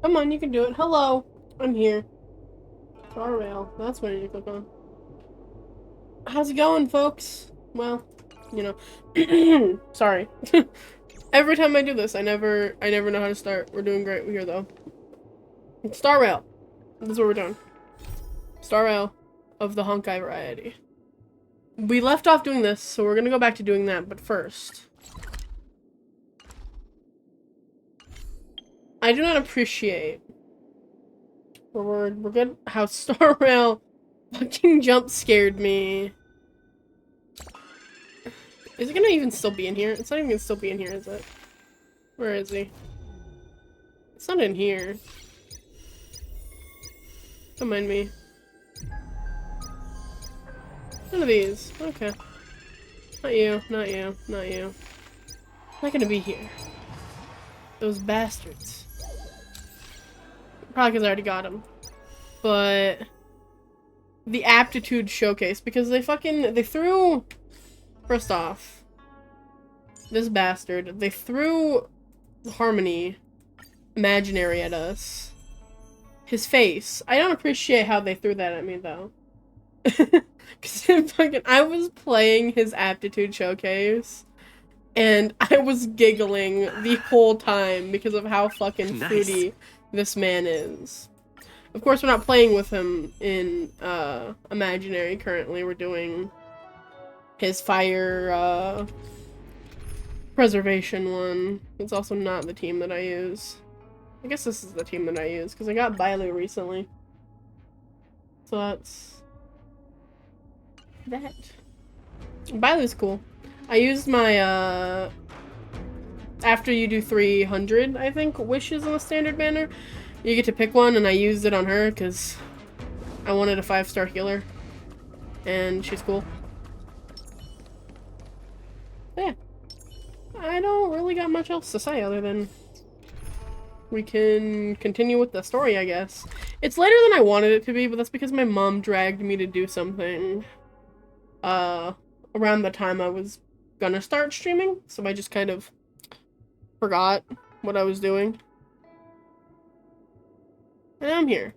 Come on, you can do it. Hello, I'm here. Star rail. That's what I need to click on. How's it going, folks? Well, you know. Sorry. Every time I do this, I never know how to start. We're doing great here, though. Star rail. That's what we're doing. Star rail of the Honkai variety. We left off doing this, so we're gonna go back to doing that, but first. I do not appreciate. We're good. How Star Rail fucking jump scared me. Is it gonna even still be in here? It's not even gonna still be in here, is it? Where is he? It's not in here. Don't mind me. None of these. Okay. Not you, not you, not you. Not gonna be here. Those bastards. Probably because I already got them. But the aptitude showcase, because they threw, first off, this bastard, they threw Harmony imaginary at us. His face. I don't appreciate how they threw that at me, though. Because I was playing his aptitude showcase, and I was giggling the whole time because of how fucking fruity this man is. Of course, we're not playing with him in imaginary currently. We're doing his fire preservation one. It's also not the team that I use. I guess this is the team that I use because I got Bailu recently. So that's that. Bailu's cool. I used my after you do 300, I think, wishes in the standard banner, you get to pick one, and I used it on her because I wanted a 5-star healer, and she's cool. But yeah, I don't really got much else to say other than we can continue with the story, I guess. It's later than I wanted it to be, but that's because my mom dragged me to do something around the time I was gonna start streaming, so I just kind of forgot what I was doing. And I'm here.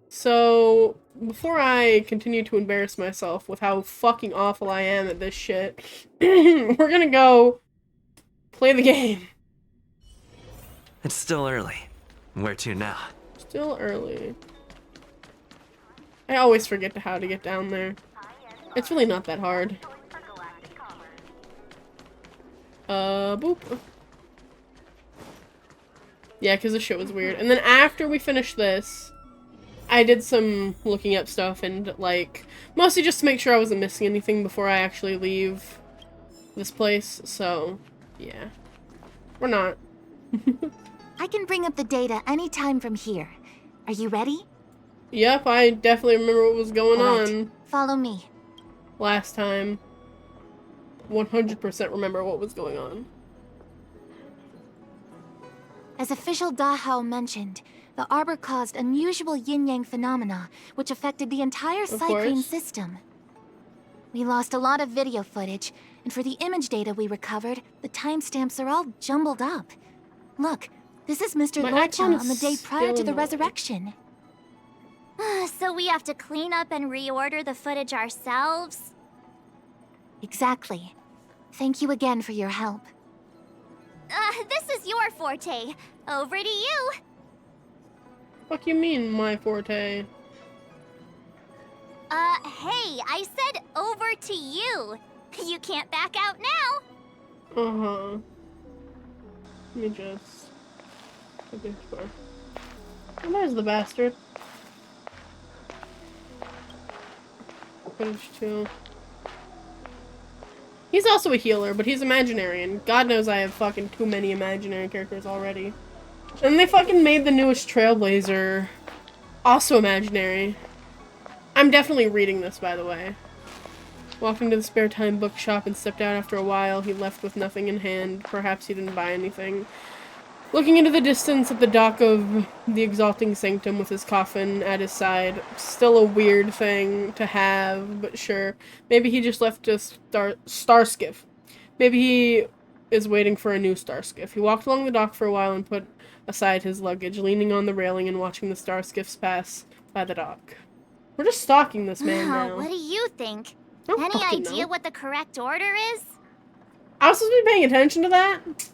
So, before I continue to embarrass myself with how fucking awful I am at this shit, we're gonna go play the game. It's still early. Where to now? Still early. I always forget how to get down there. It's really not that hard. Boop. Yeah, because this shit was weird. And then after we finished this, I did some looking up stuff and, like, mostly just to make sure I wasn't missing anything before I actually leave this place. So, yeah. We're not. I can bring up the data anytime from here. Are you ready? Yep, I definitely remember what was going on Follow me. last time. 100% remember what was going on. As official Dahao mentioned, the Arbor caused unusual yin-yang phenomena, which affected the entire cycling system. We lost a lot of video footage, and for the image data we recovered, the timestamps are all jumbled up. Look, this is Mr. Lorcha on the day prior to the resurrection. So we have to clean up and reorder the footage ourselves? Exactly. Thank you again for your help. This is your forte. Over to you. Fuck you mean, my forte? Hey, I said over to you. You can't back out now. Uh-huh. Let me just... Okay, sure. Oh, there's the bastard. Footage 2. He's also a healer, but he's imaginary, and God knows I have fucking too many imaginary characters already. And they fucking made the newest Trailblazer also imaginary. I'm definitely reading this, by the way. Walked into the spare time bookshop and stepped out after a while. He left with nothing in hand. Perhaps he didn't buy anything. Looking into the distance at the dock of the Exalting Sanctum with his coffin at his side. Still a weird thing to have, but sure. Maybe he just left a star skiff. Maybe he is waiting for a new star skiff. He walked along the dock for a while and put aside his luggage, leaning on the railing and watching the star skiffs pass by the dock. We're just stalking this man now. What do you think? I don't Any fucking idea know. what the correct order is? I was supposed to be paying attention to that?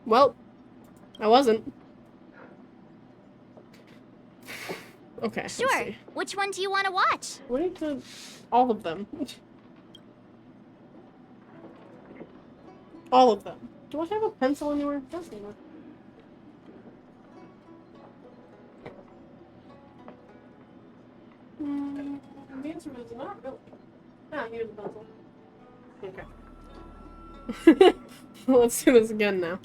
Well, I wasn't. Okay, let's Sure. see. Which one do you want to watch? We need to... all of them. All of them. Do I have a pencil anywhere? Doesn't matter. The answer is not really. Ah, here's the pencil. Okay. Let's do this again now.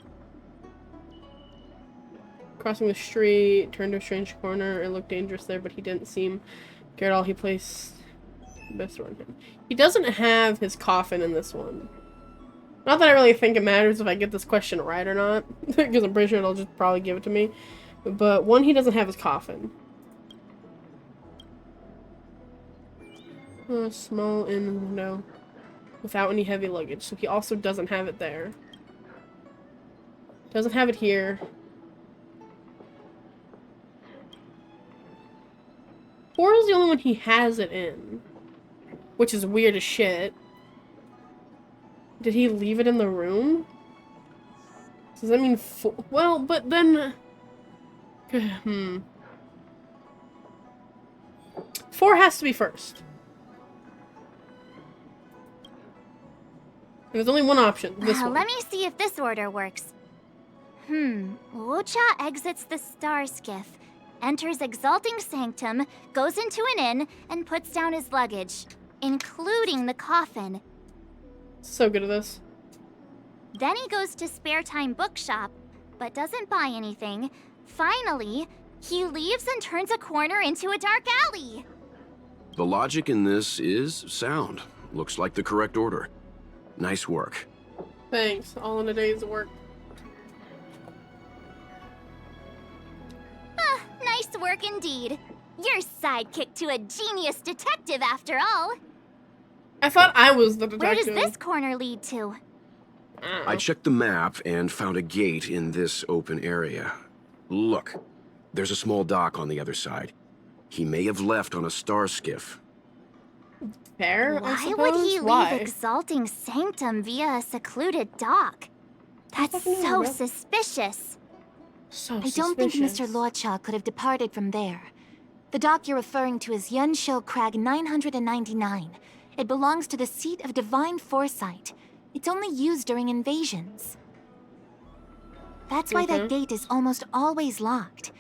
Crossing the street, turned to a strange corner. It looked dangerous there, but he didn't seem care at all. He placed the best on him. He doesn't have his coffin in this one. Not that I really think it matters if I get this question right or not, because I'm pretty sure it'll just probably give it to me. But one, he doesn't have his coffin. Small in window, without any heavy luggage. So he also doesn't have it there. Doesn't have it here. 4 is the only one he has it in, which is weird as shit. Did he leave it in the room? Does that mean well, but then... 4 has to be first. There's only one option. This one. Let me see if this order works. Lucha exits the star skiff, enters Exalting Sanctum, goes into an inn, and puts down his luggage, including the coffin. So good at this. Then he goes to Spare Time Bookshop, but doesn't buy anything. Finally, he leaves and turns a corner into a dark alley. The logic in this is sound. Looks like the correct order. Nice work. Thanks. All in a day's work. Nice work indeed. You're sidekick to a genius detective after all. I thought I was the Where detective. does this corner lead to? I checked the map and found a gate in this open area. Look, there's a small dock on the other side. He may have left on a star skiff. Fair, I Why suppose? would he Why? leave Exalting Sanctum via a secluded dock? That's fucking so know. suspicious. So I don't think suspicious. Mr. Lucha could have departed from there. The dock you're referring to is Yunsho Crag 999. It belongs to the seat of divine foresight. It's only used during invasions. That's why that gate is almost always locked.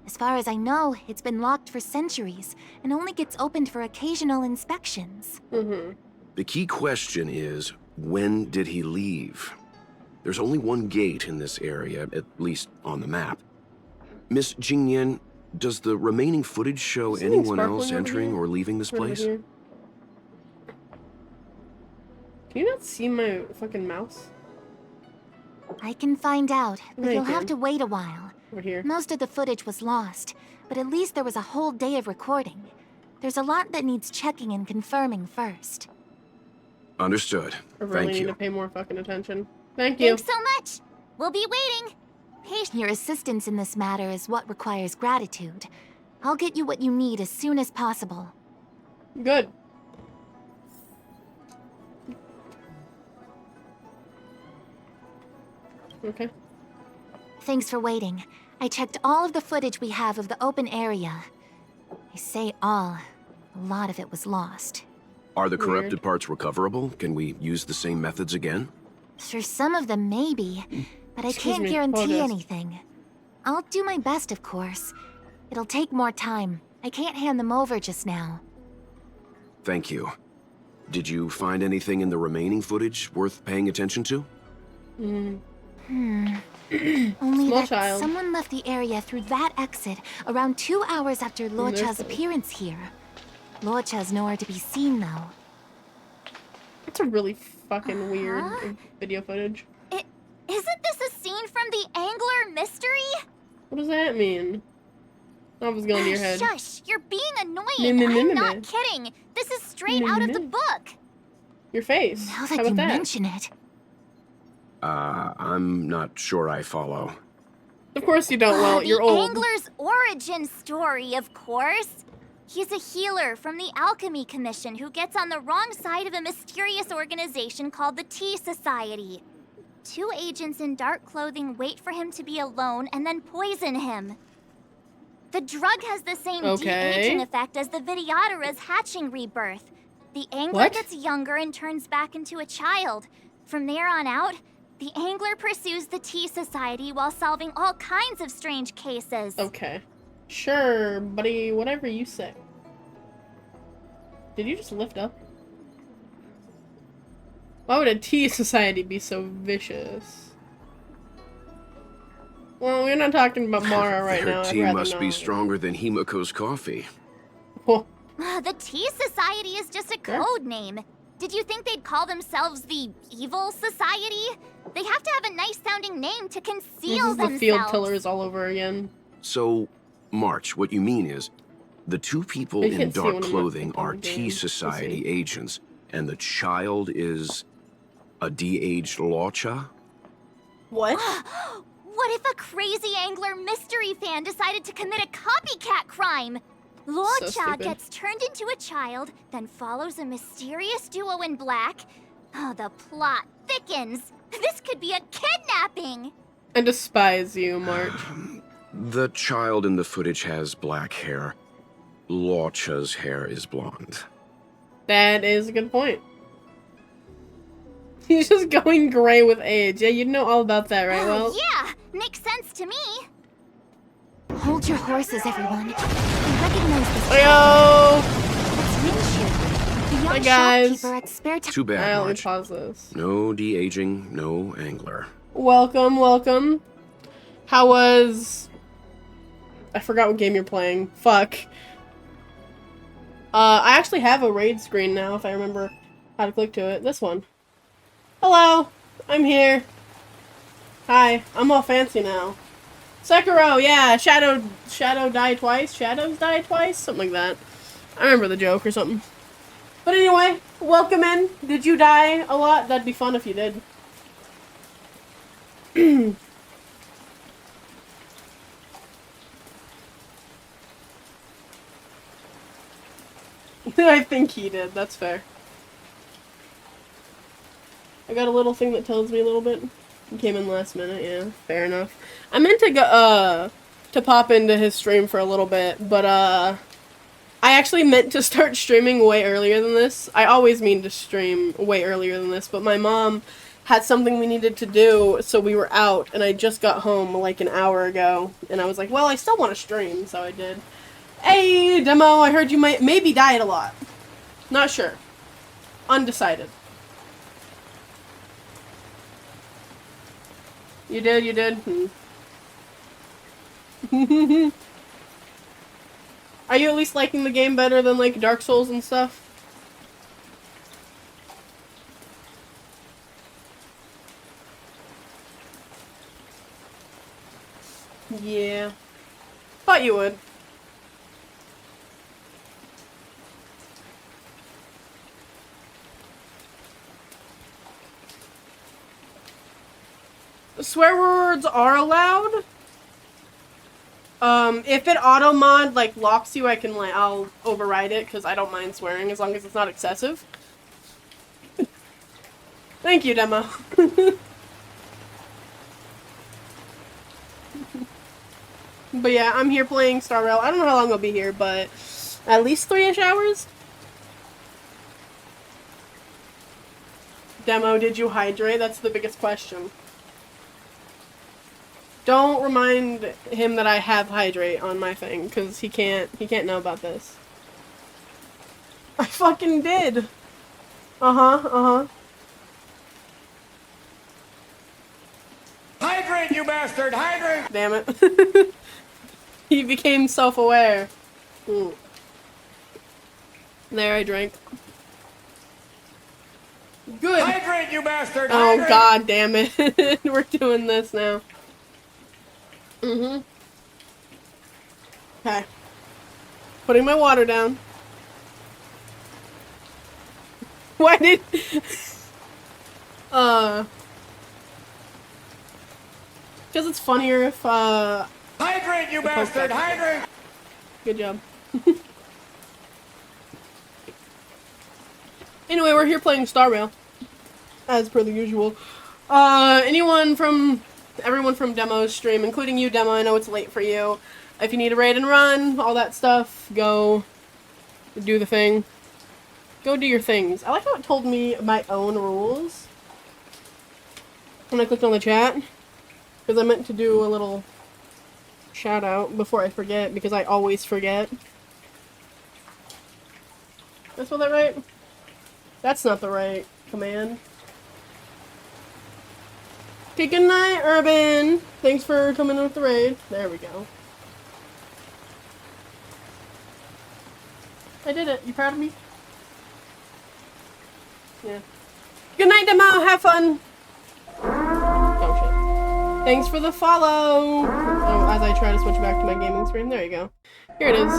As far as I know, it's been locked for centuries and only gets opened for occasional inspections. The key question is, when did he leave? There's only one gate in this area, at least on the map. Miss Jingyan, does the remaining footage show Is anything anyone else sparkling over entering here? or leaving this Over place? here. Can you not see my fucking mouse? I can find out, but No, you you'll have can't. to wait a while. Over here. Most of the footage was lost, but at least there was a whole day of recording. There's a lot that needs checking and confirming first. Understood. I really Thank need you. to pay more fucking attention. Thank you. Thanks so much. We'll be waiting. Your assistance in this matter is what requires gratitude. I'll get you what you need as soon as possible. Good. Okay. Thanks for waiting. I checked all of the footage we have of the open area. I say all. A lot of it was lost. Are the Weird. corrupted parts recoverable? Can we use the same methods again? For some of them, maybe. But I Excuse can't me, guarantee apologize. anything. I'll do my best, of course. It'll take more time. I can't hand them over just now. Thank you. Did you find anything in the remaining footage worth paying attention to? Only Small that child. someone left the area through that exit around 2 hours after Lucha's Nothing. appearance here. Lucha's nowhere to be seen, though. That's a really fucking weird video footage. Isn't this a scene from the Angler Mystery? What does that mean? I was going to your head. Shush, you're being annoying. No, no, no, I'm no, not no. kidding. This is straight No, no, out of no. the book. Your face. Now How that about you that? mention it, I'm not sure I follow. Of course you don't. Well, you're the old. angler's origin story, of course. He's a healer from the Alchemy Commission who gets on the wrong side of a mysterious organization called the Tea Society. 2 agents in dark clothing wait for him to be alone and then poison him. The drug has the same de-aging effect as the Vidyadhara's hatching rebirth. The angler gets younger and turns back into a child. From there on out, the angler pursues the Tea Society while solving all kinds of strange cases. Okay. Sure, buddy. Whatever you say. Did you just lift up? Why would a tea society be so vicious? Well, we're not talking about Mara right now. Their tea must be stronger than Himiko's coffee. Oh. The Tea Society is just a code name. Did you think they'd call themselves the Evil Society? They have to have a nice-sounding name to conceal themselves. This is the field tillers all over again. So, March, what you mean is, the 2 people in dark clothing are Tea Society agents, and the child is a de-aged Locha? What? What if a crazy angler mystery fan decided to commit a copycat crime? Locha gets turned into a child, then follows a mysterious duo in black. Oh, the plot thickens. This could be a kidnapping! I despise you, March. The child in the footage has black hair. Locha's hair is blonde. That is a good point. He's just going gray with age. Yeah, you know all about that, right, Well? Yeah, makes sense to me. Hold your horses, everyone. I recognize this. Heyo! It's Minshu, the young Hi, guys. shopkeeper at Spare Time. Too bad, Let me March. pause this. No de-aging, no angler. Welcome, welcome. How was... I forgot what game you're playing. Fuck. I actually have a raid screen now, if I remember how to click to it. This one. Hello! I'm here. Hi. I'm all fancy now. Sekiro, yeah! Shadow die twice? Shadows die twice? Something like that. I remember the joke or something. But anyway, welcome in. Did you die a lot? That'd be fun if you did. I think he did. That's fair. I got a little thing that tells me a little bit. He came in last minute. Yeah, fair enough. I meant to go to pop into his stream for a little bit, but I actually meant to start streaming way earlier than this. I always mean to stream way earlier than this, but my mom had something we needed to do, so we were out, and I just got home like an hour ago, and I was like, well, I still want to stream, so I did. Hey, Demo, I heard you maybe died a lot. Not sure. Undecided. You did, you did? Are you at least liking the game better than, like, Dark Souls and stuff? Yeah. Thought you would. Swear words are allowed. If it auto mod like locks you, I'll override it because I don't mind swearing as long as it's not excessive. Thank you, Demo. But yeah, I'm here playing Star Rail. I don't know how long I'll be here, but at least 3-ish hours. Demo, did you hydrate? That's the biggest question. Don't remind him that I have hydrate on my thing, because he can't know about this. I fucking did! Uh-huh. Hydrate, you bastard! Hydrate! Damn it. He became self-aware. There, I drank. Good! Hydrate, you bastard! Oh, Hydrate! god damn it. We're doing this now. Okay. Putting my water down. Why did... funnier if Hydrant, you bastard! Hydrant! Good job. Anyway, we're here playing Star Rail, as per the usual. Everyone from Demo's stream, including you, Demo, I know it's late for you. If you need a raid and run, all that stuff, go do the thing. Go do your things. I like how it told me my own rules when I clicked on the chat, because I meant to do a little shout out before I forget, because I always forget. Did I spell that right? That's not the right command. Okay, good night, Urban. Thanks for coming in with the raid. There we go. I did it. You proud of me? Yeah. Good night, Demo. Have fun. Oh, shit. Thanks for the follow. Oh, as I try to switch back to my gaming screen. There you go. Here it is.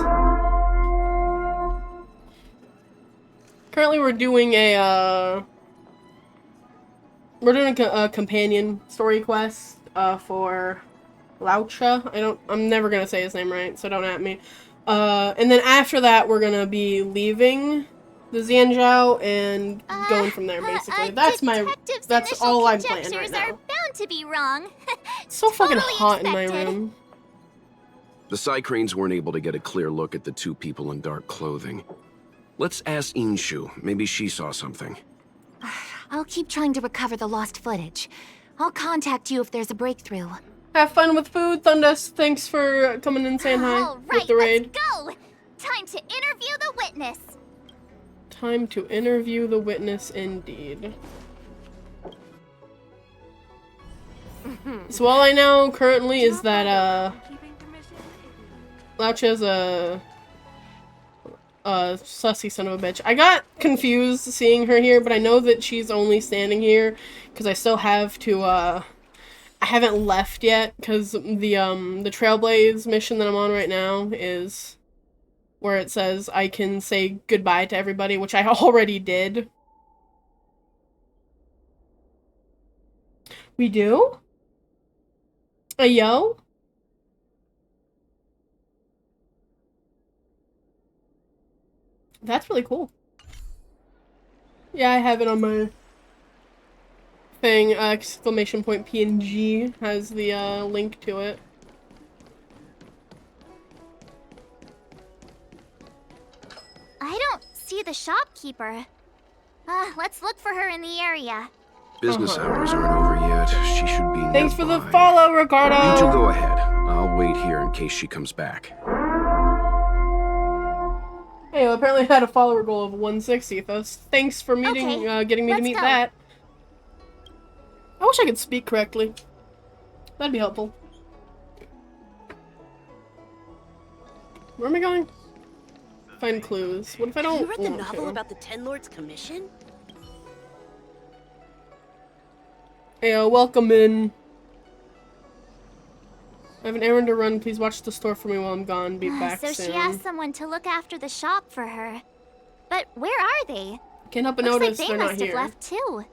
Currently, we're doing a companion story quest for Laucha. I'm never gonna say his name right, so don't at me. And then after that, we're gonna be leaving the Xianzhou and going from there. Basically, that's all I'm planning right now. Are bound to be wrong. It's so fucking Totally hot in expected. my room. The Psycranes weren't able to get a clear look at the two people in dark clothing. Let's ask Inshu. Maybe she saw something. I'll keep trying to recover the lost footage. I'll contact you if there's a breakthrough. Have fun with food, Thundus. Thanks for coming and saying hi All with right, the raid. let's go. Time to interview the witness. Time to interview the witness, indeed. So all I know currently is that Laucha's a sussy son of a bitch. I got confused seeing her here, but I know that she's only standing here because I still have to I haven't left yet because the Trailblaze mission that I'm on right now is where it says I can say goodbye to everybody, which I already did. We do? Yo? That's really cool. Yeah, I have it on my thing. Exclamation point PNG has the link to it. I don't see the shopkeeper. Let's look for her in the area. Business hours aren't over yet. She should be Thanks for the nearby. follow, Ricardo! You two go ahead. I'll wait here in case she comes back. Hey, well, apparently I had a follower goal of 160. Thanks for meeting, Okay, getting me to let's meet go. that. I wish I could speak correctly. That'd be helpful. Where am I going? Find clues. What if I don't You read the want novel to? about the Ten Lords Commission? Hey, welcome in. I have an errand to run. Please watch the store for me while I'm gone. Be back So soon. she asked someone to look after the shop for her. But where are they? Can't help but Looks notice like they they're not must have here. left too.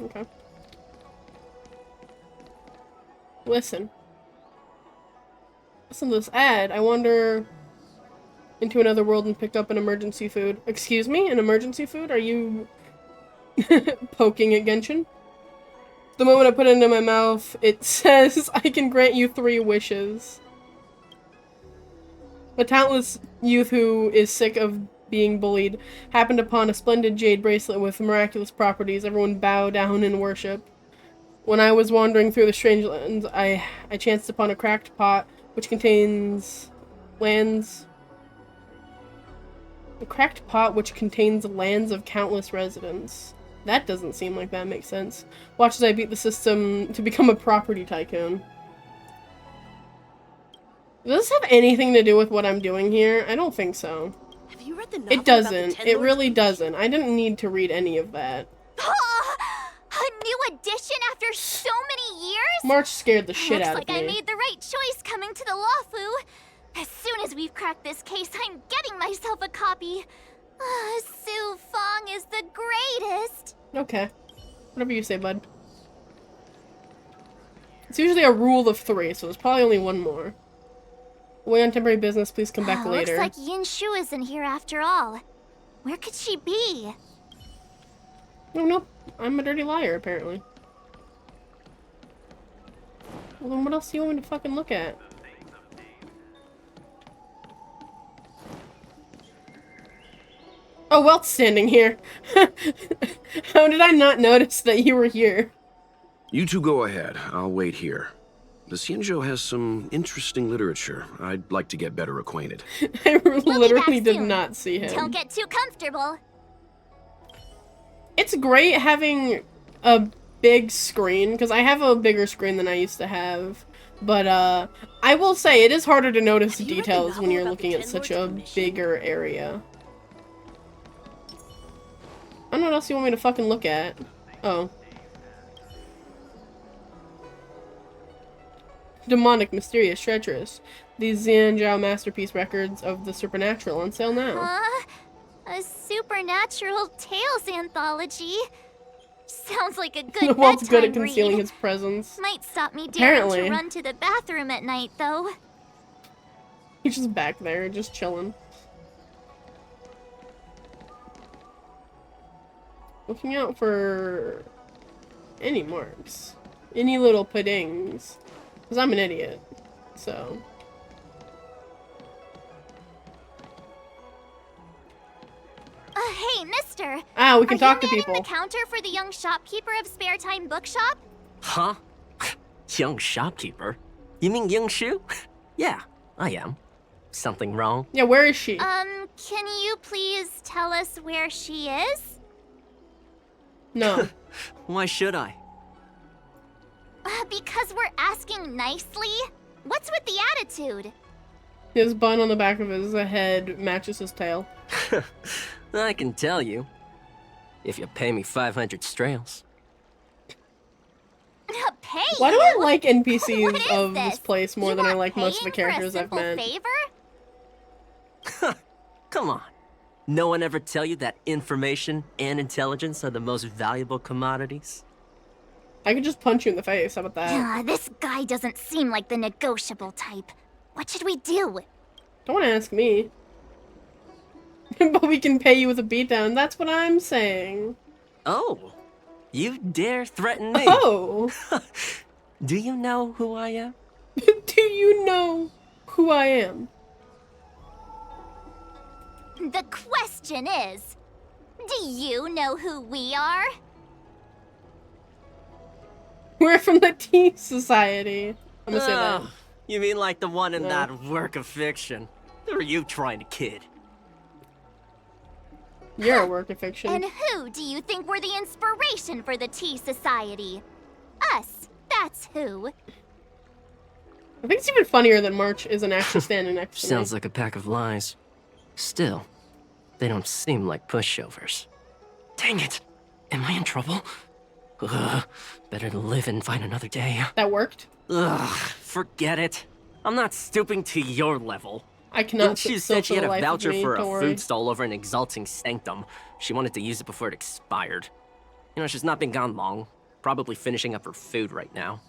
Okay. Listen. Listen to this ad. I wander into another world and pick up an emergency food. Excuse me? An emergency food? Are you poking at Genshin? The moment I put it into my mouth, it says, I can grant you 3 wishes. A talentless youth who is sick of being bullied happened upon a splendid jade bracelet with miraculous properties. Everyone bow down and worship. When I was wandering through the strange lands, I chanced upon a cracked pot which contains lands. A cracked pot which contains lands of countless residents. That doesn't seem like that makes sense. Watch as I beat the system to become a property tycoon. Does this have anything to do with what I'm doing here? I don't think so. Have you read the novel It doesn't. About the It really doesn't. I didn't need to read any of that. A new addition after so many years? March scared the shit Looks out like of me. I made the right choice coming to the Lawfu. As soon as we've cracked this case, I'm getting myself a copy. Su Fong is the greatest. Okay. Whatever you say, bud. It's usually a rule of 3, so there's probably only one more. Away on temporary business, please come back later. Looks like Yinshu isn't here after all. Where could she be? Oh, no. I'm a dirty liar, apparently. Well, then what else do you want me to fucking look at? Oh, Welt's standing here. How did I not notice that you were here? You two go ahead. I'll wait here. The Xianzhou has some interesting literature. I'd like to get better acquainted. I literally did soon. not see him. Don't get too comfortable. It's great having a big screen, because I have a bigger screen than I used to have. But, I will say, it is harder to notice Have you read the details when novel you're about looking the at Ten such Lords a Commission? bigger area. I don't know what else you want me to fucking look at. Oh. Demonic, mysterious, treacherous. These Xianzhou masterpiece records of the supernatural on sale now. Huh? A supernatural tales anthology? Sounds like a good Walt's bedtime good at concealing read. his presence. Might stop me daring Apparently. to run to the bathroom at night, though. He's just back there, just chilling. Looking out for any marks. Any little puddings. Because I'm an idiot. So. Hey, mister! Ah, we can talk to Are you people. manning the counter for the young shopkeeper of Spare Time Bookshop? Huh? Young shopkeeper? You mean Yingshu? Yeah, I am. Something wrong? Yeah, where is she? Can you please tell us where she is? No. Why should I? Because we're asking nicely? What's with the attitude? His bun on the back of his head matches his tail. I can tell you. If you pay me 500 strails. Pay Why do you? I like What NPCs is of this place more You than I want like most of the paying for a characters I've simple met? favor? Come on. No one ever tell you that information and intelligence are the most valuable commodities? I could just punch you in the face, how about that? This guy doesn't seem like the negotiable type. What should we do? Don't ask me. But we can pay you with a beatdown, that's what I'm saying. Oh, you dare threaten me? Oh! Do you know who I am? Do you know who I am? The question is, do you know who we are? We're from the Tea Society. I'm gonna say that. Oh, you mean like the one in No. that work of fiction? Who are you trying to kid? You're a work of fiction. And who do you think were the inspiration for the Tea Society? Us. That's who. I think it's even funnier that March isn't actually standing next to me. Sounds like a pack of lies. Still, they don't seem like pushovers. Dang it! Am I in trouble? Ugh, better to live and find another day. That worked? Ugh, forget it. I'm not stooping to your level. I cannot She sit said she for had the a life of voucher me, for a don't worry. food stall over in Exalting Sanctum. She wanted to use it before it expired. You know, she's not been gone long. Probably finishing up her food right now.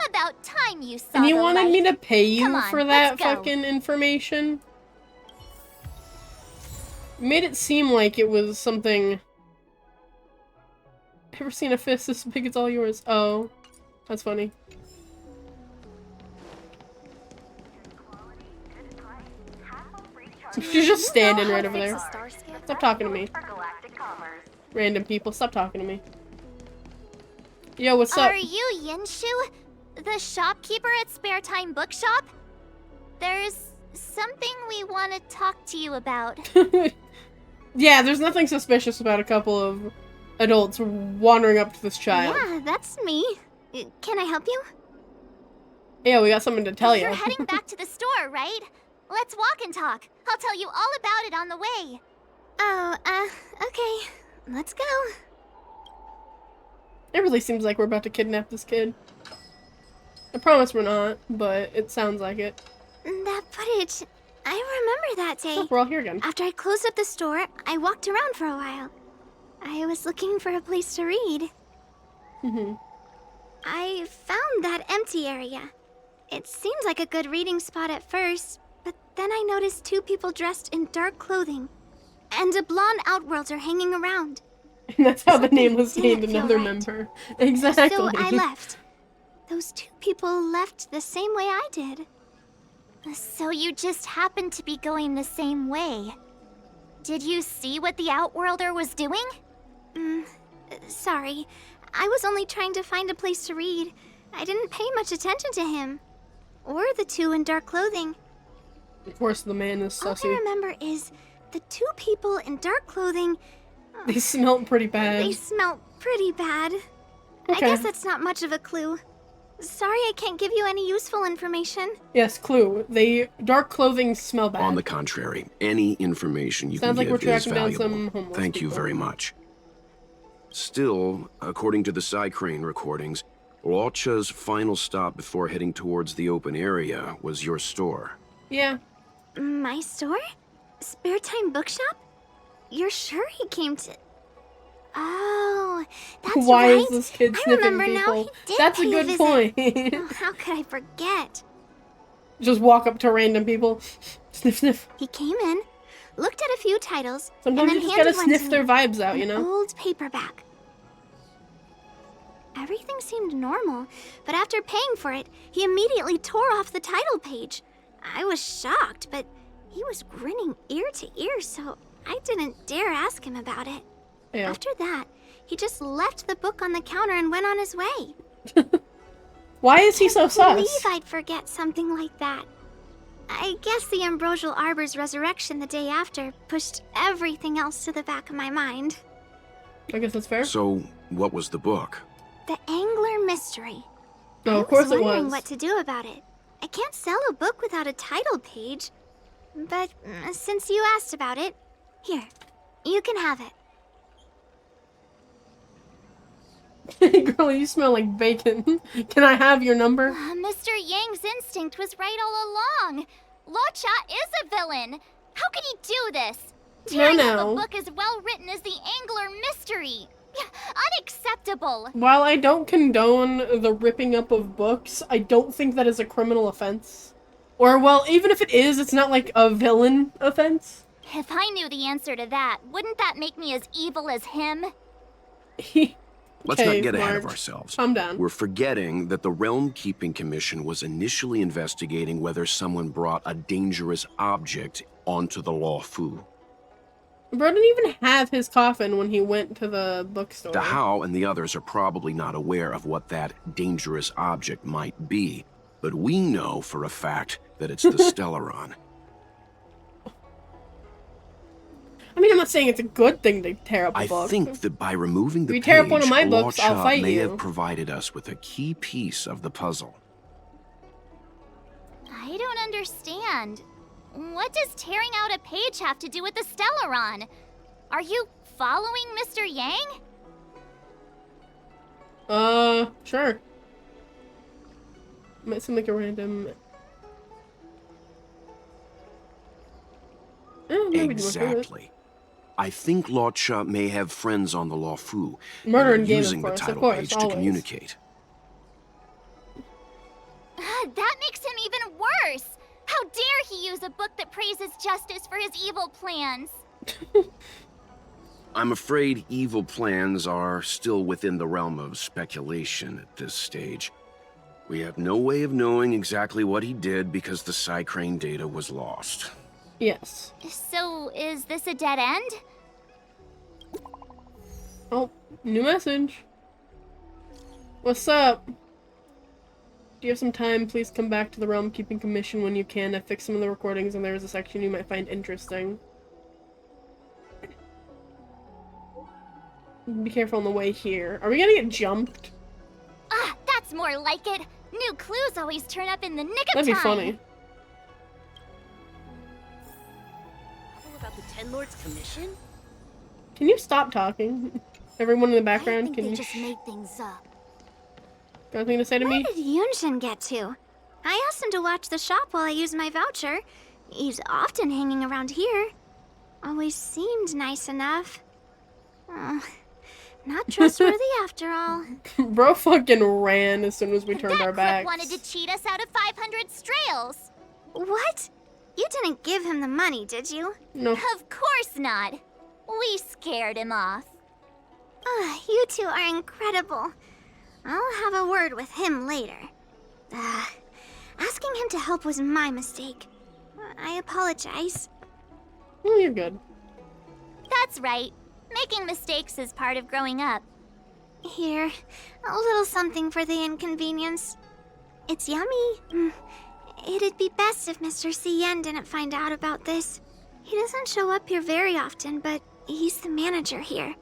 About time you saw And you the wanted light. me to pay you Come on, for that let's go. fucking information? Made it seem like it was something... Ever seen a fist this big it's all yours? Oh. That's funny. She's just standing right over there. Stop talking to me. Random people, stop talking to me. Yo, what's up? Are you Yinshu? The shopkeeper at Spare Time Bookshop? There's something we want to talk to you about. Yeah, there's nothing suspicious about a couple of adults wandering up to this child. Yeah, that's me. Can I help you? Yeah, we got something to tell You're you. heading back to the store, right? Let's walk and talk. I'll tell you all about it on the way. Oh, okay. Let's go. It really seems like we're about to kidnap this kid. I promise we're not, but it sounds like it. That footage. I remember that day. Look, we're all here again. After I closed up the store, I walked around for a while. I was looking for a place to read. I found that empty area. It seemed like a good reading spot at first, but then I noticed two people dressed in dark clothing, and a blonde outworlder hanging around. And that's how the Something Nameless didn't gained feel another right. member. Exactly. So I left. Those two people left the same way I did. So you just happened to be going the same way. Did you see what the Outworlder was doing? Sorry. I was only trying to find a place to read. I didn't pay much attention to him. Or the two in dark clothing. Of course, the man is All I sussy. remember is the two people in dark clothing. They smelled pretty bad. They smell pretty bad. I Okay. guess that's not much of a clue. Sorry I can't give you any useful information. Yes, clue. Dark clothing smell bad. On the contrary, any information you Sounds can like we're give is tracking down valuable. some homeless Thank you people. very much. Still, according to the Psycrane recordings, Lotcha's final stop before heading towards the open area was your store. Yeah. My store? Spare Time Bookshop? You're sure he came to... Oh, that's Why right. is this kid I sniffing remember people? now. He did That's a pay good visit. point. Oh, how could I forget? Just walk up to random people. Sniff, sniff. He came in, looked at a few titles, Sometimes and you then just gotta handed one sniff to their me. vibes out, you An know? old paperback. Everything seemed normal, but after paying for it, he immediately tore off the title page. I was shocked, but he was grinning ear to ear, so I didn't dare ask him about it. Yeah. After that, he just left the book on the counter and went on his way. Why is he so I believe sus? I'd forget something like that. I guess the Ambrosial Arbor's resurrection the day after pushed everything else to the back of my mind. I guess that's fair. So, what was the book? The Angler Mystery. No, of course I it was wondering was. what to do about it. I can't sell a book without a title page. But since you asked about it, here, you can have it. Girl, you smell like bacon. Can I have your number? Mr. Yang's instinct was right all along. Locha is a villain. How could he do this? Tearing up No. a book as well written as the Angler Mystery. Unacceptable. While I don't condone the ripping up of books, I don't think that is a criminal offense. Or, well, even if it is, it's not like a villain offense. If I knew the answer to that, wouldn't that make me as evil as him? Let's Okay, not get ahead of Marge. ourselves. Calm down. We're forgetting that the Realm Keeping Commission was initially investigating whether someone brought a dangerous object onto the Law Fu. Bro didn't even have his coffin when he went to the bookstore. The How and the others are probably not aware of what that dangerous object might be, but we know for a fact that it's the Stellaron. I mean, I'm not saying it's a good thing to tear up a I book. think that by removing the If you tear up page, one of my books, I'll Lotcha fight may you. have provided us with a key piece of the puzzle. I don't understand. What does tearing out a page have to do with the Stellaron? Are you following Mr. Yang? Sure. Might seem like a random... maybe you must do this. Exactly. I think Lotcha may have friends on the Law Fu, Murder and in game, using of course, the title page always. to communicate. That makes him even worse! How dare he use a book that praises justice for his evil plans? I'm afraid evil plans are still within the realm of speculation at this stage. We have no way of knowing exactly what he did because the Psycrane data was lost. Yes. So, is this a dead end? Oh, new message. What's up? Do you have some time? Please come back to the Realm Keeping Commission when you can. I fixed some of the recordings and there is a section you might find interesting. Be careful on the way here. Are we gonna get jumped? Ah, that's more like it. New clues always turn up in the nick of That'd be time. funny. About the Ten Lords Commission? Can you stop talking? Everyone in the I background, think can they you just made things up. got anything to say to Where me? did Yunshin get to? I asked him to watch the shop while I used my voucher. He's often hanging around here. Always seemed nice enough. Not trustworthy after all. Bro fucking ran as soon as we turned our That backs. crook wanted to cheat us out of 500 strails. What? You didn't give him the money, did you? No. Of course not. We scared him off. You two are incredible. I'll have a word with him later. Asking him to help was my mistake. I apologize. Oh, you're good. That's right. Making mistakes is part of growing up. Here, a little something for the inconvenience. It's yummy. It'd be best if Mr. Cien didn't find out about this. He doesn't show up here very often, but he's the manager here.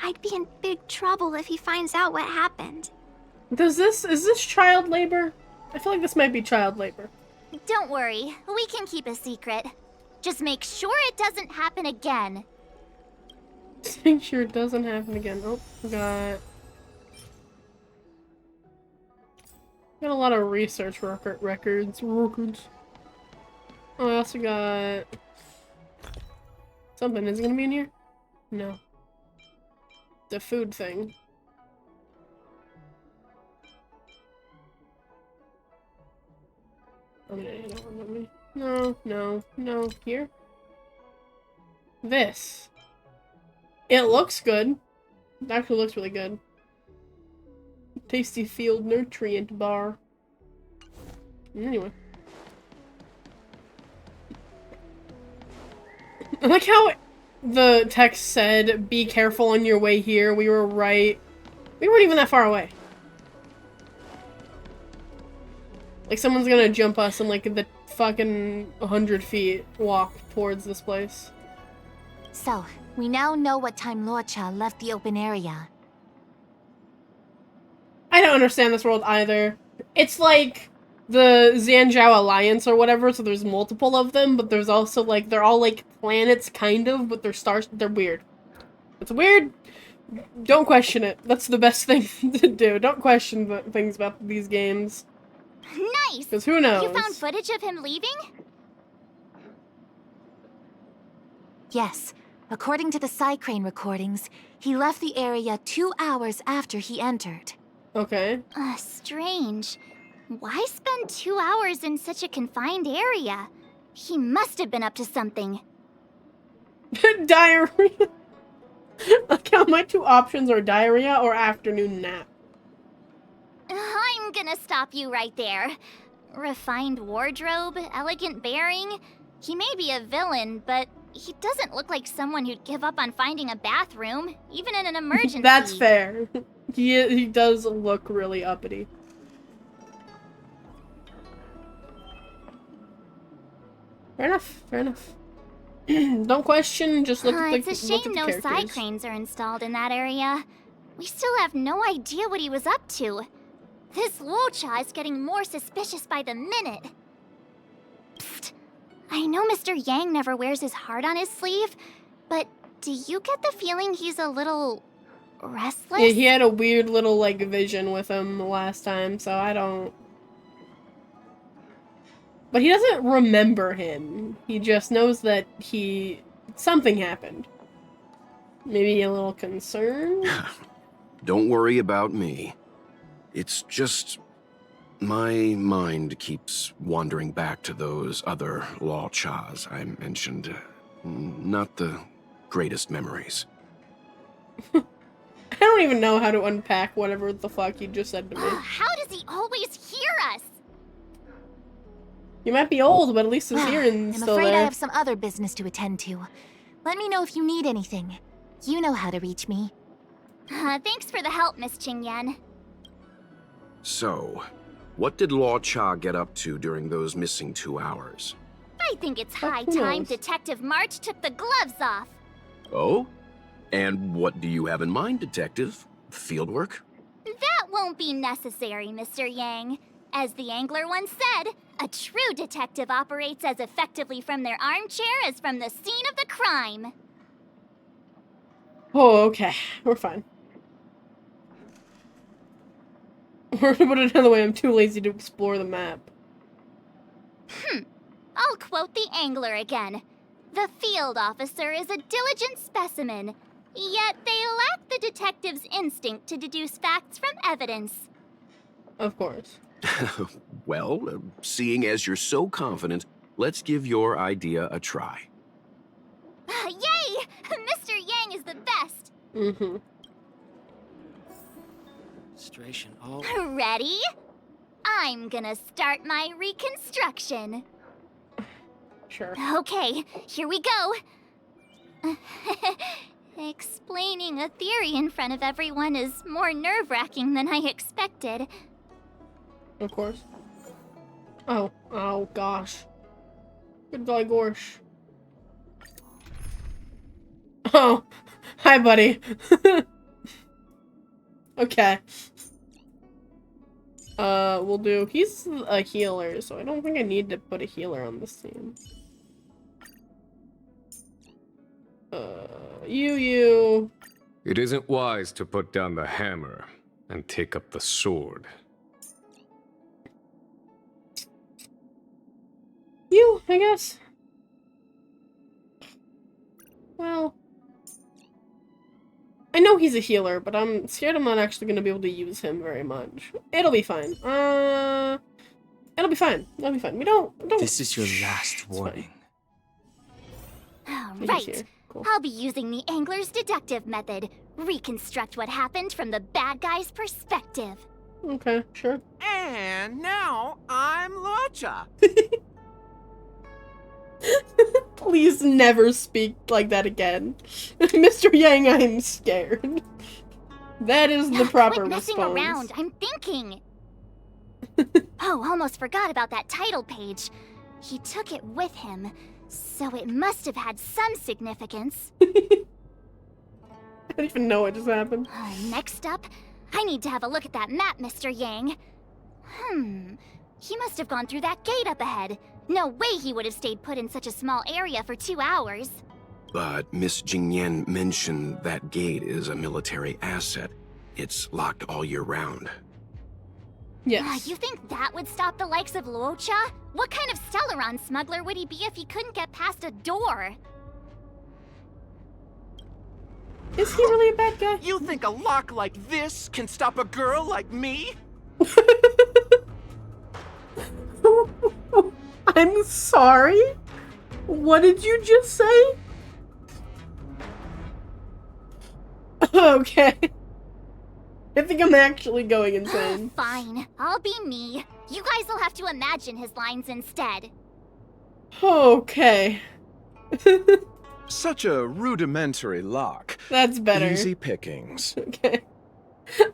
I'd be in big trouble if he finds out what happened. Is this child labor? I feel like this might be child labor. Don't worry, we can keep a secret. Just make sure it doesn't happen again. Just make sure it doesn't happen again. Oh, got a lot of research records. Oh, I also got something. Is it gonna be in here? No. The food thing. Okay, don't let me. No. Here? This. It looks good. It actually looks really good. Tasty field nutrient bar. Anyway. I like how the text said, be careful on your way here. We were right. We weren't even that far away. Like someone's gonna jump us in like the fucking 100 feet walk towards this place. So, we now know what time Luocha left the open area. I don't understand this world either. It's like the Zhanjiao Alliance or whatever, so there's multiple of them, but there's also like, they're all like planets kind of, but they're stars, they're weird. It's weird. Don't question it. That's the best thing to do. Don't question the things about these games. Nice! Because who knows? You found footage of him leaving? Yes. According to the Psycrane recordings, he left the area 2 hours after he entered. Okay. Strange. Why spend 2 hours in such a confined area? He must have been up to something. Diarrhea. Like how my two options are diarrhea or afternoon nap. I'm gonna stop you right there. Refined wardrobe, elegant bearing. He may be a villain, but he doesn't look like someone who'd give up on finding a bathroom, even in an emergency. That's fair. He does look really uppity. Fair enough. Fair enough. Don't question, just look at the It's a shame no characters. Psycranes are installed in that area. We still have no idea what he was up to. This Luocha is getting more suspicious by the minute. Psst. I know Mr. Yang never wears his heart on his sleeve, but do you get the feeling he's a little restless? Yeah, he had a weird little, like, vision with him last time, so I don't... But he doesn't remember him. He just knows that something happened. Maybe a little concerned? Don't worry about me. It's just... my mind keeps wandering back to those other Luochas I mentioned. Not the greatest memories. I don't even know how to unpack whatever the fuck you just said to me. How does he always hear us? You might be old, but at least his hearing's I'm still afraid I there. have some other business to attend to. Let me know if you need anything. You know how to reach me. Thanks for the help, Miss Qingyan. So, what did Luocha get up to during those missing 2 hours? I think it's high who time knows? Detective March took the gloves off. Oh? And what do you have in mind, Detective? Fieldwork? That won't be necessary, Mr. Yang. As the angler once said, a true detective operates as effectively from their armchair as from the scene of the crime. Oh, okay. We're fine. Or to put it another way, I'm too lazy to explore the map. I'll quote the angler again. The field officer is a diligent specimen, Yet they lack the detective's instinct to deduce facts from evidence. Of course. Well, seeing as you're so confident, let's give your idea a try. Yay! Mr. Yang is the best! Mm-hmm. Illustration all. Ready? I'm gonna start my reconstruction. Sure. Okay, here we go. Explaining a theory in front of everyone is more nerve-wracking than I expected. Of course. Oh gosh. Good guy Gorsh. Oh, hi buddy. Okay. We'll do, he's a healer, so I don't think I need to put a healer on this team. You. It isn't wise to put down the hammer and take up the sword. You, I guess. Well, I know he's a healer, but I'm scared I'm not actually going to be able to use him very much. It'll be fine. It'll be fine. It'll be fine. We don't. This is your last warning. Right. Cool. I'll be using the angler's deductive method. Reconstruct what happened from the bad guy's perspective. Okay, sure. And now I'm Lucha. Please never speak like that again. Mr. Yang, I'm scared. That is the proper Quit messing response. around. I'm thinking. Oh, almost forgot about that title page. He took it with him, so it must have had some significance. I don't even know what just happened. Next up, I need to have a look at that map, Mr. Yang. He must have gone through that gate up ahead. No way he would have stayed put in such a small area for 2 hours. But Miss Jingyan mentioned that gate is a military asset. It's locked all year round. Yes. You think that would stop the likes of Luocha? What kind of Stellaron smuggler would he be if he couldn't get past a door? Is he really a bad guy? You think a lock like this can stop a girl like me? I'm sorry? What did you just say? Okay. I think I'm actually going insane. Fine, I'll be me. You guys will have to imagine his lines instead. Okay. Such a rudimentary lock. That's better. Easy pickings. Okay.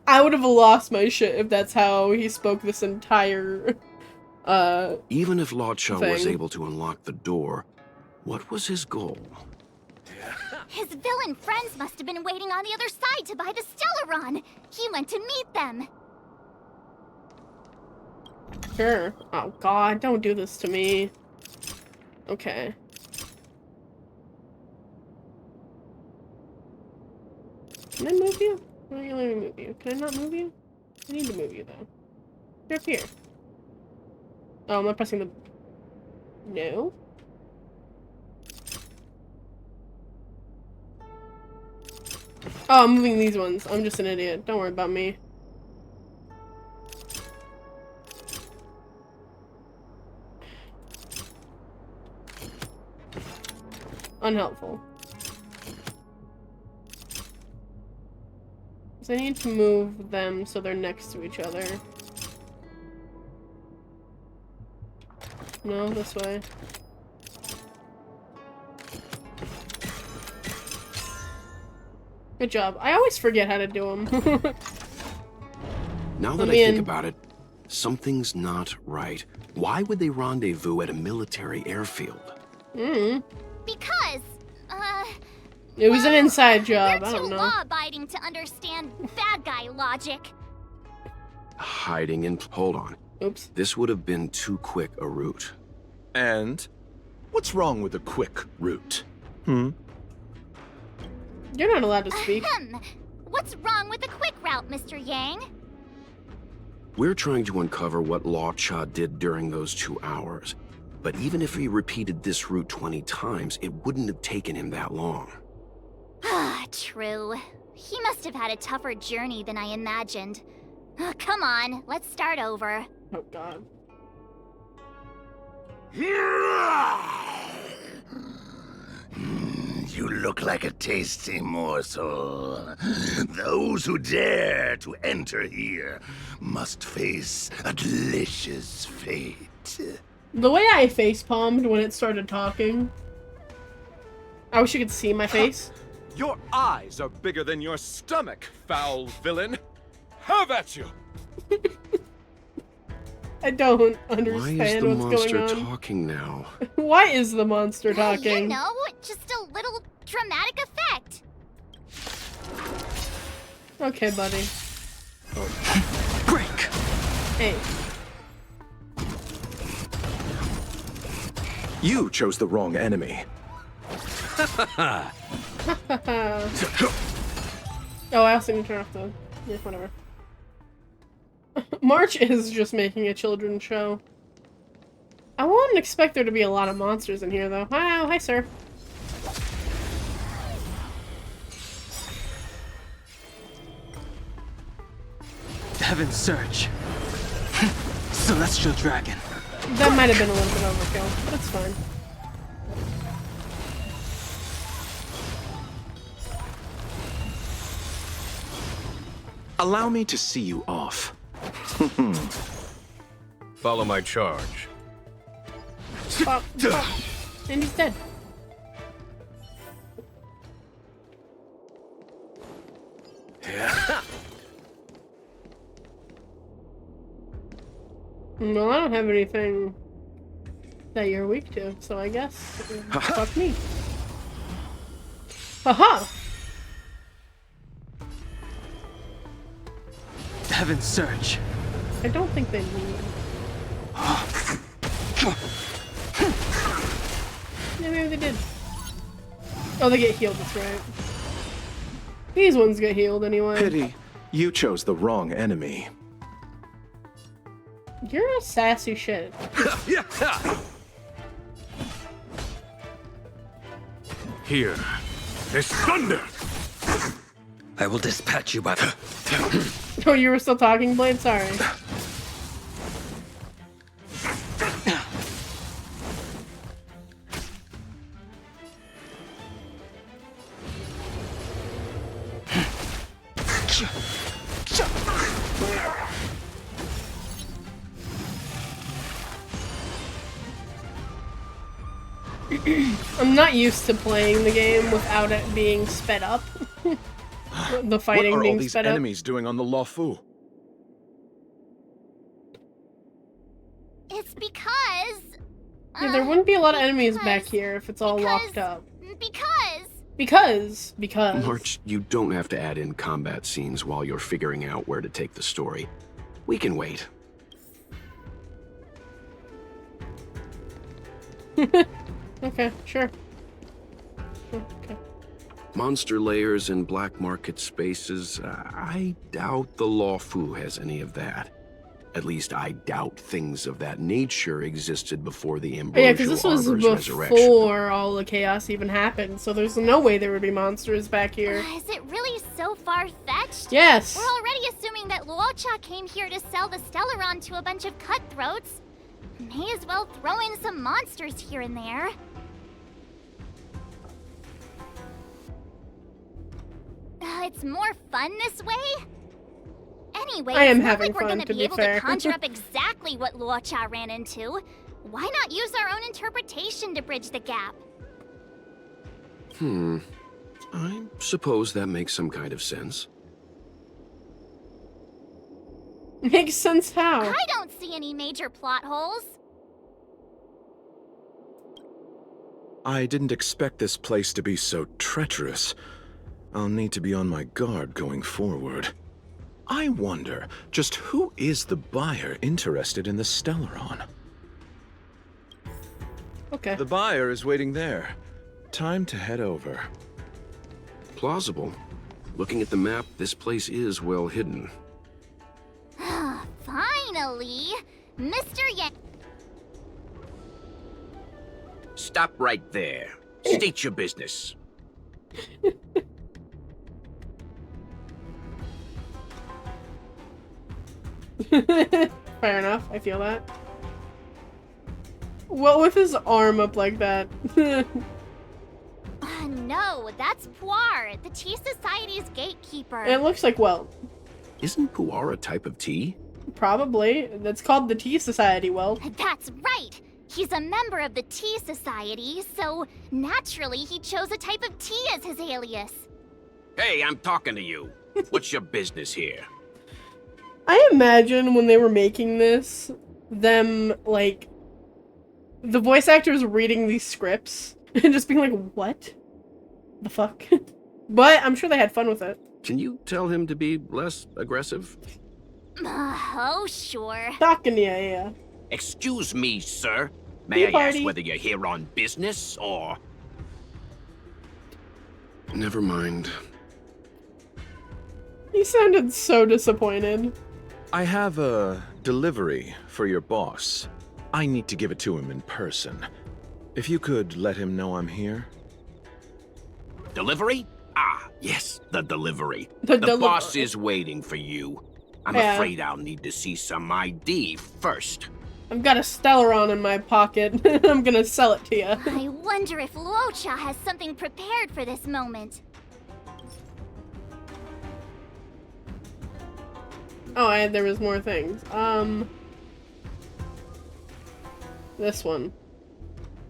I would have lost my shit if that's how he spoke this entire, Even if Lucha was thing. able to unlock the door, what was his goal? His villain friends must have been waiting on the other side to buy the Stellaron. He went to meet them. Sure. Oh god, don't do this to me. Okay. Can I move you? Why don't you let me move you? Can I not move you? I need to move you though. You're up here. Oh, am I pressing the... No? Oh, I'm moving these ones. I'm just an idiot. Don't worry about me. Unhelpful. So I need to move them so they're next to each other. No, this way. Good job. I always forget how to do them. Now that I think about it, something's not right. Why would they rendezvous at a military airfield? Because, it was an inside job. we're I too don't know. law-abiding to understand bad guy logic. Hiding in... Hold on. Oops. This would have been too quick a route. And what's wrong with a quick route? You're not allowed to speak. What's wrong with the quick route, Mr. Yang? We're trying to uncover what Lucha did during those 2 hours. But even if he repeated this route 20 times, it wouldn't have taken him that long. True. He must have had a tougher journey than I imagined. Come on, let's start over. Oh god. You look like a tasty morsel. Those who dare to enter here must face a delicious fate. The way I face palmed when it started talking. I wish you could see my face. Your eyes are bigger than your stomach, foul villain. Have at you! I don't Why is understand the what's going monster on. talking now? Why is the monster talking? You know, just a little dramatic effect. Okay, buddy. Break! Hey. You chose the wrong enemy. Oh, I also need to turn off the... Yeah, whatever. March is just making a children's show. I wouldn't expect there to be a lot of monsters in here, though. Hi, hi, sir. Heaven's Surge. Celestial Dragon. That might have been a little bit overkill, but it's fine. Allow me to see you off. Follow my charge. Pop, pop. And he's dead. Well, I don't have anything that you're weak to, so I guess fuck me. Haha! Heaven's Surge. I don't think they need. Yeah, maybe they did. Oh, they get healed, that's right. These ones get healed anyway. Pity. You chose the wrong enemy. You're a sassy shit. Here is thunder! I will dispatch you by the... Oh, you were still talking, Blade? Sorry. I'm not used to playing the game without it being sped up. The fighting what are being all these sped up. enemies doing on the Lawfu? It's because... Yeah, there wouldn't be a lot of enemies back here if it's all locked up. Because. March, you don't have to add in combat scenes while you're figuring out where to take the story. We can wait. Okay, sure. Okay. Monster layers and black market spaces, I doubt the Lawfu has any of that. At least I doubt things of that nature existed before the Ambrosial Yeah, because this was Arbor's resurrection. before all the chaos even happened, so there's no way there would be monsters back here. Is it really so far-fetched? Yes! We're already assuming that Luocha came here to sell the Stellaron to a bunch of cutthroats. May as well throw in some monsters here and there. It's more fun this way? Anyway, I am it's not having like we're fun, gonna to be be able fair. to conjure up exactly what Luocha ran into. Why not use our own interpretation to bridge the gap? I suppose that makes some kind of sense. Makes sense how? I don't see any major plot holes. I didn't expect this place to be so treacherous. I'll need to be on my guard going forward. I wonder, just who is the buyer interested in the Stellaron? Okay. The buyer is waiting there. Time to head over. Plausible. Looking at the map, this place is well hidden. Finally! Mr. Yan... Stop right there. State your business. Fair enough, I feel that. What with his arm up like that? No, that's Puar, the Tea Society's gatekeeper. It looks like Welt. Isn't puar a type of tea? Probably. That's called the Tea Society, Welt. That's right! He's a member of the Tea Society, so naturally he chose a type of tea as his alias. Hey, I'm talking to you. What's your business here? I imagine when they were making this, them, like, the voice actors reading these scripts and just being like, what the fuck? But I'm sure they had fun with it. Can you tell him to be less aggressive? Oh, sure. Talking to you, yeah. Excuse me, sir. May May I ask whether you're here on business or... Never mind. He sounded so disappointed. I have a delivery for your boss. I need to give it to him in person. If you could let him know I'm here. Delivery? Ah, yes, the delivery. The boss is waiting for you. I'm Yeah. afraid I'll need to see some ID first. I've got a Stellaron in my pocket. I'm gonna sell it to you. I wonder if Luocha has something prepared for this moment. Oh, there was more things. This one.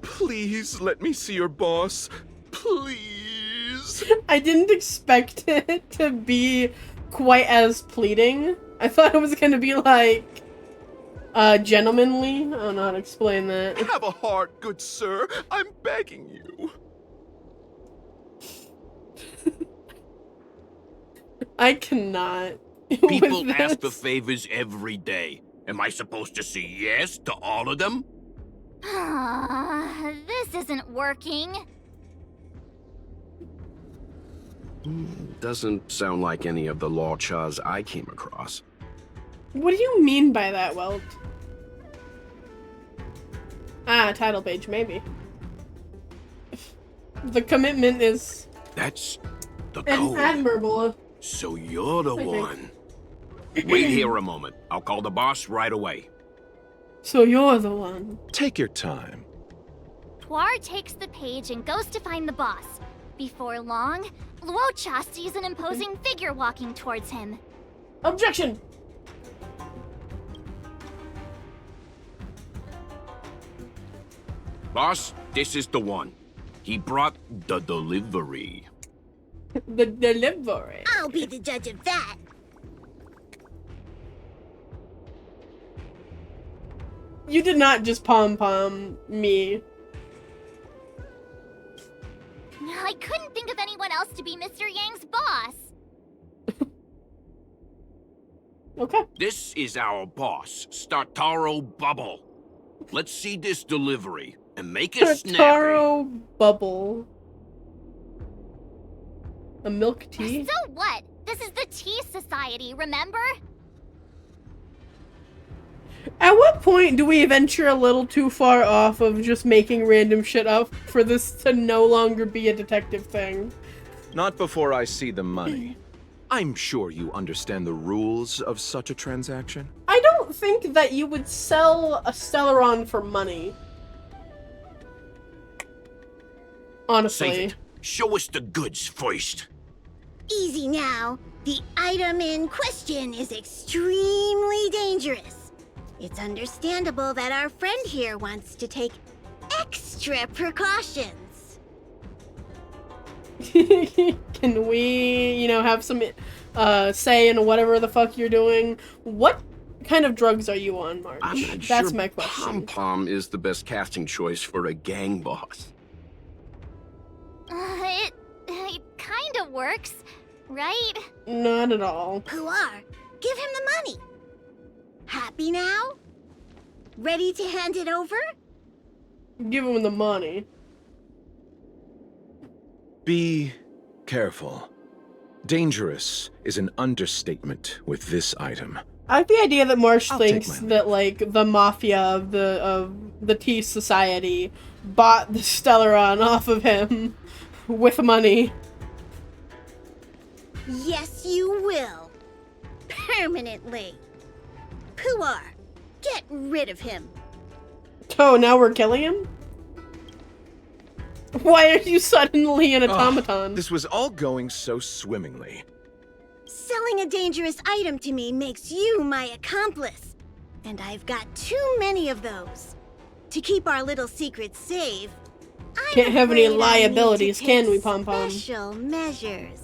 Please let me see your boss. Please. I didn't expect it to be quite as pleading. I thought it was gonna be like, gentlemanly. I don't know how to explain that. Have a heart, good sir. I'm begging you. I cannot. People with ask for this. favors every day. Am I supposed to say yes to all of them? This isn't working. Doesn't sound like any of the law chas I came across. What do you mean by that, Welt? Ah, title page, maybe. The commitment is That's the code. admirable. So you're the I think. one. Wait here a moment. I'll call the boss right away. So you're the one. Take your time. Puar takes the page and goes to find the boss. Before long, Luocha sees an imposing figure walking towards him. Objection! Boss, this is the one. He brought the delivery. The delivery. I'll be the judge of that. You did not just pom-pom me. I couldn't think of anyone else to be Mr. Yang's boss. Okay. This is our boss, Startaro Bubble. Let's see this delivery and make it snappy. Taro Bubble. A milk tea? So what? This is the Tea Society, remember? At what point do we venture a little too far off of just making random shit up for this to no longer be a detective thing? Not before I see the money. I'm sure you understand the rules of such a transaction. I don't think that you would sell a Stellaron for money. Honestly. Save it. Show us the goods first. Easy now. The item in question is extremely dangerous. It's understandable that our friend here wants to take extra precautions. Can we, have some say in whatever the fuck you're doing? What kind of drugs are you on, March? I'm not That's sure my question. Pom-Pom is the best casting choice for a gang boss. It kind of works, right? Not at all. Puar, give him the money. Happy now? Ready to hand it over? Give him the money. Be careful. Dangerous is an understatement with this item. I like the idea that Marsh I'll take thinks my that, like, the mafia of the Tea Society bought the Stellaron off of him with money. Yes, you will. Permanently. Puar! Get rid of him! Oh, now we're killing him? Why are you suddenly an automaton? This was all going so swimmingly. Selling a dangerous item to me makes you my accomplice. And I've got too many of those. To keep our little secret safe, Can't have any liabilities, can we, Pom Pom? Special measures.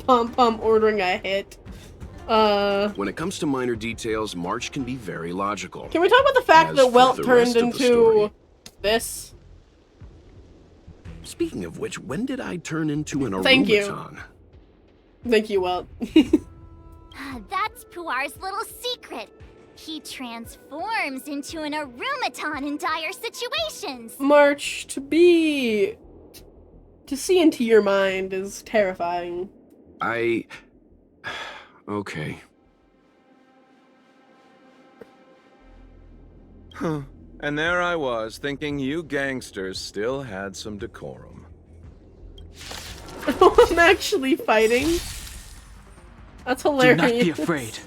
Pom Pom ordering a hit. When it comes to minor details, March can be very logical. Can we talk about the fact As that for Welt the turned rest of the story- into this? Speaking of which, when did I turn into an Thank you. automaton? Thank you, Welt. That's Puar's little secret. He transforms into an Arumaton in dire situations. March, to see into your mind is terrifying. Okay. Huh. And there I was, thinking you gangsters still had some decorum. I'm actually fighting. That's hilarious. Do not be afraid.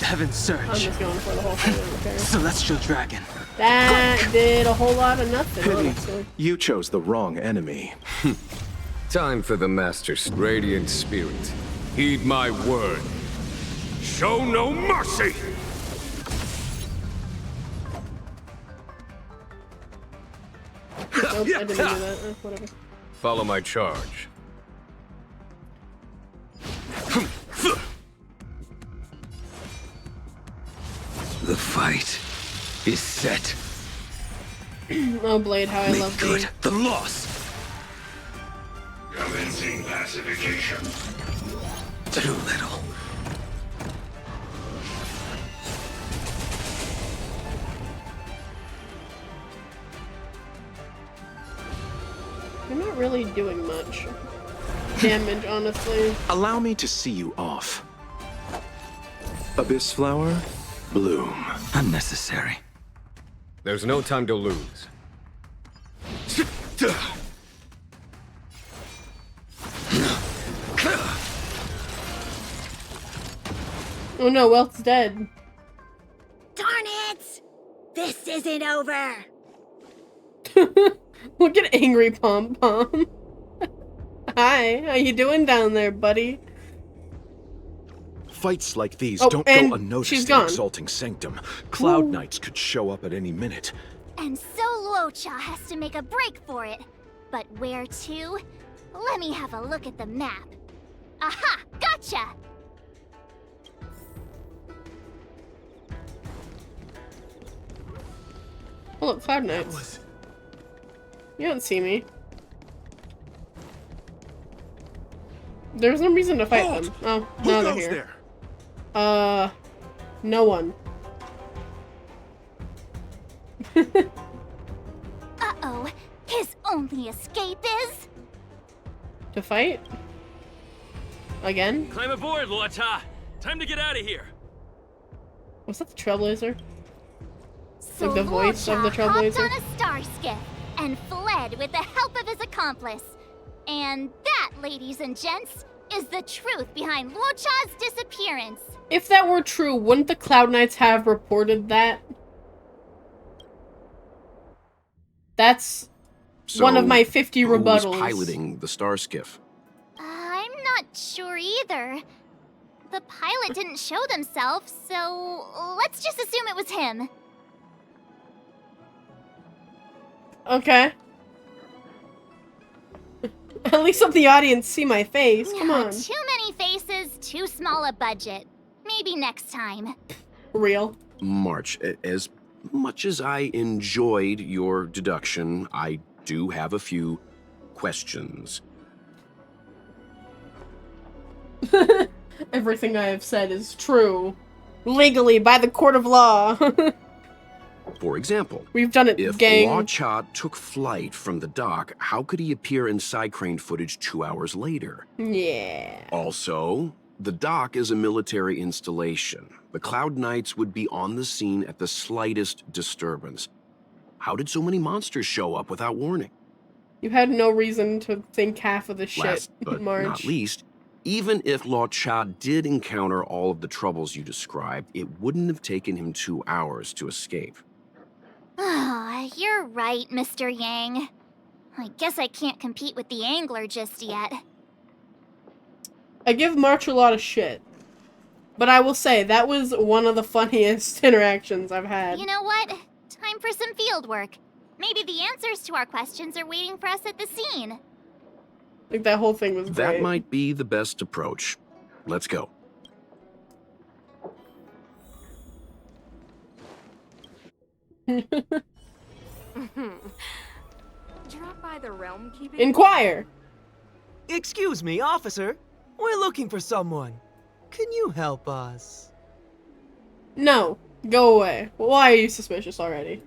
Heaven's Surge. I'm just going for the whole thing. Okay. Celestial Dragon. That did a whole lot of nothing, Pity. honestly. You chose the wrong enemy. Time for the Master's Radiant Spirit. Heed my word. Show no mercy! Nope, I didn't do that. Whatever. Follow my charge. The fight is set. Oh, Blade, how I Make love good Blade. the loss. Commencing pacification. Too little. You're not really doing much damage, honestly. Allow me to see you off. Abyss Flower, bloom. Unnecessary. There's no time to lose. Oh no, Welt's dead. Darn it! This isn't over! Look at angry Pom Pom. Hi, how you doing down there, buddy? Fights like these Oh, don't and go unnoticed she's in gone. Exalting Sanctum. Cloud Ooh. Knights could show up at any minute. And so Luocha has to make a break for it. But where to? Let me have a look at the map. Aha! Gotcha! Oh look, Cloud Knights. You don't see me. There's no reason to fight them. Oh, now they're here. No one. Uh-oh. His only escape is... To fight? Again? Climb aboard, Luocha! Time to get out of here! Was that the Trailblazer? So Like the voice of the Luocha hopped Trailblazer? on a star skiff and fled with the help of his accomplice. And that, ladies and gents, is the truth behind Luocha's disappearance. If that were true, wouldn't the Cloud Knights have reported that? That's one of my 50 who was rebuttals. piloting the star skiff? I'm not sure either. The pilot didn't show themselves, so let's just assume it was him. Okay. At least let the audience see my face. Come on. Too many faces, too small a budget. Maybe next time. Real. March, as much as I enjoyed your deduction, I do have a few questions. Everything I have said is true. Legally, by the court of law. For example, We've done it, if gang. Luocha took flight from the dock, how could he appear in side crane footage 2 hours later? Yeah. Also, the dock is a military installation. The Cloud Knights would be on the scene at the slightest disturbance. How did so many monsters show up without warning? You had no reason to think half of the shit, Last but Marge. not least, Even if Lao Cha did encounter all of the troubles you described, it wouldn't have taken him 2 hours to escape. You're right, Mr. Yang. I guess I can't compete with the angler just yet. I give March a lot of shit. But I will say, that was one of the funniest interactions I've had. You know what? Time for some field work. Maybe the answers to our questions are waiting for us at the scene. Like, that whole thing was great. That might be the best approach. Let's go. Drop by the realm keeping. Inquire! Excuse me, officer. We're looking for someone. Can you help us? No. Go away. Why are you suspicious already?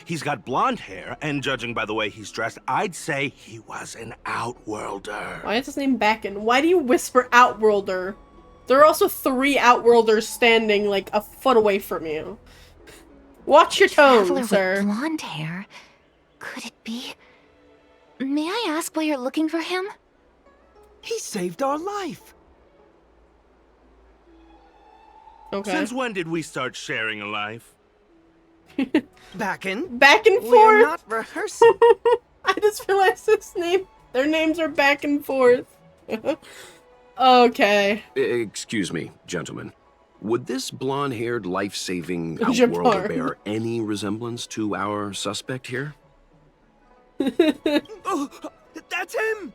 He's got blonde hair, and judging by the way he's dressed, I'd say he was an Outworlder. Why is his name Bakken? Why do you whisper Outworlder? There are also 3 Outworlders standing, like, a foot away from you. Watch your tone, sir. With blonde hair? Could it be? May I ask why you're looking for him? He saved our life. Okay. Since when did we start sharing a life? Back and forth. We're not rehearsing. I just realized his name. Their names are back and forth. Okay. Excuse me, gentlemen. Would this blonde-haired, life-saving Jabbar. Outworlder bear any resemblance to our suspect here? Oh, that's him!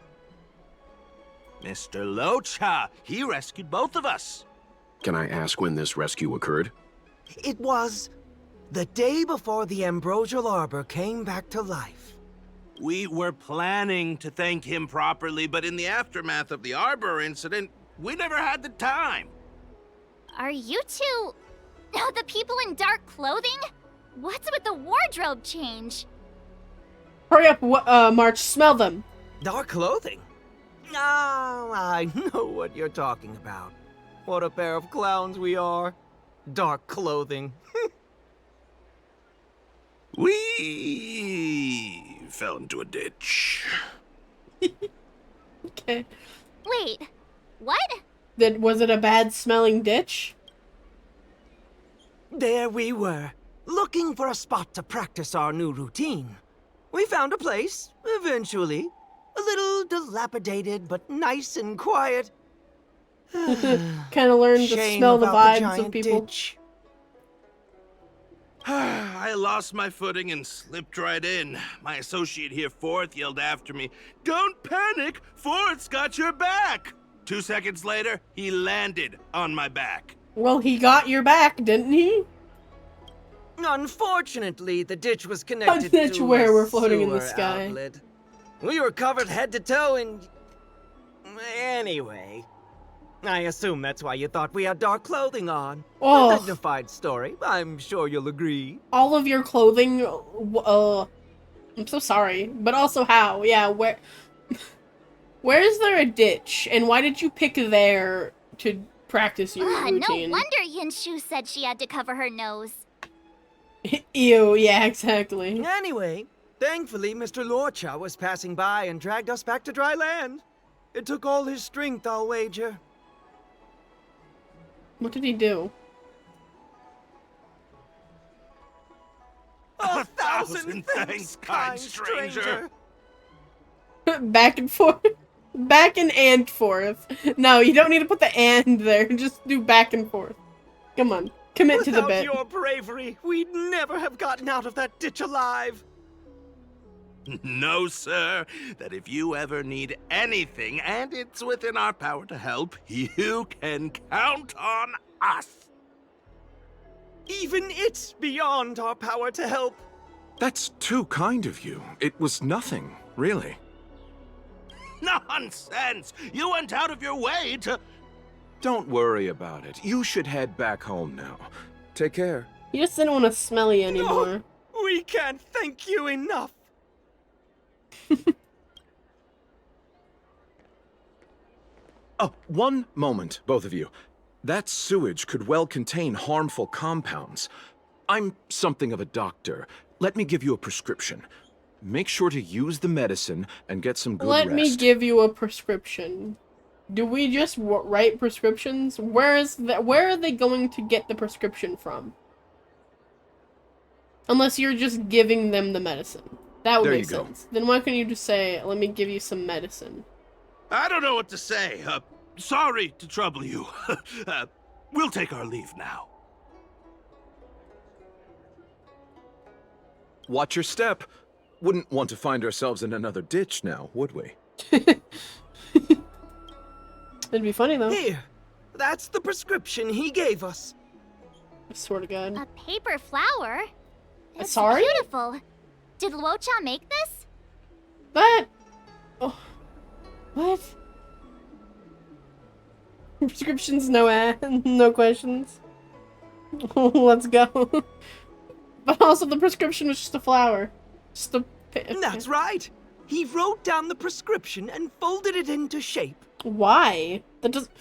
Mr. Lao Cha, he rescued both of us. Can I ask when this rescue occurred? It was the day before the Ambrosial Arbor came back to life. We were planning to thank him properly, but in the aftermath of the Arbor incident, we never had the time. Are you two... the people in dark clothing? What's with the wardrobe change? Hurry up, March. Smell them. Dark clothing? Ah, I know what you're talking about. What a pair of clowns we are. Dark clothing. We fell into a ditch. Okay. Wait, what? Was it a bad-smelling ditch? There we were, looking for a spot to practice our new routine. We found a place, eventually. A little dilapidated, but nice and quiet. Kind of learned to smell the vibes of people. Ditch. I lost my footing and slipped right in. My associate here, Fourth, yelled after me, "Don't panic! Fourth's got your back!" 2 seconds later, he landed on my back. Well, he got your back, didn't he? Unfortunately, the ditch was connected ditch to where a we're floating in the sewer sky. outlet. We were covered head to toe in... Anyway, I assume that's why you thought we had dark clothing on. Oh. A dignified story, I'm sure you'll agree. All of your clothing, I'm so sorry, but also how? Yeah, where is there a ditch, and why did you pick there to practice your routine? No wonder Yinshu said she had to cover her nose. Ew, yeah, exactly. Anyway, thankfully Mr. Lorcha was passing by and dragged us back to dry land. It took all his strength, I'll wager. What did he do? 1,000 thanks, kind stranger. Back and forth. Back and forth. No, you don't need to put the and there. Just do back and forth. Come on. Commit to the bit. Without your bravery, we'd never have gotten out of that ditch alive. No, sir. That if you ever need anything, and it's within our power to help, you can count on us. Even it's beyond our power to help. That's too kind of you. It was nothing, really. Nonsense! You went out of your way to... Don't worry about it. You should head back home now. Take care. You just didn't want to smell you anymore. No, we can't thank you enough. Oh, one moment, both of you. That sewage could well contain harmful compounds. I'm something of a doctor. Let me give you a prescription. Make sure to use the medicine and get some good rest. Let me give you a prescription. do we just write prescriptions? Where are they going to get the prescription from? Unless you're just giving them the medicine. That would make sense. Then why couldn't you just say, let me give you some medicine? I don't know what to say. Sorry to trouble you. We'll take our leave now. Watch your step. Wouldn't want to find ourselves in another ditch now, would we? It'd be funny, though. Here, that's the prescription he gave us. I swear to God. A paper flower? It's Sorry? beautiful. Did Luocha make this? Oh. What? Prescriptions, no questions. Let's go. But also the prescription was just a flower. Just a... That's right. He wrote down the prescription and folded it into shape. Why? That doesn't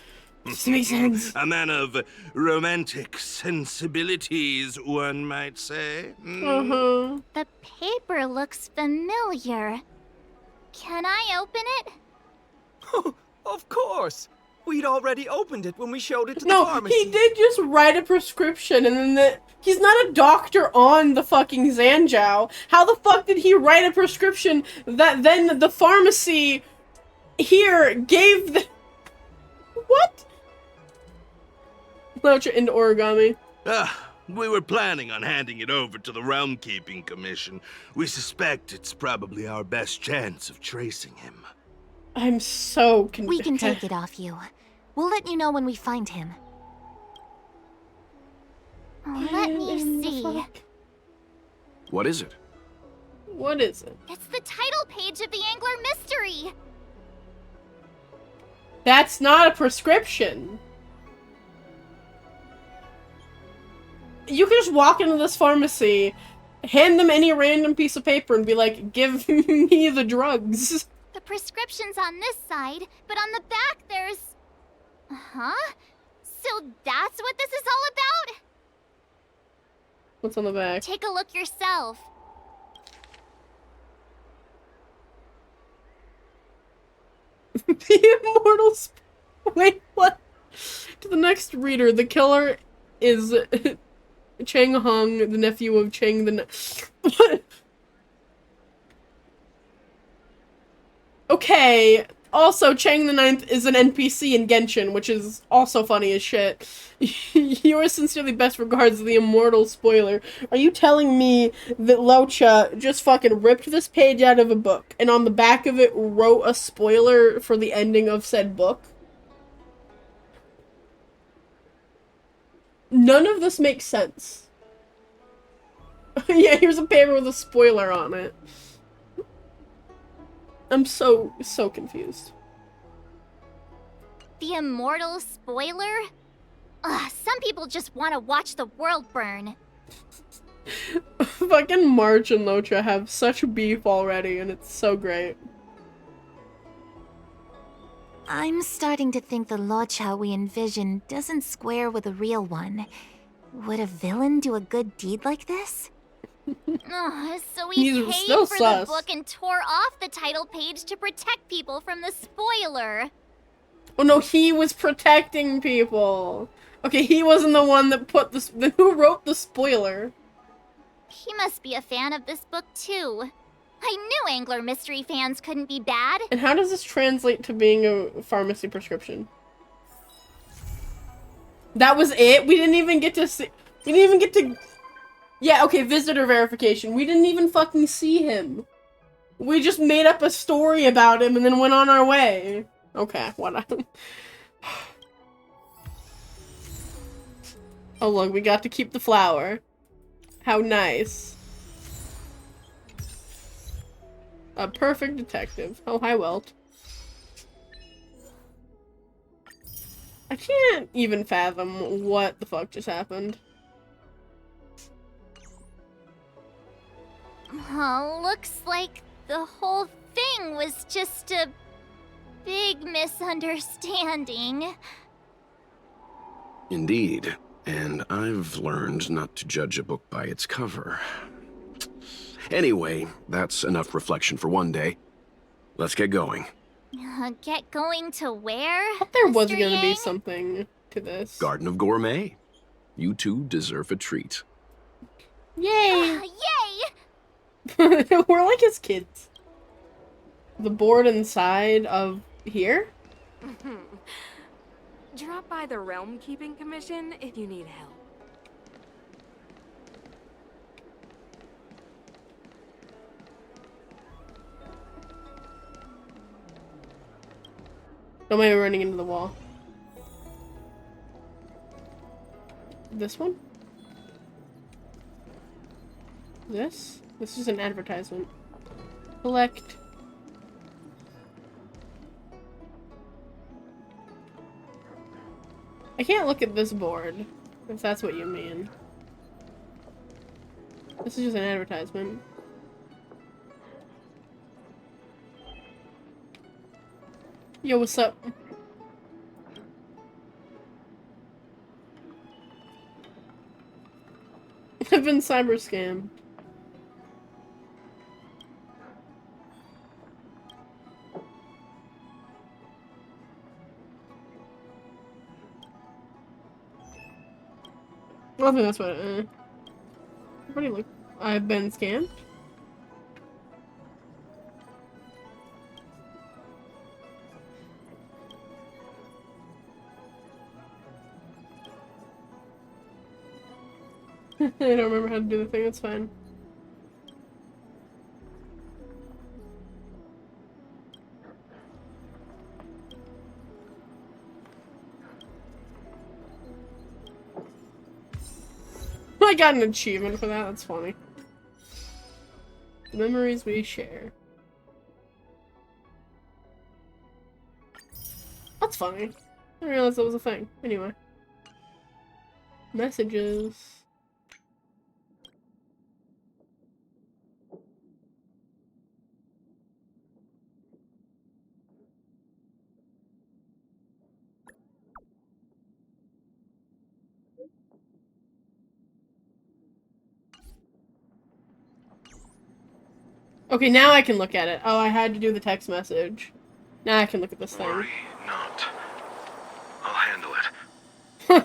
make sense. A man of romantic sensibilities, one might say. The paper looks familiar. Can I open it? Of course. We'd already opened it when we showed it to the pharmacy. No, he did just write a prescription, and then he's not a doctor on the fucking Zanjiao. How the fuck did he write a prescription that then the pharmacy here gave the... What? Luocha into origami. We were planning on handing it over to the Realm Keeping Commission. We suspect it's probably our best chance of tracing him. I'm so confused. We can take it off you. We'll let you know when we find him. Let me see. What is it? What is it? It's the title page of the Angler Mystery. That's not a prescription. You could just walk into this pharmacy, hand them any random piece of paper, and be like, give me the drugs. The prescription's on this side, but on the back there's... Huh? So that's what this is all about? What's on the back? Take a look yourself. The Immortals. Wait, what? To the next reader, the killer is Chang Hong, the nephew of Chang the... Okay, also Chang the Ninth is an NPC in Genshin, which is also funny as shit. Yours sincerely, best regards, the Immortal Spoiler. Are you telling me that Luocha just fucking ripped this page out of a book, and on the back of it wrote a spoiler for the ending of said book? None of this makes sense. Yeah, here's a paper with a spoiler on it. I'm so confused. The Immortal Spoiler? Ugh, some people just want to watch the world burn. Fucking March and Luocha have such beef already, and it's so great. I'm starting to think the Luocha we envision doesn't square with a real one. Would a villain do a good deed like this? So he He's paid still for sus. the book and tore off the title page to protect people from the spoiler. Oh no, he was protecting people. Okay, he wasn't the one that put this. Who wrote the spoiler? He must be a fan of this book too. I knew Angler Mystery fans couldn't be bad. And how does this translate to being a pharmacy prescription? That was it? We didn't even get to see. We didn't even get to. Yeah, okay, visitor verification. We didn't even fucking see him. We just made up a story about him and then went on our way. Okay, whatever. Oh look, we got to keep the flower. How nice. A perfect detective. Oh, hi, Welt. I can't even fathom what the fuck just happened. Looks like the whole thing was just a big misunderstanding. Indeed. And I've learned not to judge a book by its cover. Anyway, that's enough reflection for one day. Let's get going. Get going to where? I thought there was Mr. going to be Yang? something to this. Garden of Gourmet. You two deserve a treat. Yay! Yay! We're like his kids. The board inside of here? Drop by the Realm Keeping Commission if you need help. Don't mind me running into the wall. This one? This? This is an advertisement. Collect. I can't look at this board, if that's what you mean. This is just an advertisement. Yo, what's up? I've been cyber scammed. I think that's what what do you look? I've been scammed? I don't remember how to do the thing, that's fine. I got an achievement for that, that's funny. The memories we share. That's funny. I didn't realize that was a thing. Anyway. Messages. Okay, now I can look at it. Oh, I had to do the text message. Now I can look at this thing. Worry not. I'll handle it.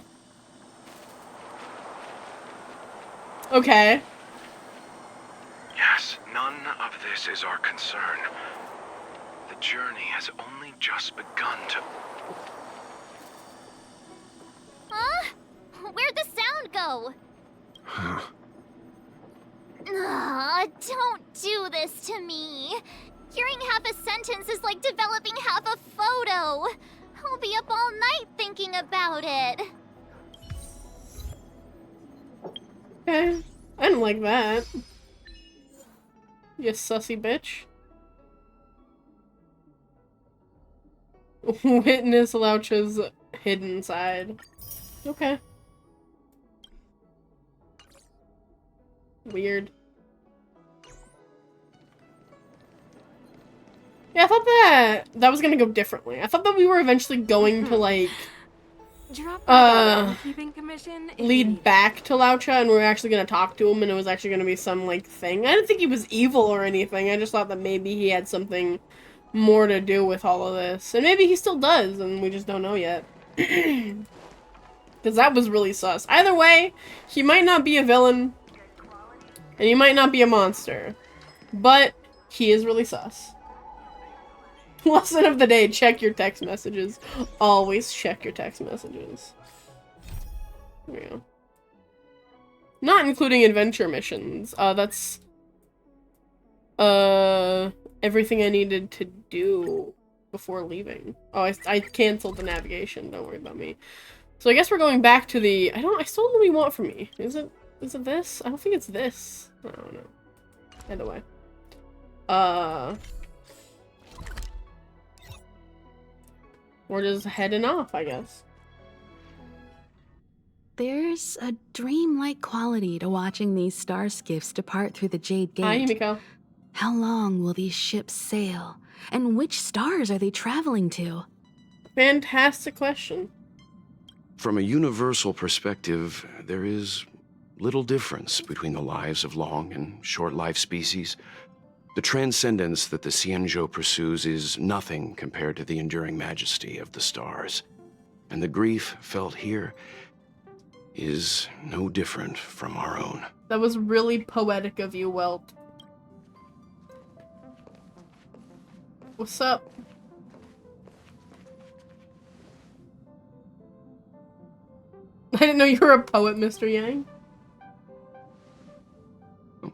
Okay. Yes, none of this is our concern. The journey has only just begun to... Huh? Where'd the sound go? Huh. Don't do this to me. Hearing half a sentence is like developing half a photo. I'll be up all night thinking about it. Okay. I didn't like that. You sussy bitch. Witness Louch's hidden side. Okay. Weird. Yeah, I thought that was gonna go differently. I thought that we were eventually going to, like, lead back to Laucha and we were actually gonna talk to him and it was actually gonna be some, like, thing. I didn't think he was evil or anything. I just thought that maybe he had something more to do with all of this. And maybe he still does and we just don't know yet. Because that was really sus. Either way, he might not be a villain and he might not be a monster. But he is really sus. Lesson of the day, check your text messages. Always check your text messages. There we go. Not including adventure missions. That's everything I needed to do before leaving. Oh, I canceled the navigation, don't worry about me. So I guess we're going back to the I still don't know what you want from me. Is it this? I don't think it's this. I don't know. Either way. We're just heading off, I guess. There's a dreamlike quality to watching these star skiffs depart through the Jade Gate. Hi, Himiko. How long will these ships sail? And which stars are they traveling to? Fantastic question. From a universal perspective, there is little difference between the lives of long and short-lived species. The transcendence that the Xianzhou pursues is nothing compared to the enduring majesty of the stars. And the grief felt here is no different from our own. That was really poetic of you, Welt. What's up? I didn't know you were a poet, Mr. Yang.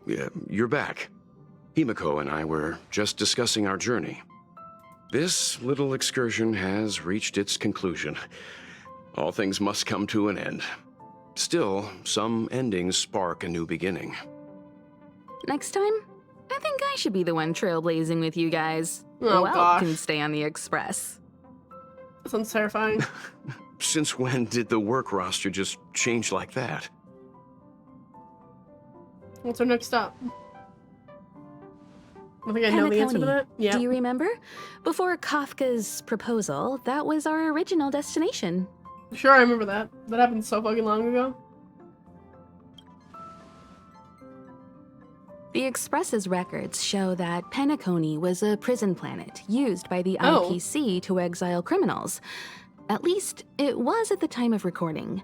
Yeah, you're back. Himiko and I were just discussing our journey. This little excursion has reached its conclusion. All things must come to an end. Still, some endings spark a new beginning. Next time, I think I should be the one trailblazing with you guys. Oh, Welt gosh. can stay on the Express. That sounds terrifying. Since when did the work roster just change like that? What's our next stop? I think I know the answer to that. Yeah. Do you remember? Before Kafka's proposal, that was our original destination. Sure, I remember that. That happened so fucking long ago. The Express's records show that Penacony was a prison planet used by the Oh. IPC to exile criminals. At least, it was at the time of recording.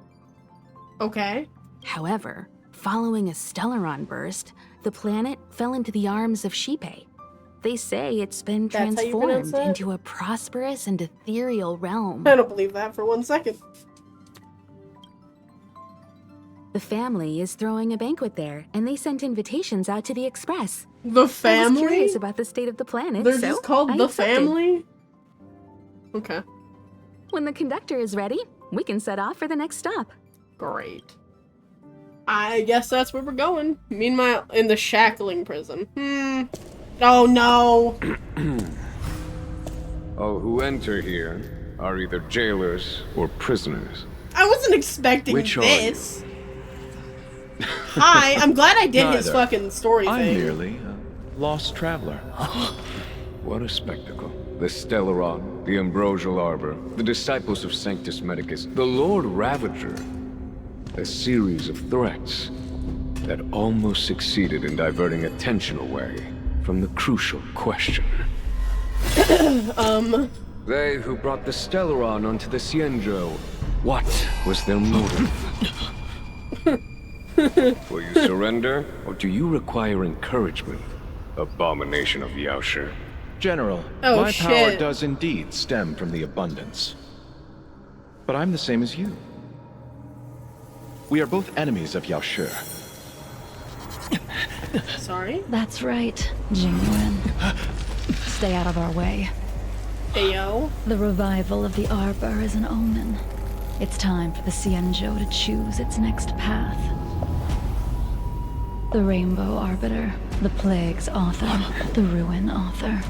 Okay. However, following a Stellaron burst, the planet fell into the arms of Shipe. They say it's been That's how you pronounce transformed that? into a prosperous and ethereal realm. I don't believe that for 1 second. The family is throwing a banquet there, and they sent invitations out to the Express. The I was family? curious about the state of the planet, They're so just called I the accepted. family? Okay. When the conductor is ready, we can set off for the next stop. Great. I guess that's where we're going. Meanwhile, in the shackling prison. Oh no! All who enter here are either jailers or prisoners. I wasn't expecting Which are this. Hi, I'm glad I did his Neither. fucking story I'm thing. merely a lost traveler. What a spectacle. The Stellaron, the Ambrosial Arbor, the disciples of Sanctus Medicus, the Lord Ravager. A series of threats that almost succeeded in diverting attention away from the crucial question. They who brought the Stellaron onto the Xianzhou, what was their motive? Will you surrender, or do you require encouragement? Abomination of Yaoshi. General, Oh, my power shit. does indeed stem from the abundance. But I'm the same as you. We are both enemies of Yaoshi. Sorry? That's right, Jingwen. Stay out of our way. Ayo. The revival of the Arbor is an omen. It's time for the Xianzhou to choose its next path. The Rainbow Arbiter, the Plague's author, the Ruin author.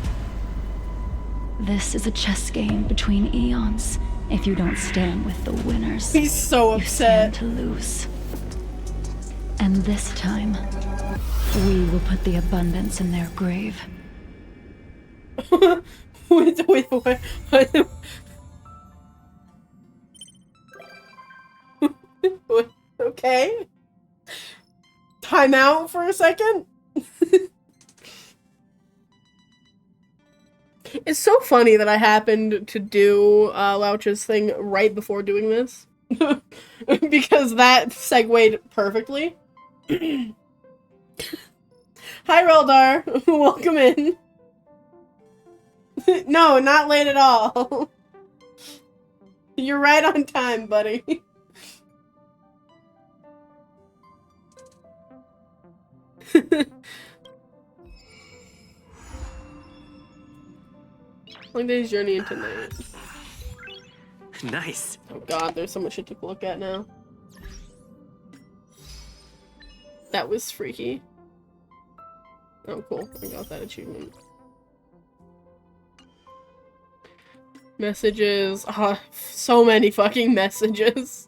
This is a chess game between eons. If you don't stand with the winners, He's so you stand upset. to lose. And this time, we will put the abundance in their grave. wait. Okay. Time out for a second. It's so funny that I happened to do Louch's thing right before doing this. Because that segued perfectly. Hi, Reldar. Welcome in. No, not late at all. You're right on time, buddy. Long day's journey into night. Nice. Oh god, there's so much shit to look at now. That was freaky. Oh cool, I got that achievement. Messages. So many fucking messages.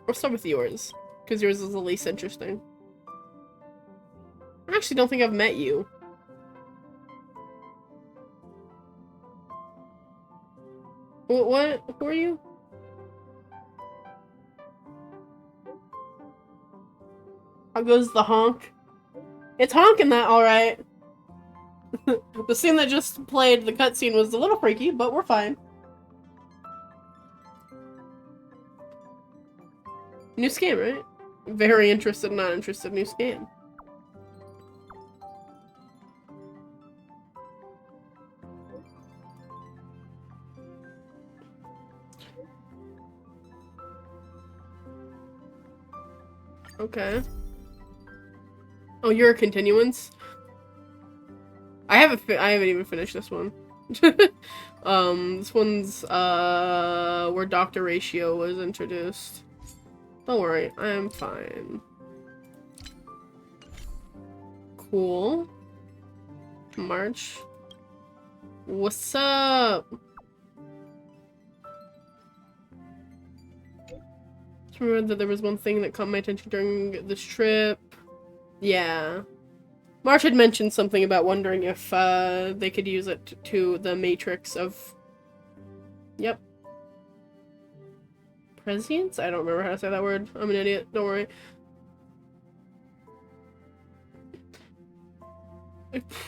I'll start with yours, because yours is the least interesting. I actually don't think I've met you. What? Who are you? How goes the honk? It's honking that, alright. The scene that just played, the cutscene, was a little freaky, but we're fine. New scan, right? Very interested, not interested, new scan. Okay. Oh, you're a continuance? I haven't even finished this one. This one's, where Dr. Ratio was introduced. Don't worry, I'm fine. Cool. March. What's up? Just remember that there was one thing that caught my attention during this trip. Yeah. March had mentioned something about wondering if they could use it to the matrix of... Yep. Prescience? I don't remember how to say that word. I'm an idiot. Don't worry.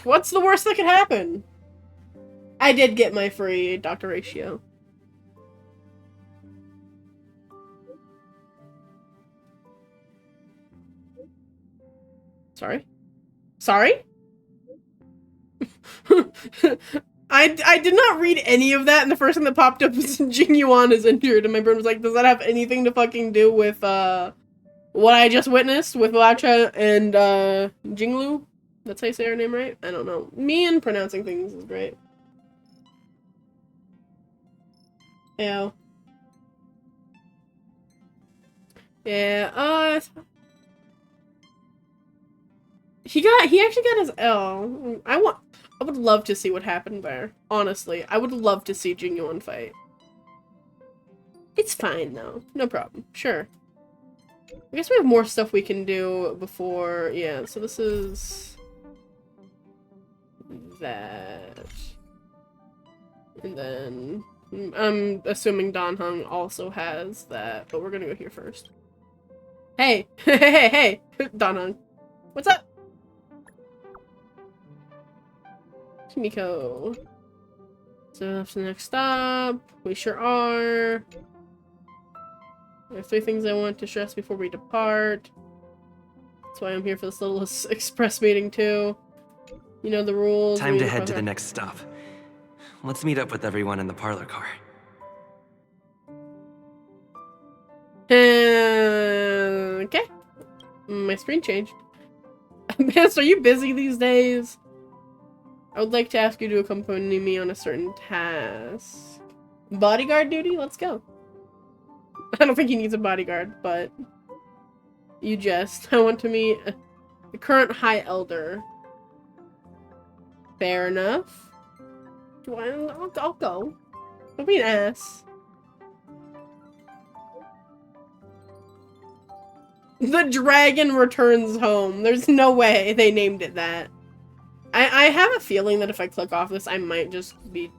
What's the worst that could happen? I did get my free Dr. Ratio. Sorry? Sorry? I did not read any of that, and the first thing that popped up was Jing Yuan is injured, and my brain was like, does that have anything to fucking do with, what I just witnessed with Lacha and, Jinglu? That's how you say her name, right? I don't know. Me and pronouncing things is great. Ew. Yeah, he actually got his L. I would love to see what happened there. Honestly, I would love to see Jing Yuan fight. It's fine though. No problem. Sure. I guess we have more stuff we can do before, yeah, so this is that. And then I'm assuming Dan Heng also has that, but we're gonna go here first. Hey! Hey! Dan Heng. What's up? Kimiko. So that's the next stop. We sure are. I have 3 things I want to stress before we depart. That's why I'm here for this little express meeting too. You know the rules. Time to head to the next stop. Let's meet up with everyone in the parlor car. Okay. My screen changed. Master, are you busy these days? I would like to ask you to accompany me on a certain task. Bodyguard duty? Let's go. I don't think he needs a bodyguard, but... You jest. I want to meet the current High Elder. Fair enough. I'll go. Don't be an ass. The dragon returns home. There's no way they named it that. I have a feeling that if I click off this, I might just be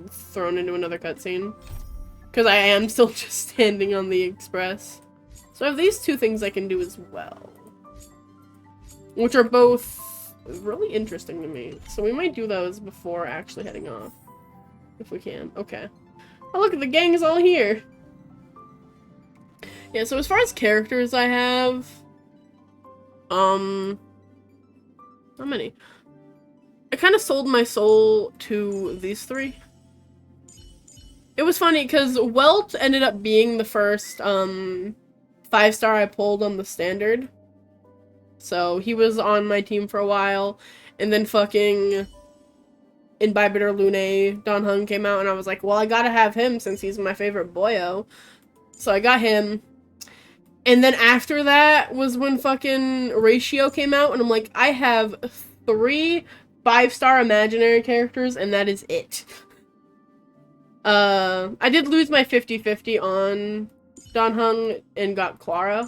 thrown into another cutscene. Because I am still just standing on the express. So I have these 2 things I can do as well. Which are both really interesting to me. So we might do those before actually heading off. If we can. Okay. Oh look, the gang is all here. Yeah, so as far as characters I have... How many? I kind of sold my soul to these 3. It was funny because Welt ended up being the first 5-star I pulled on the standard. So he was on my team for a while, and then fucking Imbibitor Lune Dan Heng came out, and I was like, well, I gotta have him since he's my favorite boyo. So I got him. And then after that was when fucking Ratio came out, and I'm like, I have 3 5-star imaginary characters, and that is it. I did lose my 50-50 on Dan Heng and got Clara.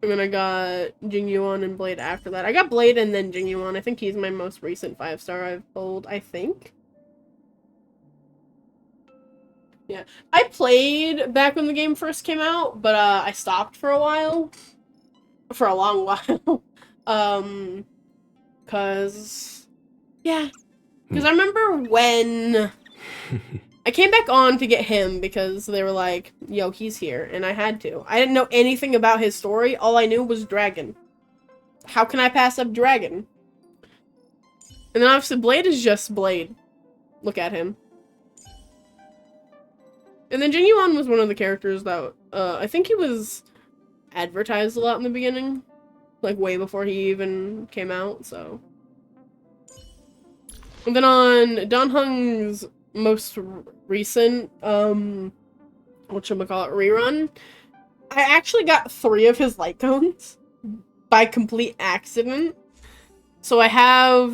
And then I got Jing Yuan and Blade after that. I got Blade and then Jing Yuan. I think he's my most recent 5-star I've pulled, I think. Yeah. I played back when the game first came out, but I stopped for a while. for a long while. Cause I remember when I came back on to get him because they were like, yo, he's here, and I had to. I didn't know anything about his story. All I knew was Dragon. How can I pass up Dragon? And then obviously Blade is just Blade. Look at him. And then Jinyuan was one of the characters that, I think he was advertised a lot in the beginning. Like, way before he even came out, so. And then on Don Hung's most recent, whatchamacallit, rerun, I actually got 3 of his light cones by complete accident. So I have,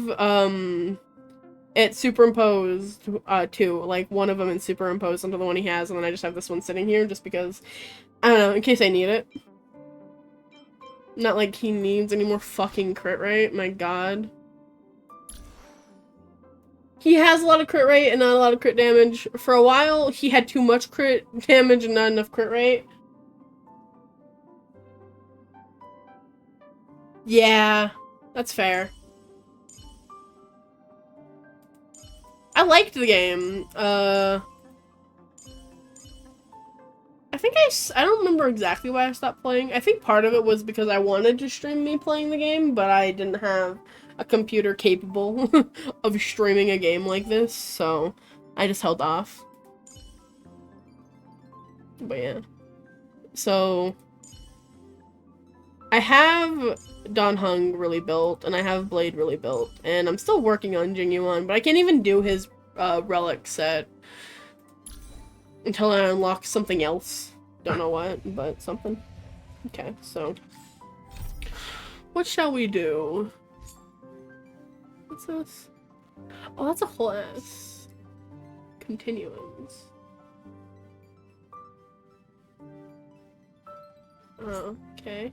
it superimposed, 2, like, one of them is superimposed onto the one he has, and then I just have this one sitting here just because, I don't know, in case I need it. Not like he needs any more fucking crit rate, my god. He has a lot of crit rate and not a lot of crit damage. For a while, he had too much crit damage and not enough crit rate. Yeah, that's fair. I liked the game. I think I don't remember exactly why I stopped playing. I think part of it was because I wanted to stream me playing the game, but I didn't have a computer capable of streaming a game like this, so I just held off. But yeah. So I have Don Hung really built, and I have Blade really built, and I'm still working on Jinyuan, but I can't even do his relic set until I unlock something else. Don't know what, but something. Okay, so what shall we do? What's this? Oh, that's a whole ass continuance. Oh, okay.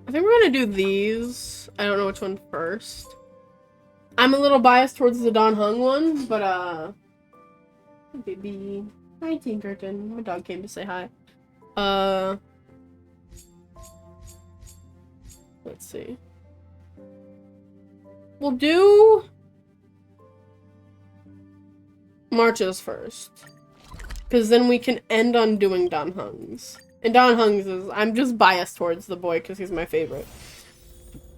I think we're gonna do these. I don't know which one first. I'm a little biased towards the Don Hung one, but baby. Hi, Tinkerton. My dog came to say hi. Let's see. We'll do March's first. Because then we can end on doing Don Hung's. And Don Hung's is, I'm just biased towards the boy because he's my favorite.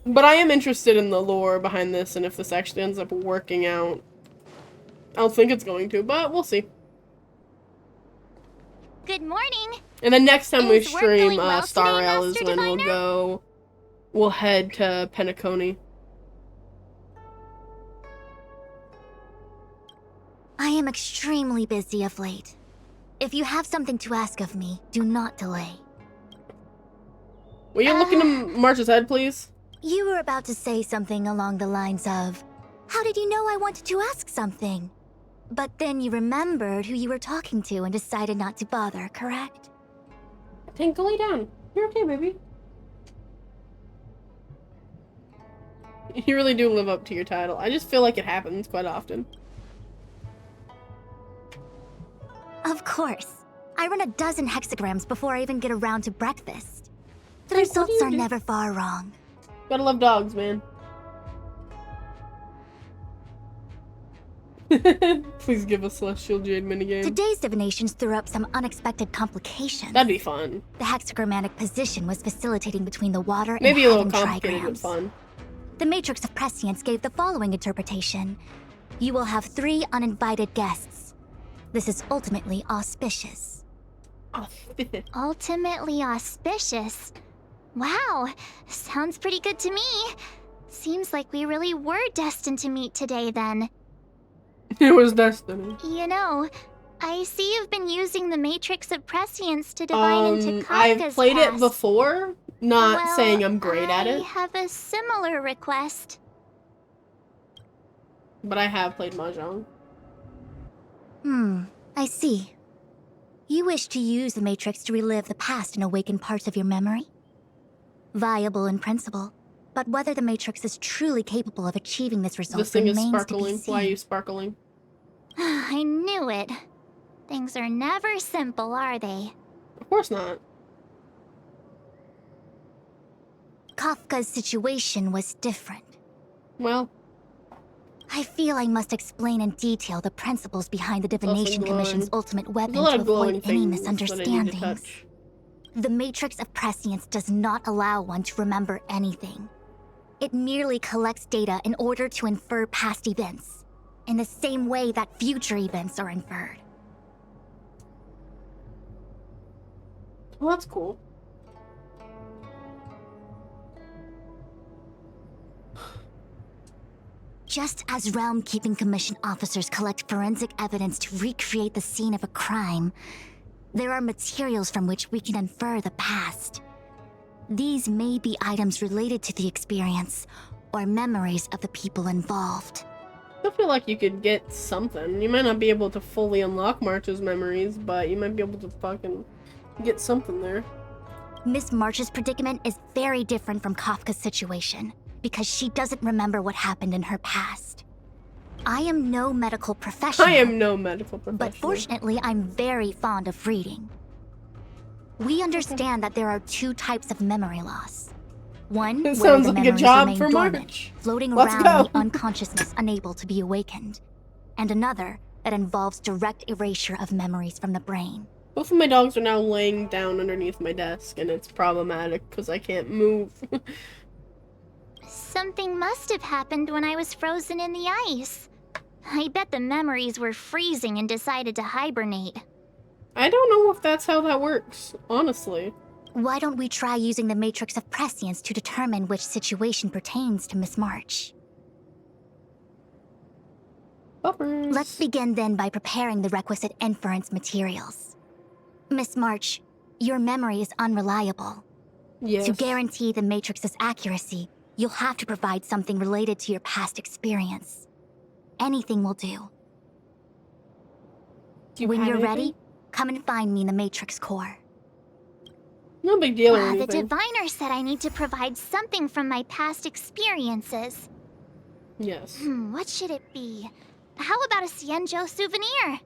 But I am interested in the lore behind this, and if this actually ends up working out. I don't think it's going to, but we'll see. Good morning. And then next time we stream well Star today, Rail is Master when we'll head to Penacony. I am extremely busy of late. If you have something to ask of me, do not delay. Will you look into March's head, please? You were about to say something along the lines of, how did you know I wanted to ask something? But then you remembered who you were talking to and decided not to bother, correct? Tank, lay down. You're okay, baby. You really do live up to your title. I just feel like it happens quite often. Of course. I run a dozen hexagrams before I even get around to breakfast. The results are never far wrong. Gotta love dogs, man. Please give us Celestial Jade minigame. Today's divinations threw up some unexpected complications. That'd be fun. The hexagrammatic position was facilitating between the water Maybe and a little heaven complicated, but trigrams. fun. The Matrix of Prescience gave the following interpretation. You will have 3 uninvited guests. This is ultimately auspicious. Ultimately auspicious. Wow, sounds pretty good to me. Seems like we really were destined to meet today then. It was destiny. You know, I see you've been using the Matrix of Prescience to divine into Kafka's I've played past. it before, not Well, saying I'm great at I it, have a similar request. but I have played Mahjong. I see. You wish to use the Matrix to relive the past and awaken parts of your memory? Viable in principle, but whether the Matrix is truly capable of achieving this result This thing is remains to be sparkling. seen. Why are you sparkling? I knew it. Things are never simple, are they? Of course not. Kafka's situation was different. Well, I feel I must explain in detail the principles behind the Divination Commission's ultimate weapon to avoid any misunderstandings. The Matrix of Prescience does not allow one to remember anything. It merely collects data in order to infer past events, in the same way that future events are inferred. Well, that's cool. Just as Realm Keeping Commission officers collect forensic evidence to recreate the scene of a crime, there are materials from which we can infer the past. These may be items related to the experience, or memories of the people involved. I feel like you could get something. You might not be able to fully unlock March's memories, but you might be able to fucking get something there. Miss March's predicament is very different from Kafka's situation, because she doesn't remember what happened in her past. I am no medical professional. I am no medical professional. But fortunately, I'm very fond of reading. We understand that there are two types of memory loss. One where the memories remain dormant, floating around in the unconsciousness, unable to be awakened. And another that involves direct erasure of memories from the brain. Both of my dogs are now laying down underneath my desk, and it's problematic because I can't move. Something must have happened when I was frozen in the ice. I bet the memories were freezing and decided to hibernate. I don't know if that's how that works, honestly. Why don't we try using the Matrix of Prescience to determine which situation pertains to Miss March? Bumpers. Let's begin then by preparing the requisite inference materials. Miss March, your memory is unreliable. Yes. To guarantee the Matrix's accuracy, you'll have to provide something related to your past experience. Anything will do. When you're ready, come and find me in the Matrix core. No big deal or anything. The diviner said I need to provide something from my past experiences. Yes. What should it be? How about a Xianzhou souvenir?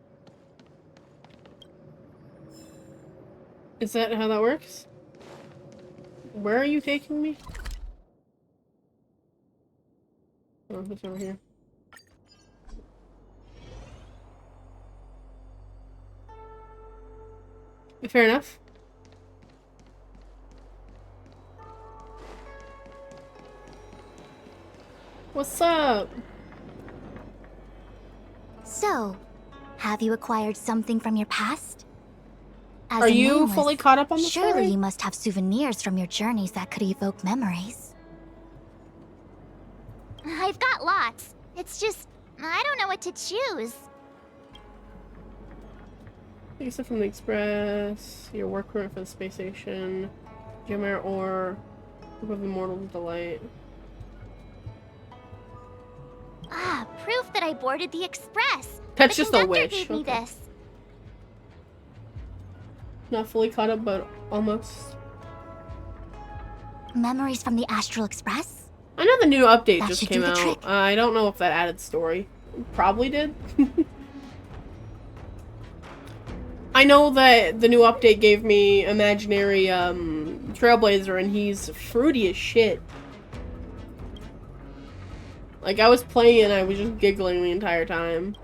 Is that how that works? Where are you taking me? Oh, it's over here. Fair enough. What's up? So, have you acquired something from your past? As Are a you nameless, fully caught up on the surely story? you must have souvenirs from your journeys that could evoke memories. I've got lots. It's just, I don't know what to choose. Except from the Express, your work crew for the space station, Gemmer or Group of Immortal Delight. Proof that I boarded the Express. That's the just a conductor wish. Gave me this. Not fully caught up, but almost. Memories from the Astral Express? I know the new update That just should came do the out. trick. I don't know if that added story. Probably did. I know that the new update gave me imaginary Trailblazer, and he's fruity as shit. Like, I was playing and I was just giggling the entire time.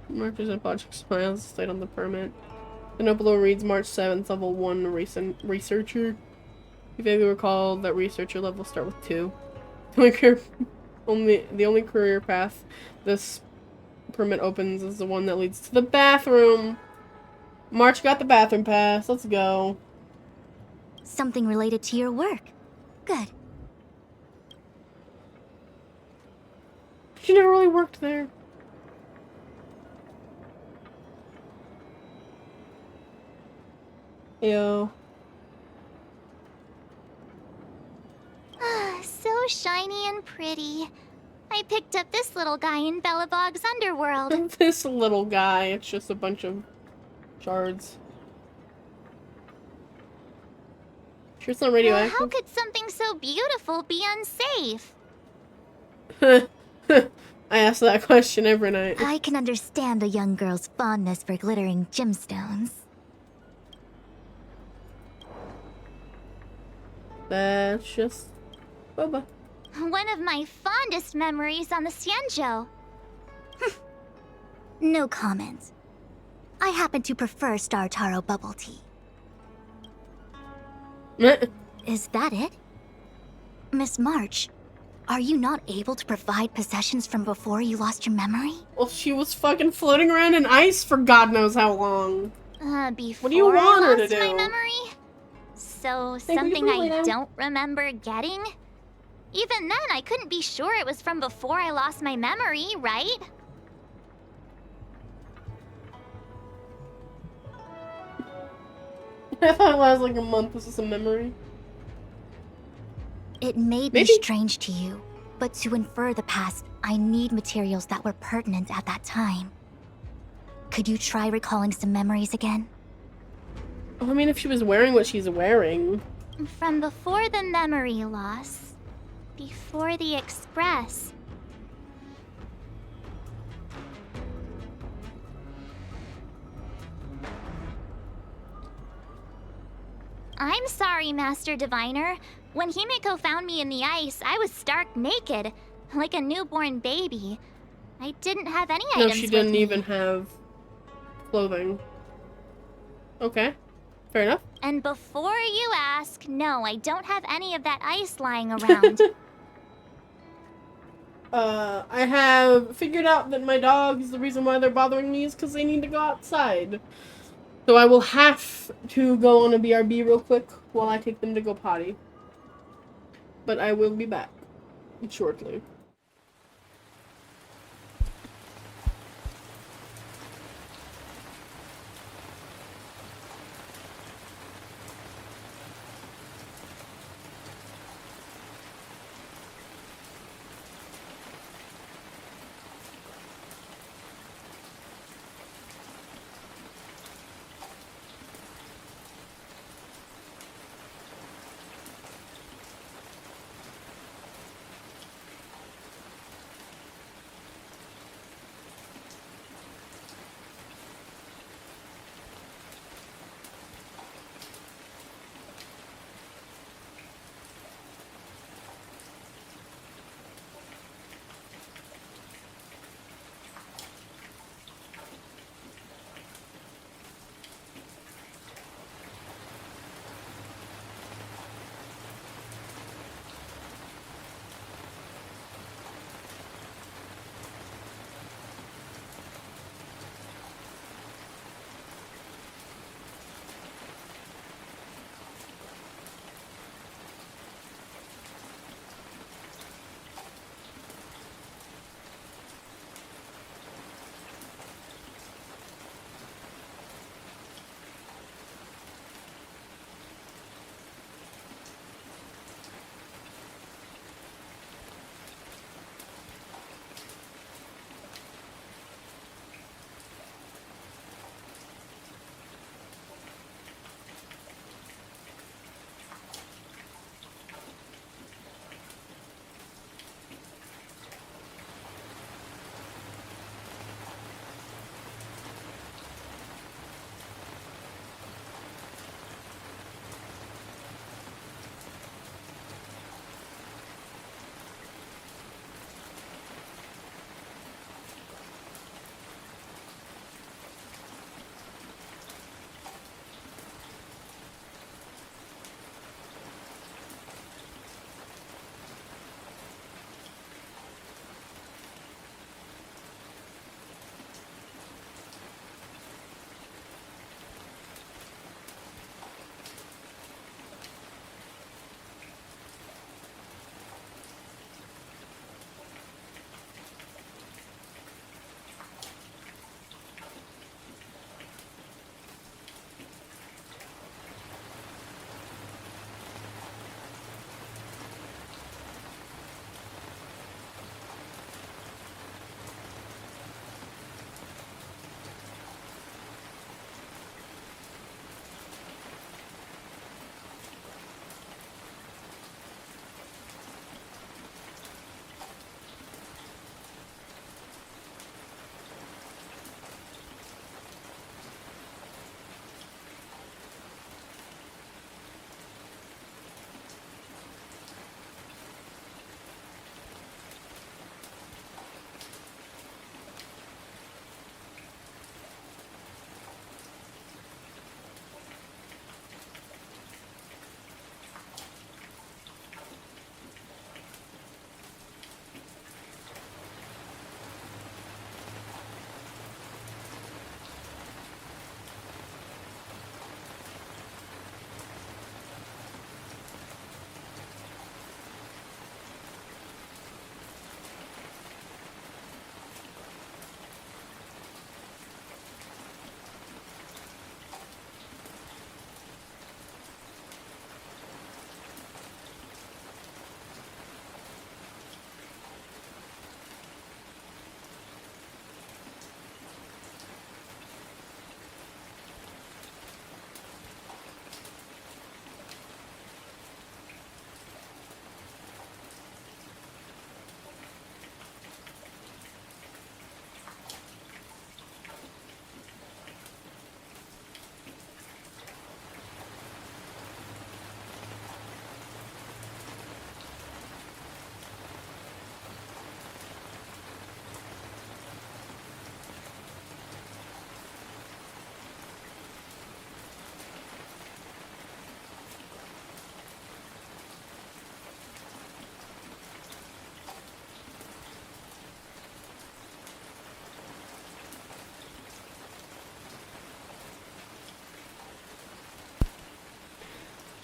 Markers and Project Smiles stayed on the permit. The note below reads March 7th, level 1 recent researcher. You vaguely recall that researcher levels start with 2. The only career path this permit opens is the one that leads to the bathroom. March got the bathroom pass. Let's go. Something related to your work. Good. She never really worked there. Ew. So shiny and pretty. I picked up this little guy in Belobog's underworld. This little guy, it's just a bunch of shards. Sure it's not radioactive? How could something so beautiful be unsafe? I ask that question every night. I can understand a young girl's fondness for glittering gemstones. That's just Boba. One of my fondest memories on the Xianzhou. No comment. I happen to prefer Star Taro bubble tea. Is that it? Miss March, are you not able to provide possessions from before you lost your memory? Well, she was fucking floating around in ice for God knows how long. Before What do you want I her to lost do? my memory? So, Hey, can you something put it I down? don't remember getting? Even then, I couldn't be sure it was from before I lost my memory, right? I thought it lasted like a month. This is a memory. It may be strange to you, but to infer the past, I need materials that were pertinent at that time. Could you try recalling some memories again? Oh, I mean, if she was wearing what she's wearing. From before the memory loss, before the Express. I'm sorry, Master Diviner. When Himiko found me in the ice, I was stark naked, like a newborn baby. I didn't have any No, items she with didn't me. even have clothing. Okay, fair enough. And before you ask, no, I don't have any of that ice lying around. I have figured out that my dogs, the reason why they're bothering me is because they need to go outside. So I will have to go on a BRB real quick while I take them to go potty. But I will be back shortly.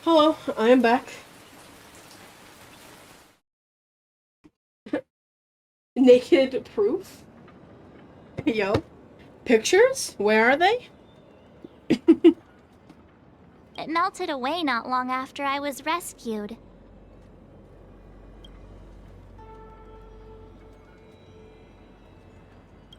Hello, I am back. Naked proof? Yo. Pictures? Where are they? It melted away not long after I was rescued.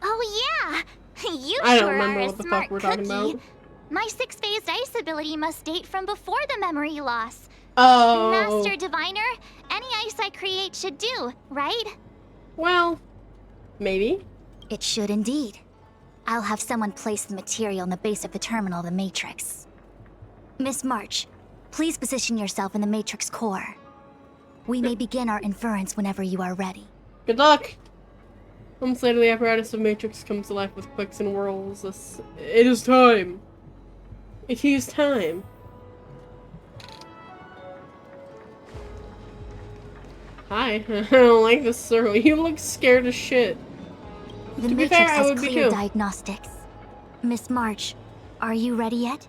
Oh yeah! You I don't sure remember are a what the smart fuck we're talking cookie. about. My 6-phased ice ability must date from before the memory loss. Oh. Master Diviner, any ice I create should do, right? Well, maybe. It should indeed. I'll have someone place the material in the base of the terminal of the Matrix. Miss March, please position yourself in the Matrix core. We may begin our inference whenever you are ready. Good luck! Moments later, the apparatus of Matrix comes to life with clicks and whirls. It is time! It is time. Hi. I don't like this circle. You look scared as shit. The To be Matrix fair, I has would be clear too. diagnostics. Miss March, are you ready yet?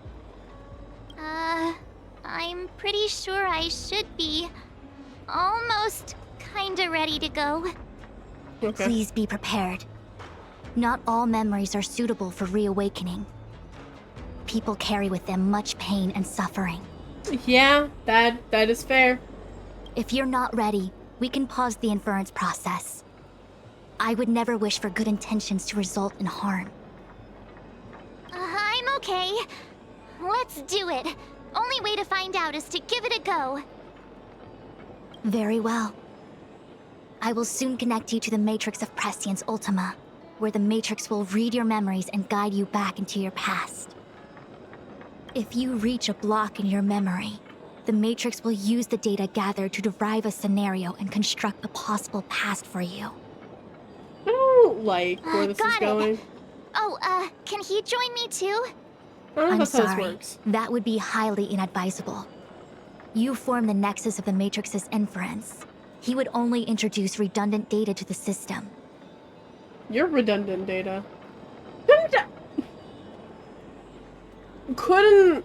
I'm pretty sure I should be almost kinda ready to go. Okay. Please be prepared. Not all memories are suitable for reawakening. People carry with them much pain and suffering. Yeah, that is fair. If you're not ready, we can pause the inference process. I would never wish for good intentions to result in harm. I'm okay. Let's do it. Only way to find out is to give it a go. Very well. I will soon connect you to the Matrix of Prescience Ultima, where the Matrix will read your memories and guide you back into your past. If you reach a block in your memory, the Matrix will use the data gathered to derive a scenario and construct a possible past for you. I don't like where this is Got it. going. Oh, can he join me too? I don't know I'm if that's how this sorry. works. That would be highly inadvisable. You form the nexus of the Matrix's inference. He would only introduce redundant data to the system. You're redundant data. Couldn't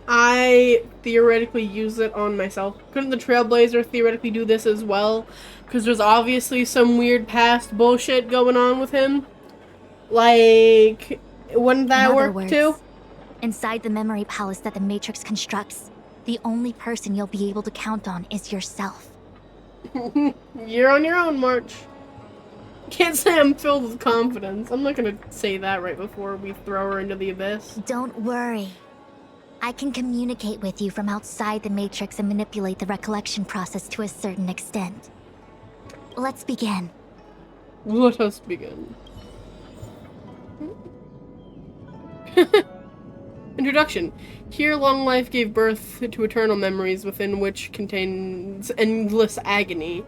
I theoretically use it on myself? Couldn't the Trailblazer theoretically do this as well? Because there's obviously some weird past bullshit going on with him. Like, wouldn't that In other work words, too? Inside the memory palace that the Matrix constructs, the only person you'll be able to count on is yourself. You're on your own, March. Can't say I'm filled with confidence. I'm not gonna say that right before we throw her into the abyss. Don't worry. I can communicate with you from outside the Matrix and manipulate the recollection process to a certain extent. Let's begin. Let us begin. Introduction. Here, long life gave birth to eternal memories within which contains endless agony.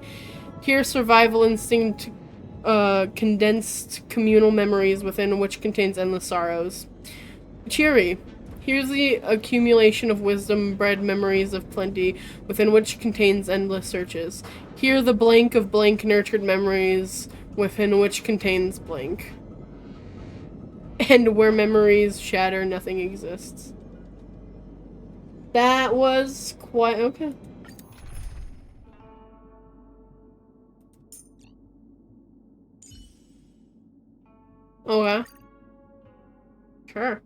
Here, survival instinct condensed communal memories within which contains endless sorrows. Cheery. Here's the accumulation of wisdom bred memories of plenty within which contains endless searches. Here, the blank of blank nurtured memories within which contains blank. And where memories shatter, nothing exists. That was quite okay. Okay. Sure.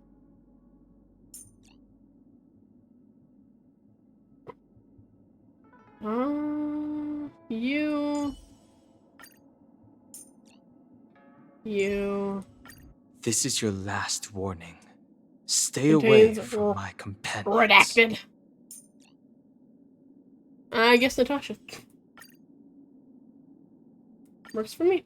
You. This is your last warning. Stay away Contains from my companions. redacted. I guess Natasha. Works for me.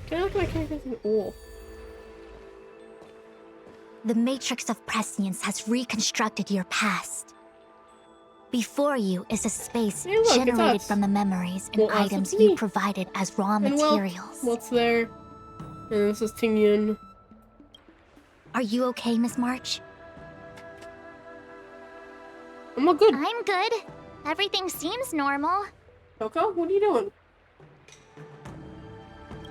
Can I look at my characters in all? The Matrix of Prescience has reconstructed your past. Before you is a space Hey, look, generated from the memories and Well, items that's you me. provided as raw And well, materials. what's there? And this is Tingyun. Are you okay, Miss March? I'm all good. I'm good. Everything seems normal. Coco, what are you doing?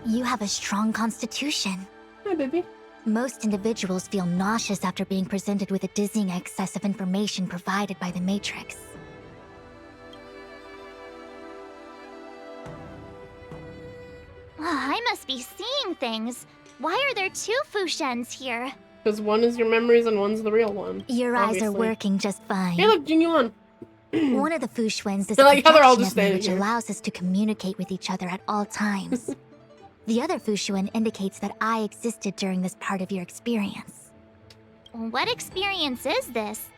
You have a strong constitution. Hi, baby. Most individuals feel nauseous after being presented with a dizzying excess of information provided by the Matrix. I must be seeing things. Why are there two Fushens here? Because one is your memories and one's the real one. Your obviously. eyes are working just fine. Hey, look, Jingyuan. One of the Fushens is I a like how they're all projection just of me, standing which here. allows us to communicate with each other at all times. The other Fushuen indicates that I existed during this part of your experience. What experience is this?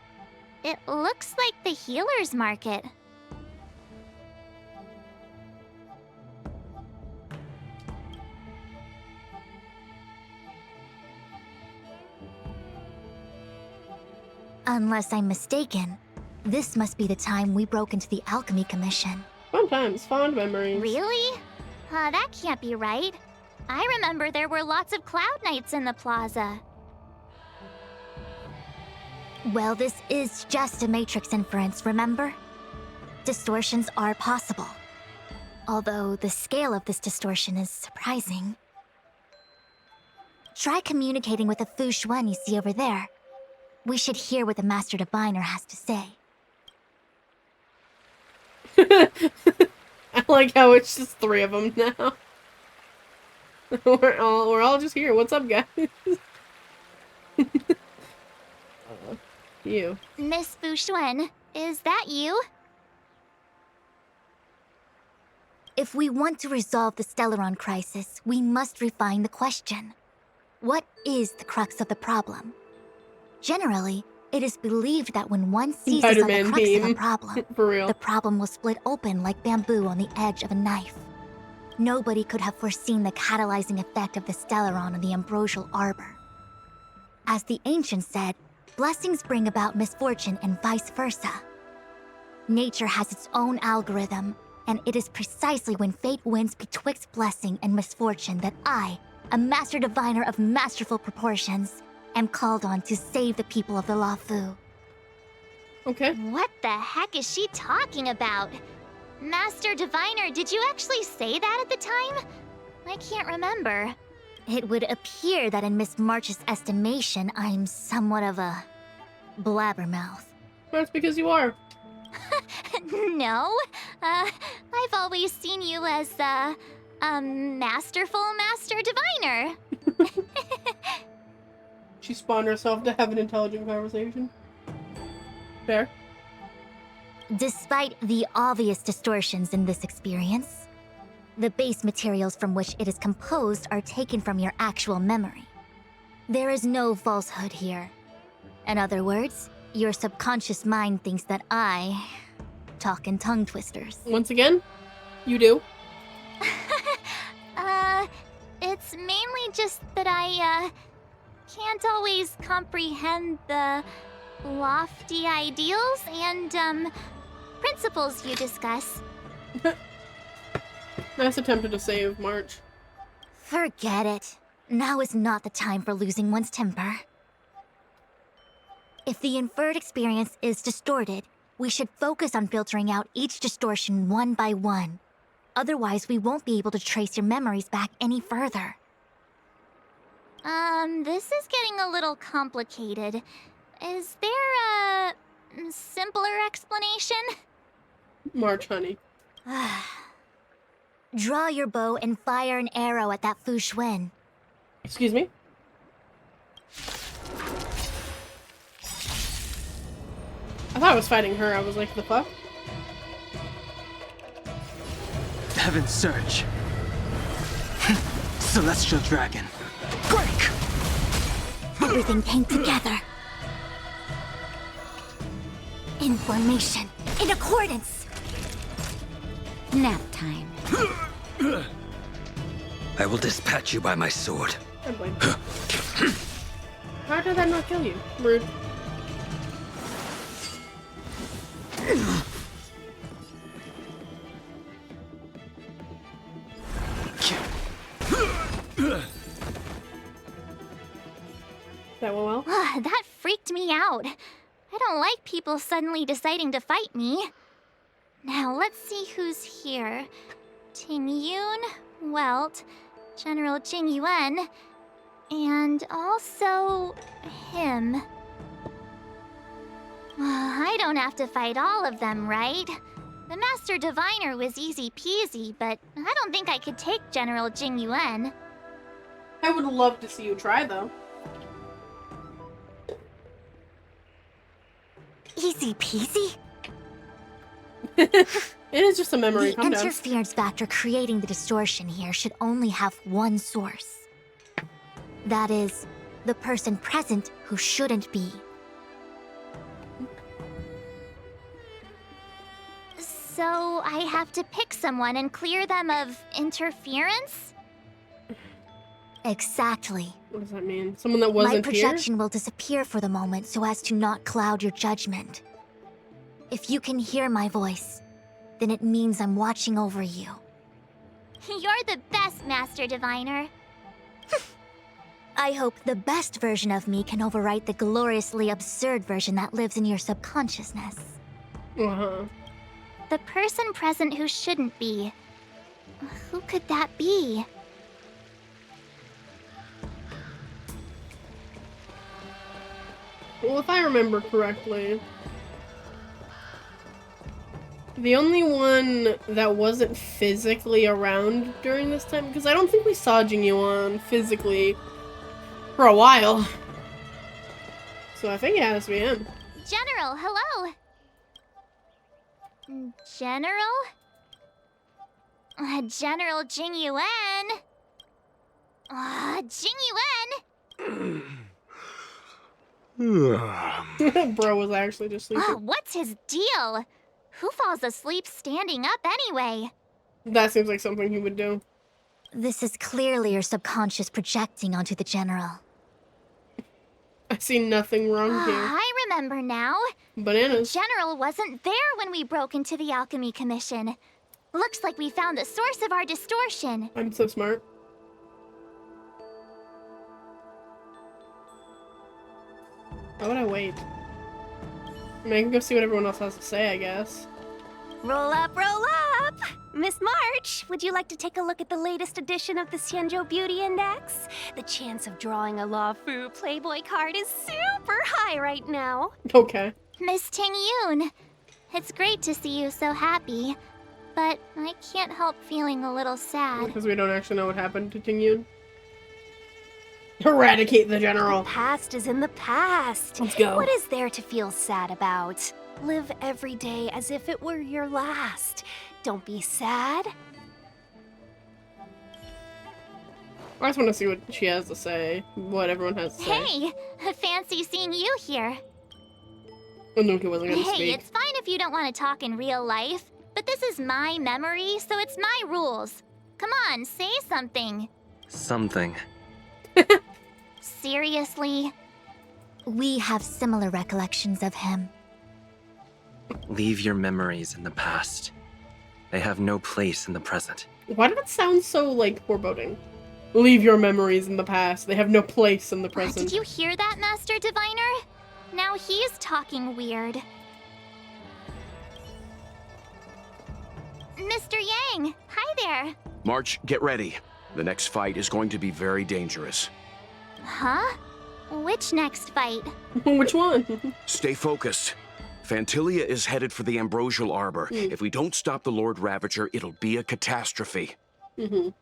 It looks like the healer's market. Unless I'm mistaken, this must be the time we broke into the Alchemy Commission. Fun times, fond memories. Really? That can't be right. I remember there were lots of Cloud Knights in the plaza. Well, this is just a Matrix inference, remember? Distortions are possible. Although the scale of this distortion is surprising. Try communicating with the Fushuen you see over there. We should hear what the Master Diviner has to say. I like how it's just 3 of them now. we're all just here. What's up, guys? You. Miss Fushuen, is that you? If we want to resolve the Stellaron crisis, we must refine the question. What is the crux of the problem? Generally, it is believed that when one seizes on the Spider-Man crux of a meme. problem, For real. the problem will split open like bamboo on the edge of a knife. Nobody could have foreseen the catalyzing effect of the Stellaron on the ambrosial arbor. As the ancients said, blessings bring about misfortune and vice versa. Nature has its own algorithm, and it is precisely when fate wins betwixt blessing and misfortune that I, a master diviner of masterful proportions, am called on to save the people of the Luofu. Okay. What the heck is she talking about? Master Diviner, did you actually say that at the time? I can't remember. It would appear that in Miss March's estimation, I'm somewhat of a blabbermouth. That's because you are. No. I've always seen you as a masterful Master Diviner. She spawned herself to have an intelligent conversation. Fair. Despite the obvious distortions in this experience, the base materials from which it is composed are taken from your actual memory. There is no falsehood here. In other words, your subconscious mind thinks that I talk in tongue twisters. Once again, you do. It's mainly just that I, can't always comprehend the lofty ideals and, principles you discuss. Nice attempt to save March. Forget it. Now is not the time for losing one's temper. If the inferred experience is distorted, we should focus on filtering out each distortion one by one. Otherwise, we won't be able to trace your memories back any further. This is getting a little complicated. Is there a simpler explanation? March, honey. Draw your bow and fire an arrow at that Fushuen. Excuse me? I thought I was fighting her. I was like, the fuck? Heaven Surge. Celestial Dragon. Break! Everything came together. In formation. In accordance. Nap time. I will dispatch you by my sword. How did that not kill you? Rude. That went well? That freaked me out. I don't like people suddenly deciding to fight me. Now, let's see who's here. Ting Yun, Welt, General Jing Yuan, And also him. I don't have to fight all of them, right? The Master Diviner was easy peasy, but I don't think I could take General Jing Yuan. I would love to see you try, though. Easy peasy? It is just a memory. The Calm down. interference factor creating the distortion here should only have one source. That is, the person present who shouldn't be. So I have to pick someone and clear them of interference? Exactly. What does that mean? Someone that wasn't My projection will disappear for the moment so as to not cloud your judgment. If you can hear my voice, then it means I'm watching over you. You're the best, Master Diviner. I hope the best version of me can overwrite the gloriously absurd version that lives in your subconsciousness. Uh-huh. The person present who shouldn't be. Who could that be? Well, if I remember correctly, the only one that wasn't physically around during this time, because I don't think we saw Jing Yuan physically for a while. So I think it has to be him. General, hello. General? General Jing Yuan? Jing Yuan? Bro was actually just sleeping. What's his deal? Who falls asleep standing up anyway? That seems like something he would do. This is clearly your subconscious projecting onto the General. I see nothing wrong here. I remember now. Bananas. General wasn't there when we broke into the Alchemy Commission. Looks like we found the source of our distortion. I'm so smart. Why would I wait? I mean, I can go see what everyone else has to say, I guess. Roll up, roll up! Miss March, would you like to take a look at the latest edition of the Xianzhou Beauty Index? The chance of drawing a Luofu Playboy card is super high right now. Okay. Miss Ting Yun, it's great to see you so happy, but I can't help feeling a little sad. Because we don't actually know what happened to Ting Yun. Eradicate the General. The past is in the past. Let's go. What is there to feel sad about? Live every day as if it were your last. Don't be sad. I just want to see what she has to say. What everyone has to say. Hey, fancy seeing you here. I knew he wasn't going to Hey, speak. it's fine if you don't want to talk in real life, but this is my memory, so it's my rules. Come on, say something. Something. Seriously? We have similar recollections of him. Leave your memories in the past. They have no place in the present. Why did it sound so, like, foreboding? Leave your memories in the past. They have no place in the present. Did you hear that, Master Diviner? Now he's talking weird. Mr. Yang, hi there. March, get ready. The next fight is going to be very dangerous. Huh? Which next fight? Which one? Stay focused. Fantilia is headed for the Ambrosial Arbor. If we don't stop the Lord Ravager, it'll be a catastrophe. Okay,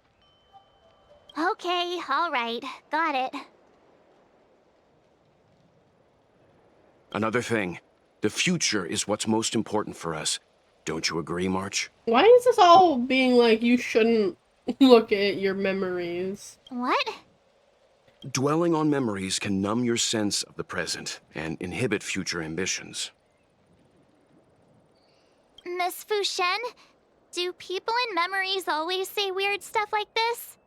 all right. Got it. Another thing. The future is what's most important for us. Don't you agree, March? Why is this all being like, you shouldn't look at your memories? What? Dwelling on memories can numb your sense of the present and inhibit future ambitions. Miss Fushen, do people in memories always say weird stuff like this?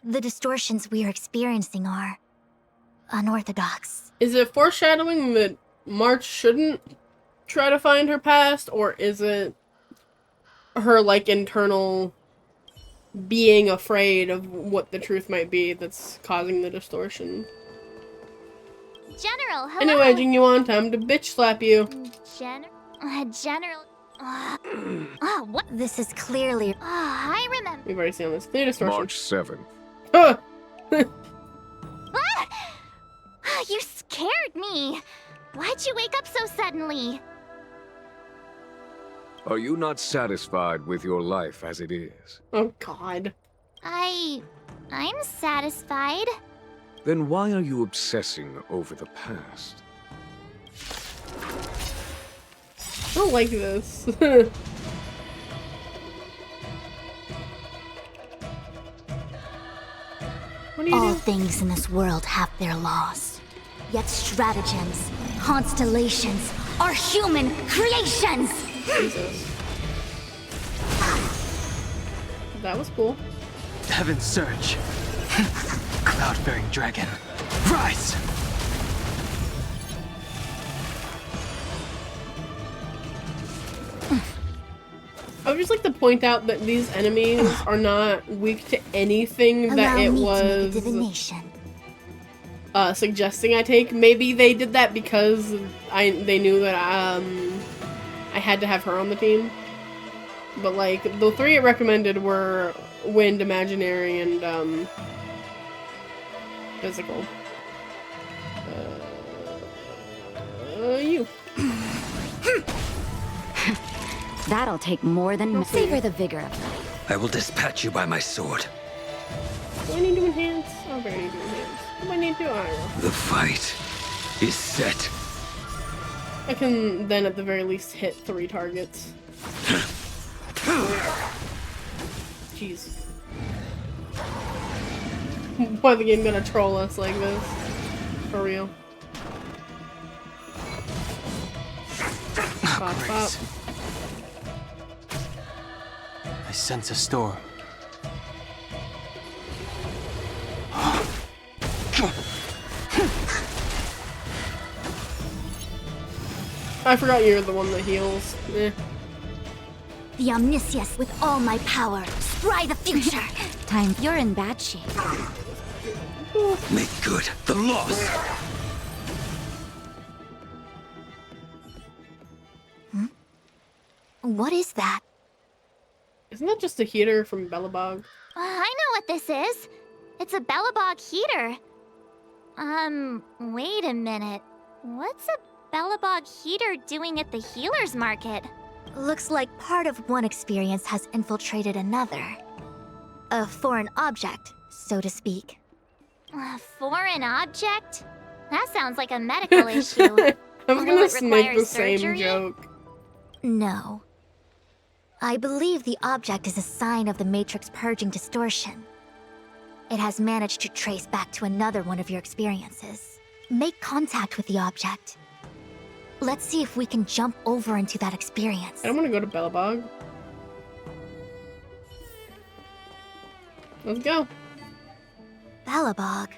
The distortions we are experiencing are unorthodox. Is it foreshadowing that March shouldn't try to find her past, or is it her, like, internal being afraid of what the truth might be that's causing the distortion? General, hello. Anyway, Jing Yuan, time to bitch slap you. General. What? This is clearly. I remember. We've already seen this. Clear distortion. March 7th. did you wake up so suddenly? Are you not satisfied with your life as it is? Oh, God. I'm satisfied. Then why are you obsessing over the past? I don't like this. All things in this world have their laws. Yet stratagems, constellations, are human creations! Jesus. That was cool. Heaven surge. Cloud-bearing dragon. Rise! I would just like to point out that these enemies are not weak to anything that it was suggesting I take. Maybe they did that because they knew that I had to have her on the team. But like the three it recommended were wind, imaginary, and physical. You. That'll take more than savor the vigor of life. I will dispatch you by my sword. Do I need to enhance? Oh, I need to enhance. What do I need to do? I don't know. The fight is set. I can then at the very least hit 3 targets. Jeez. Why the game gonna troll us like this? For real. Pop, pop. I sense a storm. I forgot you're the one that heals. Eh. The omniscience with all my power. Scry the future. Time. You're in bad shape. Make good the loss. What is that? Isn't that just a heater from Belobog? I know what this is. It's a Belobog heater. Wait a minute. What's a Belobog heater doing at the healer's market? Looks like part of one experience has infiltrated another. A foreign object, so to speak. A foreign object? That sounds like a medical issue. I was gonna make the same joke. No. I believe the object is a sign of the Matrix purging distortion. It has managed to trace back to another one of your experiences. Make contact with the object. Let's see if we can jump over into that experience. I don't want to go to Belobog. Let's go. Belobog.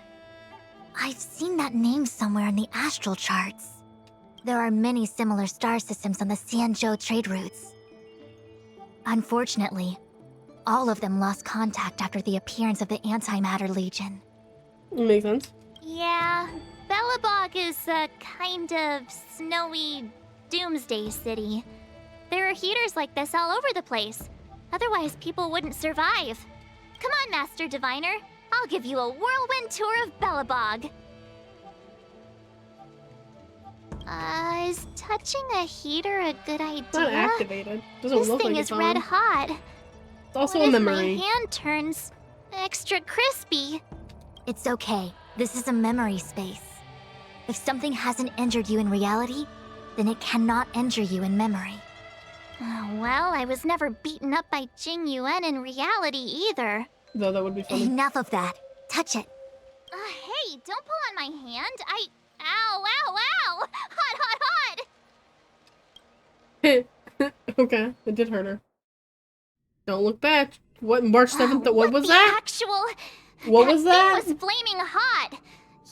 I've seen that name somewhere in the astral charts. There are many similar star systems on the Xianzhou trade routes. Unfortunately, all of them lost contact after the appearance of the Antimatter Legion. Makes sense. Yeah, Belobog is a kind of snowy doomsday city. There are heaters like this all over the place. Otherwise, people wouldn't survive. Come on, Master Diviner. I'll give you a whirlwind tour of Belobog. Is touching a heater a good idea? It's not activated. Doesn't this look thing like is it's red on. hot. It's also What a if memory. my hand turns extra crispy? It's okay. This is a memory space. If something hasn't injured you in reality, then it cannot injure you in memory. Well, I was never beaten up by Jing Yuan in reality either. Though that would be funny. Enough of that. Touch it. Hey, don't pull on my hand. Ow, ow, ow! Hot, hot, hot! Okay, it did hurt her. Don't look back. What, March 7th? What was that? Actual... What was that? Thing was flaming hot.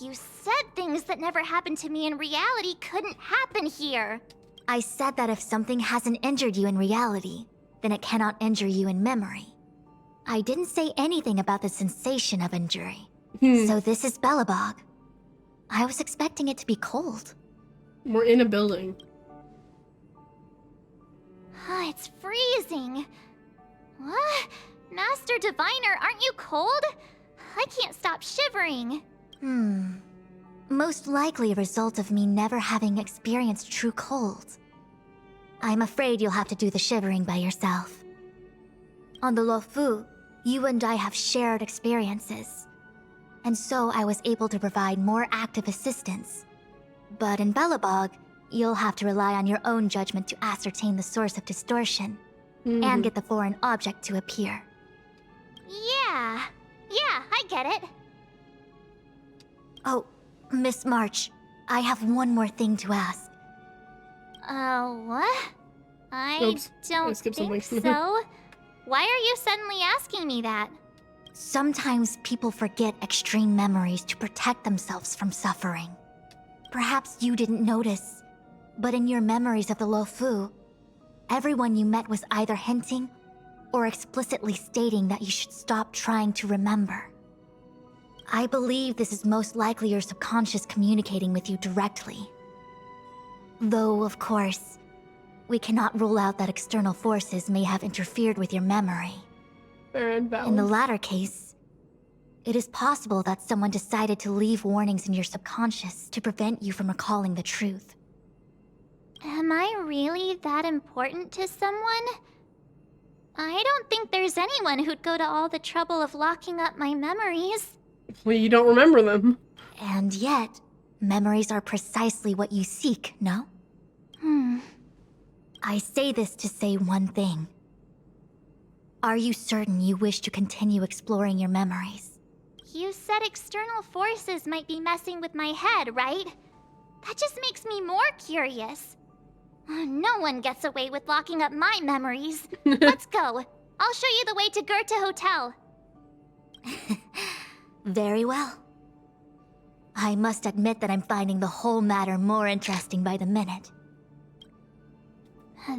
You said things that never happened to me in reality couldn't happen here. I said that if something hasn't injured you in reality, then it cannot injure you in memory. I didn't say anything about the sensation of injury. So this is Belobog. I was expecting it to be cold. We're in a building. It's freezing. What? Master Diviner, aren't you cold? I can't stop shivering. Most likely a result of me never having experienced true cold. I'm afraid you'll have to do the shivering by yourself. On the Luofu, you and I have shared experiences, and so I was able to provide more active assistance. But in Belobog, you'll have to rely on your own judgment to ascertain the source of distortion, and get the foreign object to appear. Yeah, I get it. Oh, Miss March, I have one more thing to ask. What? I Oops, don't skipped think something. so. Why are you suddenly asking me that? Sometimes people forget extreme memories to protect themselves from suffering. Perhaps you didn't notice, but in your memories of the Luofu, everyone you met was either hinting or explicitly stating that you should stop trying to remember. I believe this is most likely your subconscious communicating with you directly. Though, of course, we cannot rule out that external forces may have interfered with your memory. Fair and valid. In the latter case, it is possible that someone decided to leave warnings in your subconscious to prevent you from recalling the truth. Am I really that important to someone? I don't think there's anyone who'd go to all the trouble of locking up my memories. Well, you don't remember them. And yet, memories are precisely what you seek, no? I say this to say one thing. Are you certain you wish to continue exploring your memories? You said external forces might be messing with my head, right? That just makes me more curious. No one gets away with locking up my memories. Let's go. I'll show you the way to Goethe Hotel. Very well. I must admit that I'm finding the whole matter more interesting by the minute.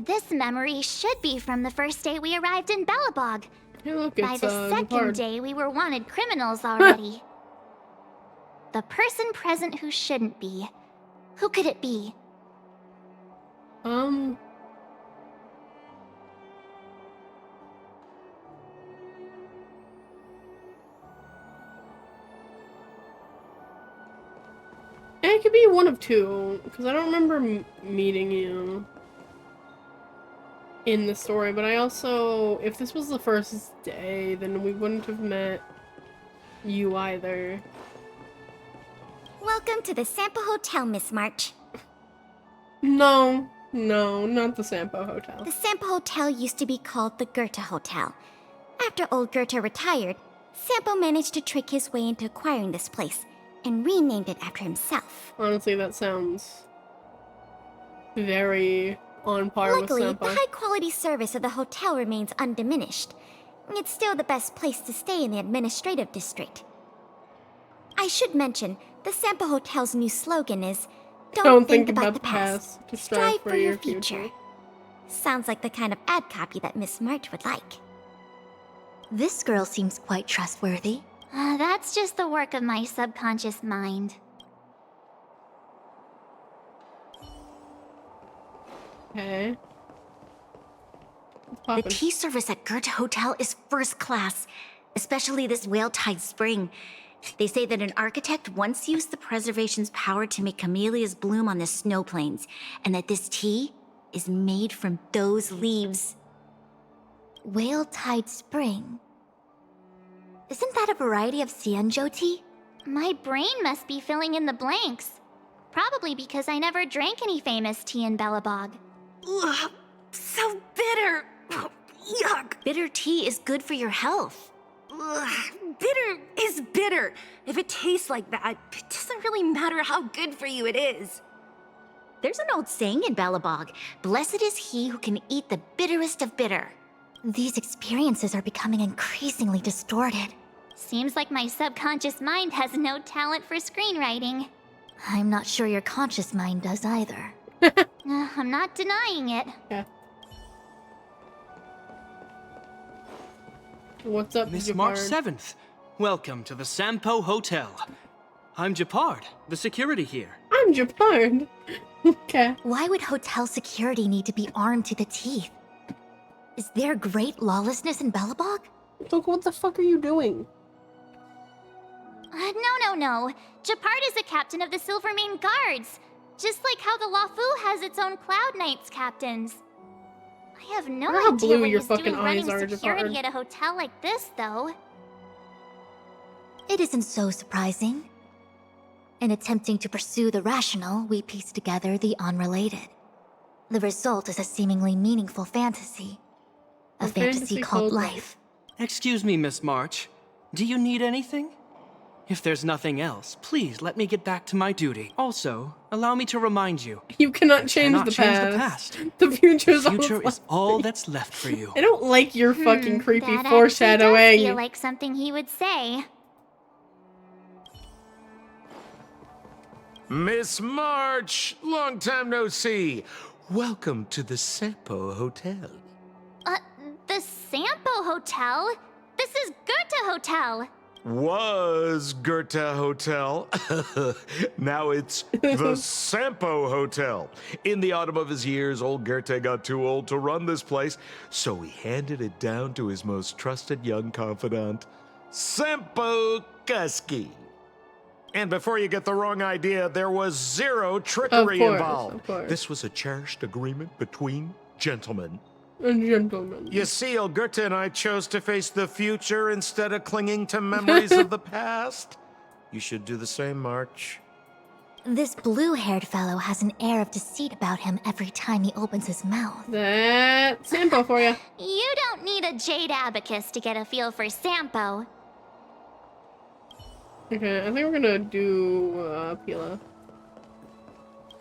This memory should be from the first day we arrived in Belobog. Hey, look, By it's, the second hard. day, we were wanted criminals already. The person present who shouldn't be. Who could it be? It could be one of two, because I don't remember meeting you in the story, but I also, if this was the first day, then we wouldn't have met you either. Welcome to the Sampo Hotel, Miss March. No, not the Sampo Hotel. The Sampo Hotel used to be called the Goethe Hotel. After old Goethe retired, Sampo managed to trick his way into acquiring this place and renamed it after himself. Honestly, that sounds very on par Luckily, with Sampo. the high-quality service of the hotel remains undiminished. It's still the best place to stay in the administrative district. I should mention, the Sampo Hotel's new slogan is, Don't think about the past, strive for your future. Sounds like the kind of ad copy that Miss March would like. This girl seems quite trustworthy. That's just the work of my subconscious mind. Okay. The tea service at Goethe Hotel is first class, especially this Whale-Tide Spring. They say that an architect once used the preservation's power to make camellias bloom on the snow plains, and that this tea is made from those leaves. Whale-Tide Spring? Isn't that a variety of Xianzhou tea? My brain must be filling in the blanks. Probably because I never drank any famous tea in Belobog. Ugh, so bitter! Yuck! Bitter tea is good for your health. Ugh, bitter is bitter. If it tastes like that, it doesn't really matter how good for you it is. There's an old saying in Belobog, blessed is he who can eat the bitterest of bitter. These experiences are becoming increasingly distorted. Seems like my subconscious mind has no talent for screenwriting. I'm not sure your conscious mind does either. I'm not denying it. Yeah. What's up, Miss Japard? March 7th. Welcome to the Sampo Hotel. I'm Japard, the security here. I'm Japard. Okay. Why would hotel security need to be armed to the teeth? Is there great lawlessness in Belobog? Look, what the fuck are you doing? No. Japard is a captain of the Silvermane Guards, just like how the Lafu has its own Cloud Knights captains. I have no Look how idea blue what your he's fucking doing running eyes are, security Japard. at a hotel like this, though. It isn't so surprising. In attempting to pursue the rational, we piece together the unrelated. The result is a seemingly meaningful fantasy. A fantasy called life. Excuse me, Miss March. Do you need anything? If there's nothing else, please let me get back to my duty. Also, allow me to remind you. You cannot change the past. The future is all that's left for you. I don't like your fucking creepy That actually foreshadowing. does feel like something he would say. Miss March, long time no see. Welcome to the Sampo Hotel. The Sampo Hotel? This is Goethe Hotel. Was Goethe Hotel. Now it's the Sampo Hotel. In the autumn of his years, old Goethe got too old to run this place, so he handed it down to his most trusted young confidant, Sampo Kuski. And before you get the wrong idea, there was zero trickery involved. Of course. This was a cherished agreement between gentlemen. A gentleman. You see, old Goethe and I chose to face the future instead of clinging to memories of the past. You should do the same, March. This blue-haired fellow has an air of deceit about him every time he opens his mouth. That's Sampo for you. You don't need a jade abacus to get a feel for Sampo. Okay, I think we're gonna do Pila.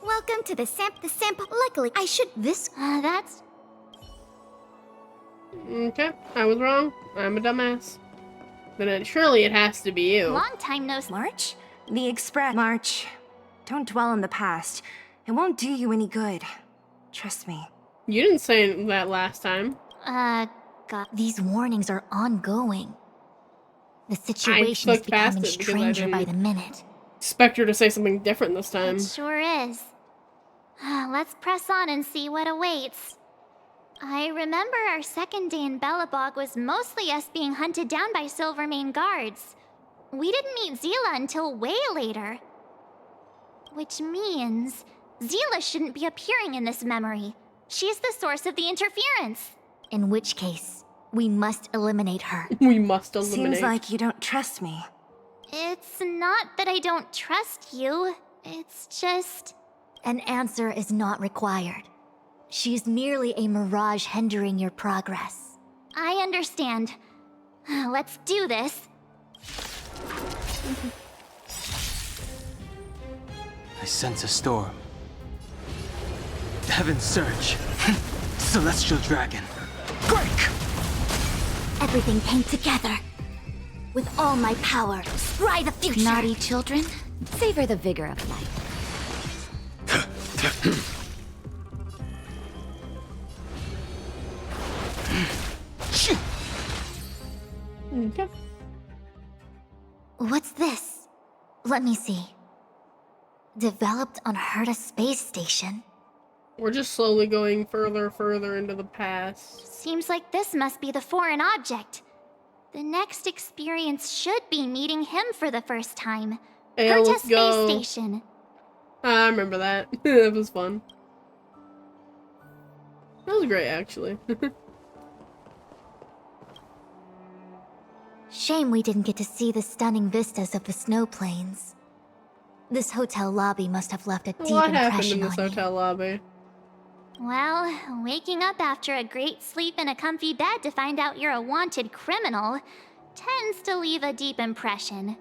Welcome to the Sampo. Luckily, I should. That's. Okay, I was wrong. I'm a dumbass. Then surely it has to be you. Long time no. March? The Express. March, don't dwell on the past. It won't do you any good. Trust me. You didn't say that last time. God. These warnings are ongoing. The situation is becoming stranger by the minute. Expect her to say something different this time. It sure is. Let's press on and see what awaits. I remember our second day in Belobog was mostly us being hunted down by Silvermane Guards. We didn't meet Zila until way later. Which means Zila shouldn't be appearing in this memory. She's the source of the interference. In which case, we must eliminate her. We must eliminate. Seems like you don't trust me. It's not that I don't trust you. It's just... An answer is not required. She's merely a mirage hindering your progress. I understand. Let's do this. I sense a storm. Heaven's surge. Celestial dragon. Break! Everything came together. With all my power, scry the future. Naughty children, savor the vigor of life. Okay. What's this? Let me see. Developed on Herta Space Station. We're just slowly going further into the past. Seems like this must be the foreign object. The next experience should be meeting him for the first time. Hey, Herta let's go. Space Station. I remember that. That was fun. That was great, actually. Shame we didn't get to see the stunning vistas of the snow plains. This hotel lobby must have left a deep What happened impression in this on you. hotel lobby? Well, waking up after a great sleep in a comfy bed to find out you're a wanted criminal tends to leave a deep impression.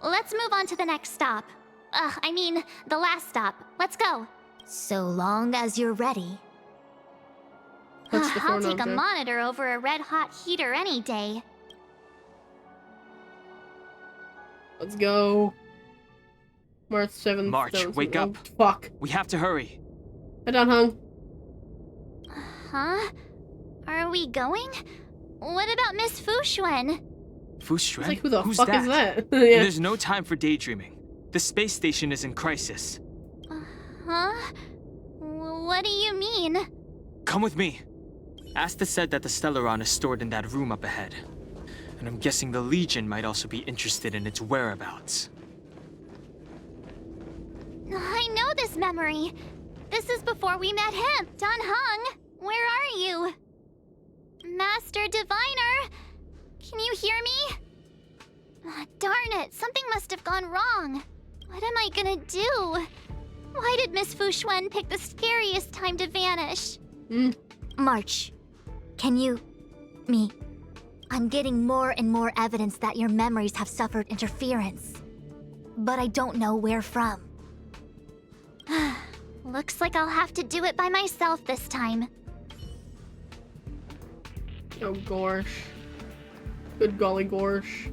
Let's move on to the next stop. I mean, the last stop. Let's go. So long as you're ready. I'll take a monitor over a red-hot heater any day. Let's go. March 7th. March, wake up. Fuck. We have to hurry. Head on, Hung. Huh? Are we going? What about Miss Fushuen? Fushuen? Like, who the Who's fuck that? is that? Yeah. There's no time for daydreaming. The space station is in crisis. Huh? What do you mean? Come with me. Asta said that the Stellaron is stored in that room up ahead. and I'm guessing the Legion might also be interested in its whereabouts. I know this memory. This is before we met him, Dun Hung. Where are you? Master Diviner, can you hear me? Oh, darn it, something must have gone wrong. What am I gonna do? Why did Miss Fu Xuan pick the scariest time to vanish? March, can you... me? I'm getting more and more evidence that your memories have suffered interference. But I don't know where from. Looks like I'll have to do it by myself this time. Oh gosh. Good golly gosh.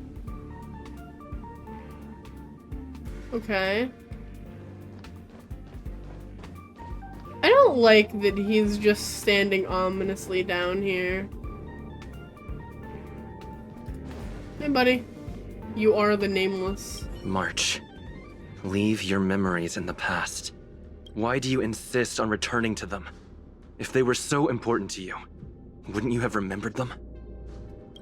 Okay. I don't like that he's just standing ominously down here. Hey buddy. You are the Nameless. March, leave your memories in the past. Why do you insist on returning to them? If they were so important to you, wouldn't you have remembered them?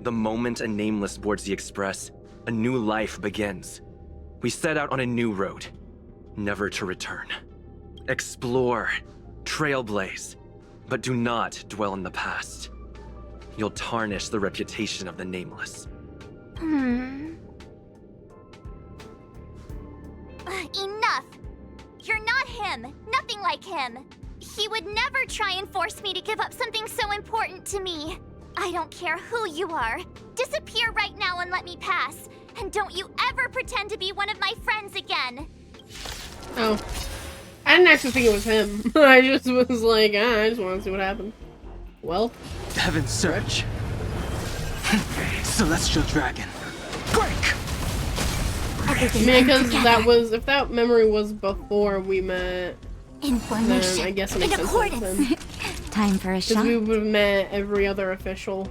The moment a Nameless boards the Express, a new life begins. We set out on a new road, never to return. Explore, trailblaze, but do not dwell in the past. You'll tarnish the reputation of the Nameless. Enough! You're not him! Nothing like him! He would never try and force me to give up something so important to me. I don't care who you are. Disappear right now and let me pass. And don't you ever pretend to be one of my friends again. Oh. I didn't actually think it was him. I just was like, I just want to see what happened. Well. Heaven's Search. Celestial Dragon. Break! Man, because that was, if that memory was before we met, then I guess it makes sense that it's him. Time for a shot. Because we would have met every other official.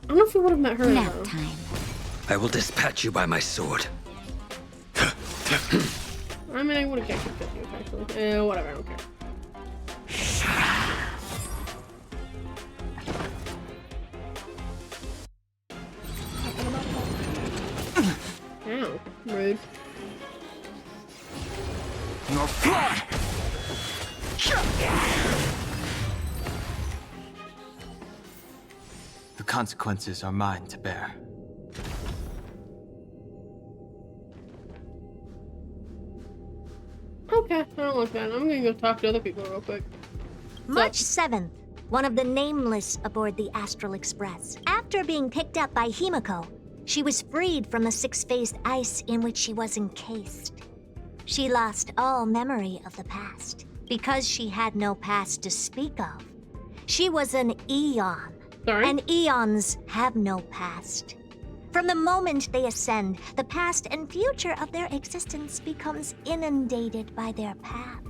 I don't know if we would have met her though. Time. I will dispatch you by my sword. I mean, I would have kept you actually. Whatever, I don't care. Ow, rude. Your blood! The consequences are mine to bear. Okay, I don't like that. I'm gonna go talk to other people real quick. March 7th, one of the Nameless aboard the Astral Express. After being picked up by Himiko, she was freed from the six-phased ice in which she was encased. She lost all memory of the past, because she had no past to speak of. She was an Eon, and Eons have no past. From the moment they ascend, the past and future of their existence becomes inundated by their path.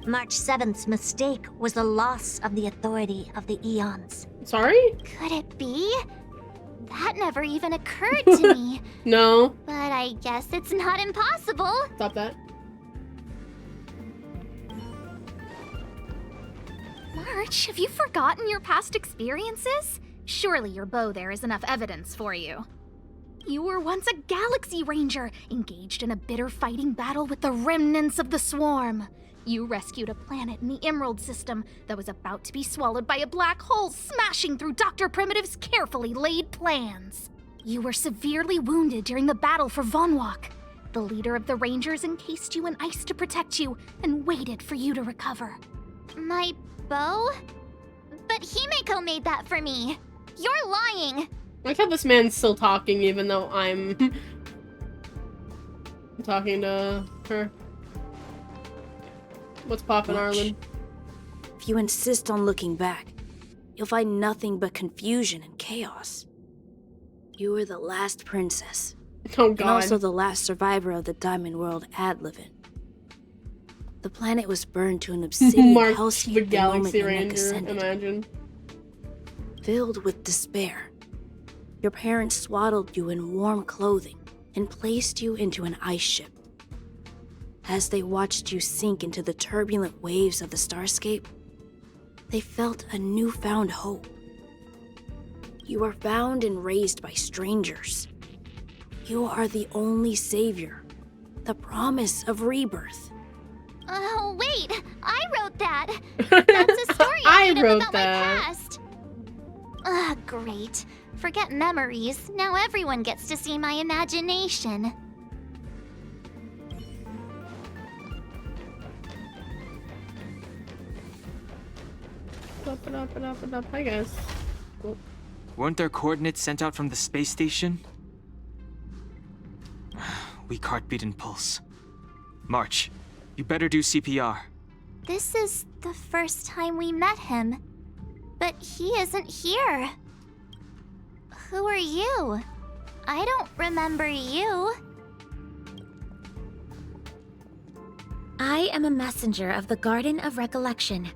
March 7th's mistake was the loss of the authority of the Eons. Sorry? Could it be? That never even occurred to me. No. But I guess it's not impossible. Stop that. March, have you forgotten your past experiences? Surely your bow there is enough evidence for you. You were once a Galaxy Ranger, engaged in a bitter fighting battle with the remnants of the Swarm. You rescued a planet in the Emerald System that was about to be swallowed by a black hole, smashing through Dr. Primitive's carefully laid plans. You were severely wounded during the battle for Vonwalk. The leader of the Rangers encased you in ice to protect you and waited for you to recover. My bow? But Himiko made that for me. You're lying. I like how this man's still talking even though I'm talking to her. What's poppin', Arlen? If you insist on looking back, you'll find nothing but confusion and chaos. You were the last princess. Oh, God. And also the last survivor of the Diamond World ad living. The planet was burned to an obsidian March hellscape the the moment Galaxy your neck Ranger, ascended. imagine. Filled with despair, your parents swaddled you in warm clothing and placed you into an ice ship. As they watched you sink into the turbulent waves of the starscape, they felt a newfound hope. You were found and raised by strangers. You are the only savior, the promise of rebirth. Oh, wait! I wrote that! That's a story I made up about my past! Ugh, great. Forget memories. Now everyone gets to see my imagination. Hi, guys. Oh. Weren't there coordinates sent out from the space station? Weak heartbeat and pulse. March, you better do CPR. This is the first time we met him. But he isn't here. Who are you? I don't remember you. I am a messenger of the Garden of Recollection.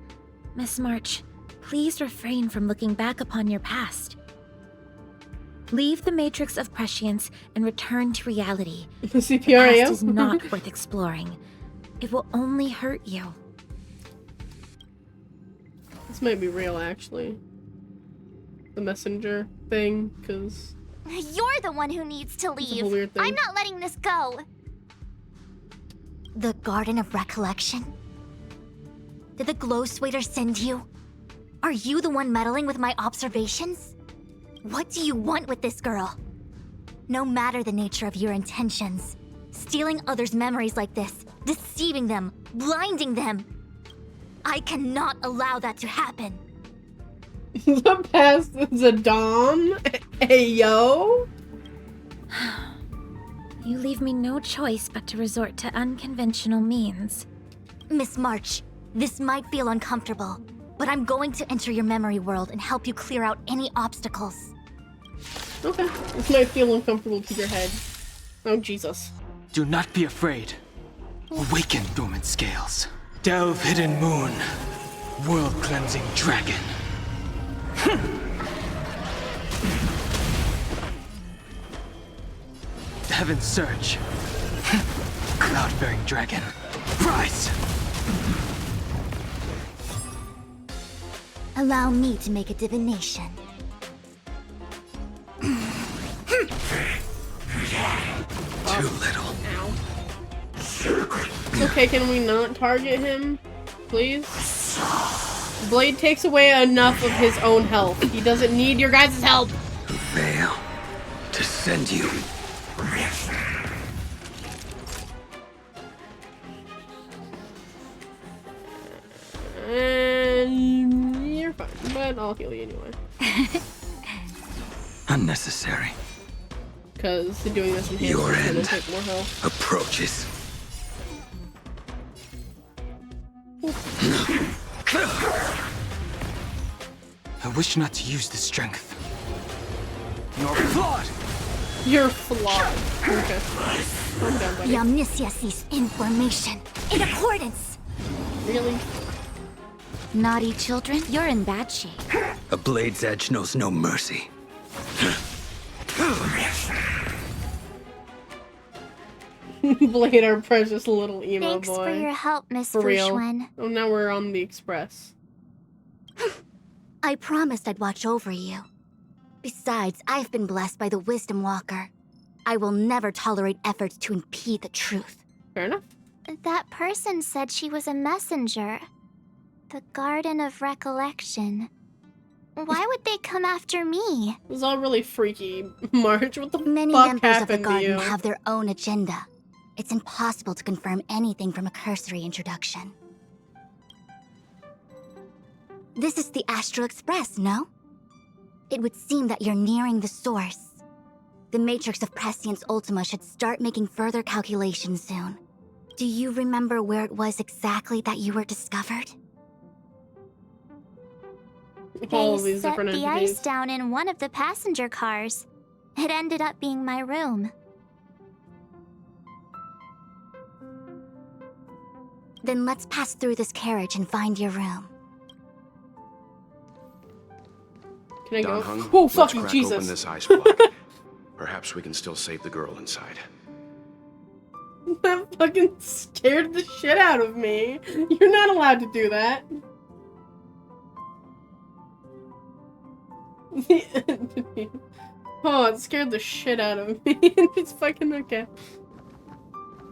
Miss March, please refrain from looking back upon your past. Leave the matrix of prescience and return to reality. The CPR, the past is not worth exploring. It will only hurt you. This might be real, actually. The messenger thing, because... You're the one who needs to leave. Weird thing. I'm not letting this go. The Garden of Recollection? Did the Glow Swader send you? Are you the one meddling with my observations? What do you want with this girl? No matter the nature of your intentions, stealing others' memories like this, deceiving them, blinding them, I cannot allow that to happen. The past is a dom? Hey, yo? You leave me no choice but to resort to unconventional means. Miss March, this might feel uncomfortable, but I'm going to enter your memory world and help you clear out any obstacles. Okay. This might feel uncomfortable to your head. Oh, Jesus. Do not be afraid. Awaken dormant scales. Delve hidden moon. World-cleansing dragon. Heaven surge. Cloud-bearing dragon. Rise! Allow me to make a divination. Too little. Ow. Okay, can we not target him? Please? Blade takes away enough of his own health. He doesn't need your guys' help. Veil to send you. And you're fine, but I'll heal you anyway. Unnecessary. Because doing this in Your is gonna end take more health. approaches. I wish not to use this strength. You're flawed! You're flawed. Okay. Calm down, buddy. Yamnesia sees information in accordance. Really? Naughty children, you're in bad shape. A blade's edge knows no mercy. Blade, our precious little emo Thanks boy. for your help, Miss For real. Fushwen. Oh, now we're on the express. I promised I'd watch over you. Besides, I've been blessed by the Wisdom Walker. I will never tolerate efforts to impede the truth. Fair enough. That person said she was a messenger. The Garden of Recollection. Why would they come after me? It was all really freaky. March, what the Many fuck members of the happened to you? Garden have their own agenda. It's impossible to confirm anything from a cursory introduction. This is the Astral Express, no? It would seem that you're nearing the source. The Matrix of Prescience Ultima should start making further calculations soon. Do you remember where it was exactly that you were discovered? All They these set different the entities. ice down in one of the passenger cars. It ended up being my room. Then let's pass through this carriage and find your room. Can I go? Hung, Oh, let's fucking crack Jesus. open this ice block. Perhaps we can still save the girl inside. That fucking scared the shit out of me. You're not allowed to do that. Oh, it scared the shit out of me. It's fucking okay.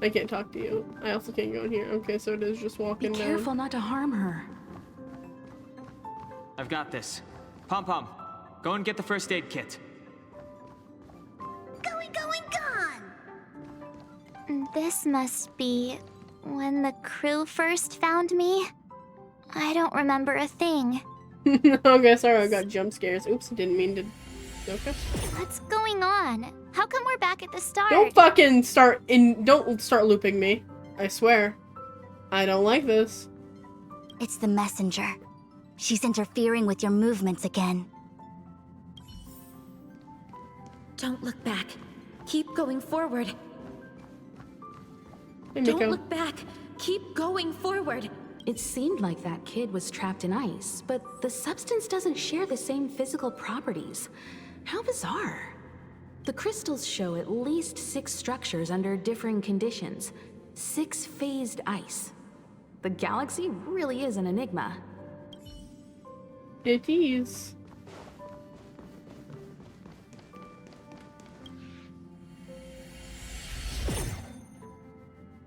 I can't talk to you. I also can't go in here. Okay, so it is just walking Be down. careful not to harm her. I've got this. Pom-Pom, go and get the first aid kit. Going, gone! This must be when the crew first found me. I don't remember a thing. Okay, sorry, I got jump scares. Oops, didn't mean to. Okay. What's going on? How come we're back at the start? Don't fucking don't start looping me. I swear. I don't like this. It's the messenger. She's interfering with your movements again. Don't look back. Keep going forward. Hey, Don't look back. Keep going forward. It seemed like that kid was trapped in ice, but the substance doesn't share the same physical properties. How bizarre. The crystals show at least 6 structures under differing conditions. 6-phased ice. The galaxy really is an enigma. It is.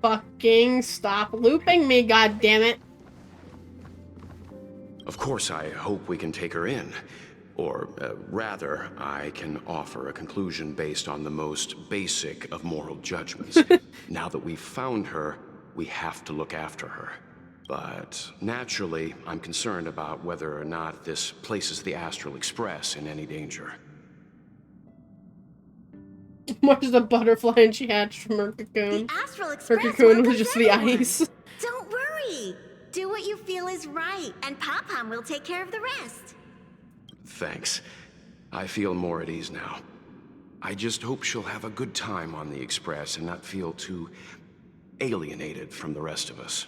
Fucking stop looping me, goddammit. Of course, I hope we can take her in. Or, rather, I can offer a conclusion based on the most basic of moral judgments. Now that we've found her, we have to look after her. But, naturally, I'm concerned about whether or not this places the Astral Express in any danger. Mark's the butterfly and she hatched from her cocoon. The Astral Her Express cocoon was welcomes just the everyone. ice. Don't worry. Do what you feel is right, and Pom-Pom will take care of the rest. Thanks. I feel more at ease now. I just hope she'll have a good time on the Express and not feel too alienated from the rest of us.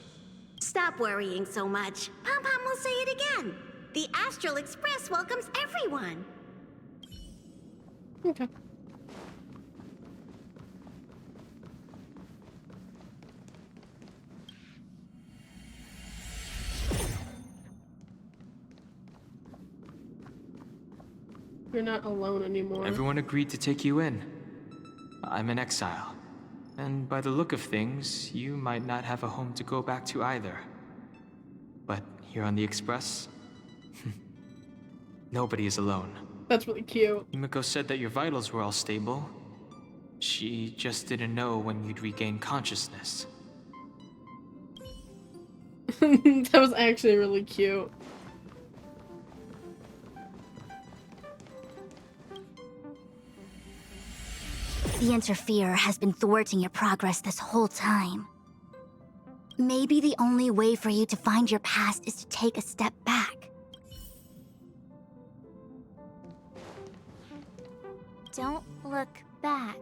Stop worrying so much. Pom-Pom will say it again. The Astral Express welcomes everyone. Okay. You're not alone anymore. Everyone agreed to take you in. I'm in exile. And by the look of things, you might not have a home to go back to either. But here on the Express, nobody is alone. That's really cute. Yumiko said that your vitals were all stable. She just didn't know when you'd regain consciousness. That was actually really cute. The Interferer has been thwarting your progress this whole time. Maybe the only way for you to find your past is to take a step back. Don't look back.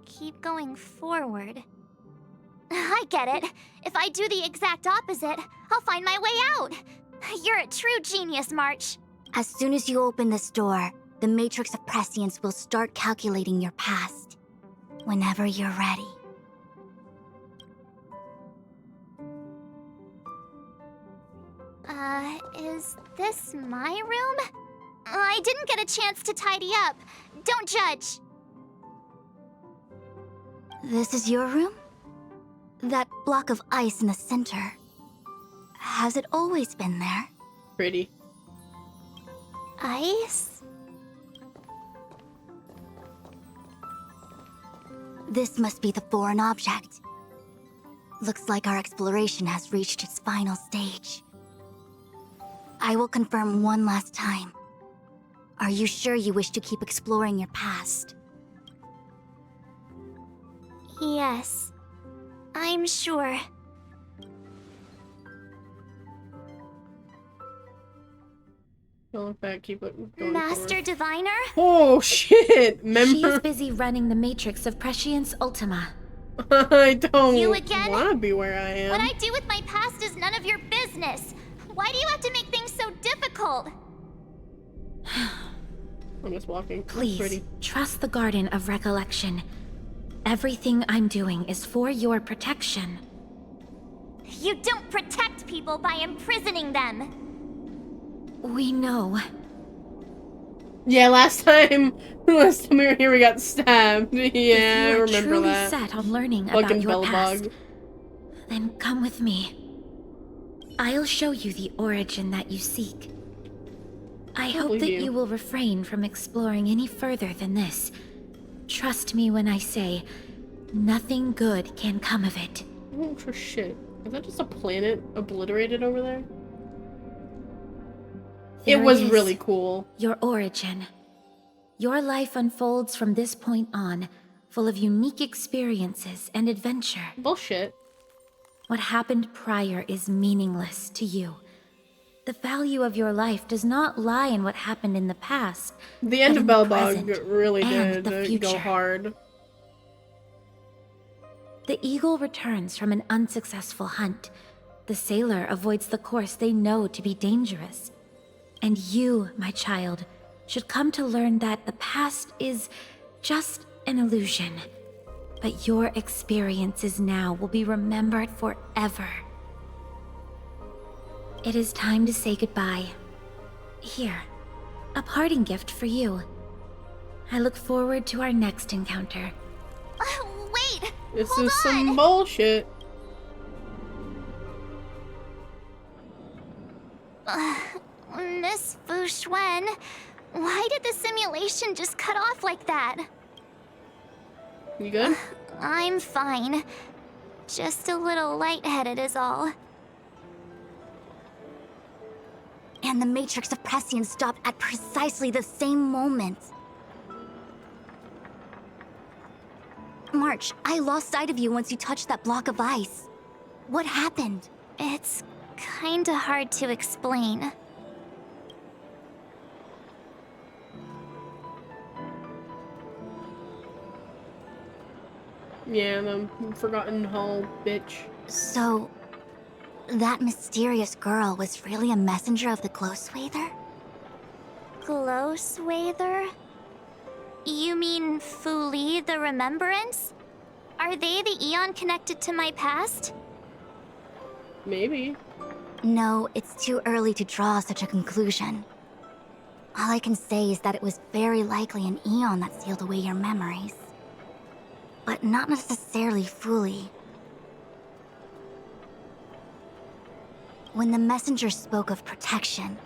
Keep going forward. I get it. If I do the exact opposite, I'll find my way out. You're a true genius, March. As soon as you open this door, the Matrix of Prescience will start calculating your past. Whenever you're ready. Is this my room? I didn't get a chance to tidy up. Don't judge. This is your room? That block of ice in the center. Has it always been there? Pretty. Ice? This must be the foreign object. Looks like our exploration has reached its final stage. I will confirm one last time. Are you sure you wish to keep exploring your past? Yes. I'm sure. Don't look back, keep it going Master forward. Diviner? Oh shit! She's Remember? busy running the Matrix of Prescience Ultima. I don't You again? wanna be where I am. What I do with my past is none of your business. Why do you have to make things so difficult? I'm just walking. That's Please, pretty. trust the Garden of Recollection. Everything I'm doing is for your protection. You don't protect people by imprisoning them. We know. Yeah, last time we were here, we got stabbed. Yeah, I if you are remember truly that. set on learning Fucking about your past, Bellbog. then come with me. I'll show you the origin that you seek. I hope that you will refrain from exploring any further than this. Trust me when I say, nothing good can come of it. Oh, for shit. Is that just a planet obliterated over there? It There was is really cool. Your origin. Your life unfolds from this point on, full of unique experiences and adventure. Bullshit. What happened prior is meaningless to you. The value of your life does not lie in what happened in the past. The end of Bellbog really and did the future. go hard. The eagle returns from an unsuccessful hunt. The sailor avoids the course they know to be dangerous. And you, my child, should come to learn that the past is just an illusion. But your experiences now will be remembered forever. It is time to say goodbye. Here, a parting gift for you. I look forward to our next encounter. Wait! This is some bullshit. Miss Fu Xuan, why did the simulation just cut off like that? You good? I'm fine. Just a little lightheaded is all. And the Matrix of Prescience stopped at precisely the same moment. March, I lost sight of you once you touched that block of ice. What happened? It's kinda hard to explain. Yeah, the Forgotten Hall bitch. So, that mysterious girl was really a messenger of the Glow Swather? Glow Swather? You mean Fu Li, the Remembrance? Are they the Eon connected to my past? Maybe. No, it's too early to draw such a conclusion. All I can say is that it was very likely an Eon that sealed away your memories. But not necessarily fully. When the messenger spoke of protection,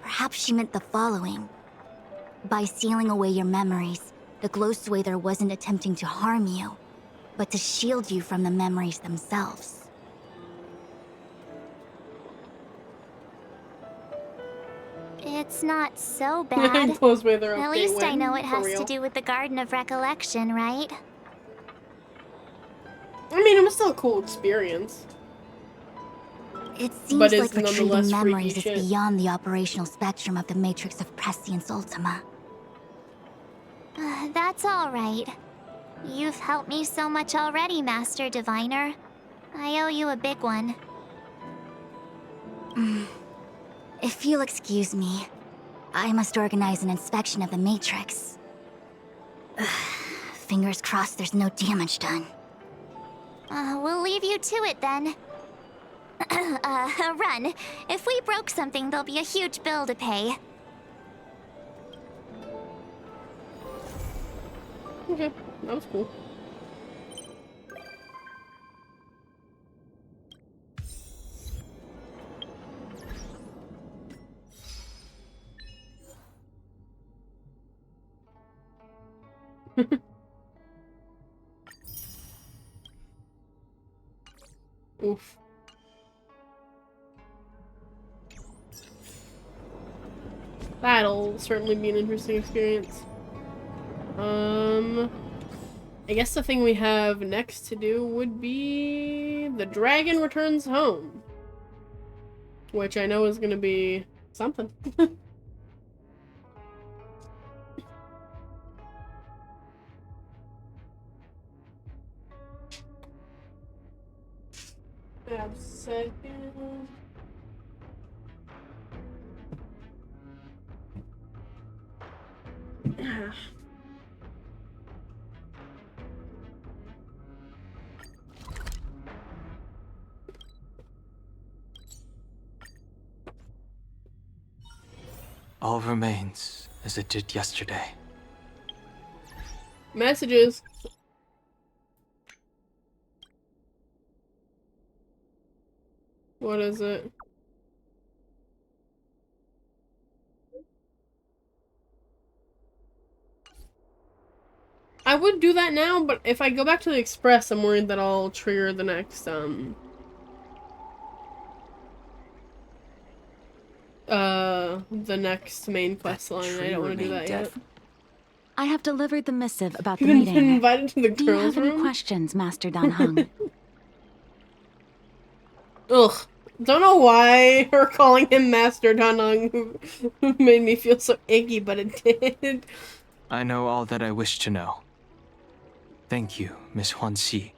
perhaps she meant the following. By sealing away your memories, the Glow Swather wasn't attempting to harm you, but to shield you from the memories themselves. It's not so bad. Glow Swather At update least I when? know it For has real? to do with the Garden of Recollection, right? I mean, it was still a cool experience. It But seems it's like retrieving nonetheless freaky memories is shit. beyond the operational spectrum of the Matrix of Prescience Ultima. That's all right. You've helped me so much already, Master Diviner. I owe you a big one. If you'll excuse me, I must organize an inspection of the Matrix. Fingers crossed there's no damage done. We'll leave you to it then. Run. If we broke something, there'll be a huge bill to pay. Okay, that was cool. Oof. That'll certainly be an interesting experience. I guess the thing we have next to do would be The Dragon Returns Home. Which I know is gonna be something. Have a second. All remains as it did yesterday. Messages. What is it? I would do that now, but if I go back to the Express, I'm worried that I'll trigger the next, main quest line. I don't want to do that yet. I have delivered the missive about the You've meeting. been invited to the Do you girls' have any room? questions, Master Dan Heng? Ugh. Don't know why her calling him Master Danang who made me feel so icky, but it did. I know all that I wish to know. Thank you, Miss Huanxi.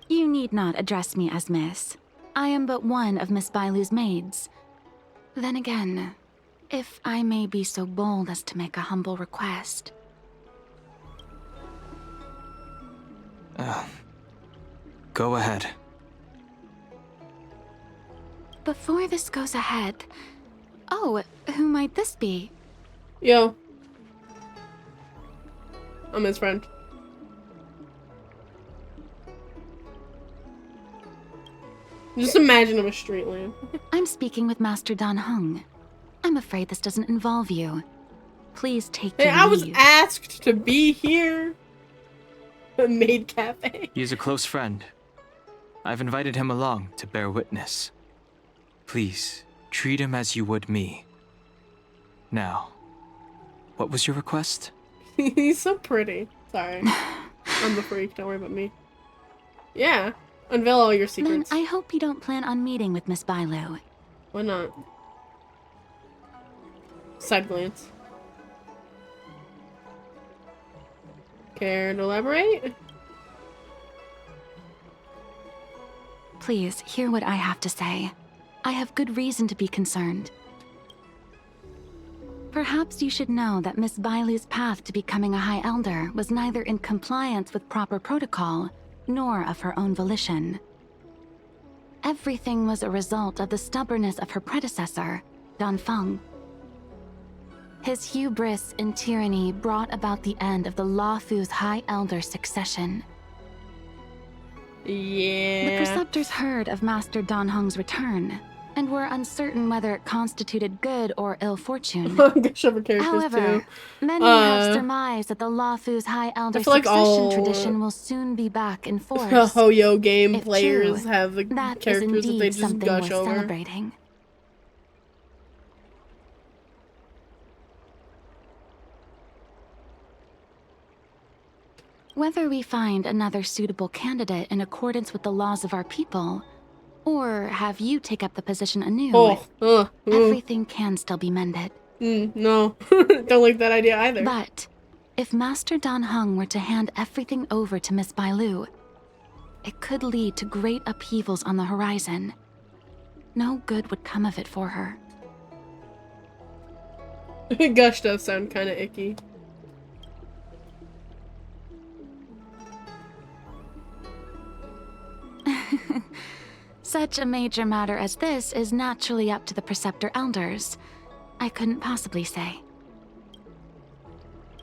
You need not address me as Miss. I am but one of Miss Bailu's maids. Then again, if I may be so bold as to make a humble request. Go ahead. Before this goes ahead... Oh, who might this be? Yo. I'm his friend. Just imagine him a street lamp. I'm speaking with Master Dan Heng. I'm afraid this doesn't involve you. Please take your I was leave. asked to be here. A maid cafe. He is a close friend. I've invited him along to bear witness. Please, treat him as you would me. Now, what was your request? He's so pretty. Sorry. I'm the freak, don't worry about me. Yeah. Unveil all your secrets. Then I hope you don't plan on meeting with Miss Bailu. Why not? Side glance. Care to elaborate? Please, hear what I have to say. I have good reason to be concerned. Perhaps you should know that Miss Bailu's path to becoming a High Elder was neither in compliance with proper protocol, nor of her own volition. Everything was a result of the stubbornness of her predecessor, Dan Feng. His hubris and tyranny brought about the end of the Luofu's High Elder succession. Yeah. The Preceptors heard of Master Dan Heng's return, and were uncertain whether it constituted good or ill fortune. However, many have surmised that the Luofu's High Elder succession tradition will soon be back in force. The Hoyo game If players true, have the that characters is that they indeed just something gush worth over. celebrating. Whether we find another suitable candidate in accordance with the laws of our people, or have you take up the position anew, everything can still be mended. No, don't like that idea either. But if Master Dan Heng were to hand everything over to Miss Bailu, it could lead to great upheavals on the horizon. No good would come of it for her. Gush does sound kind of icky. Such a major matter as this is naturally up to the Preceptor Elders. I couldn't possibly say.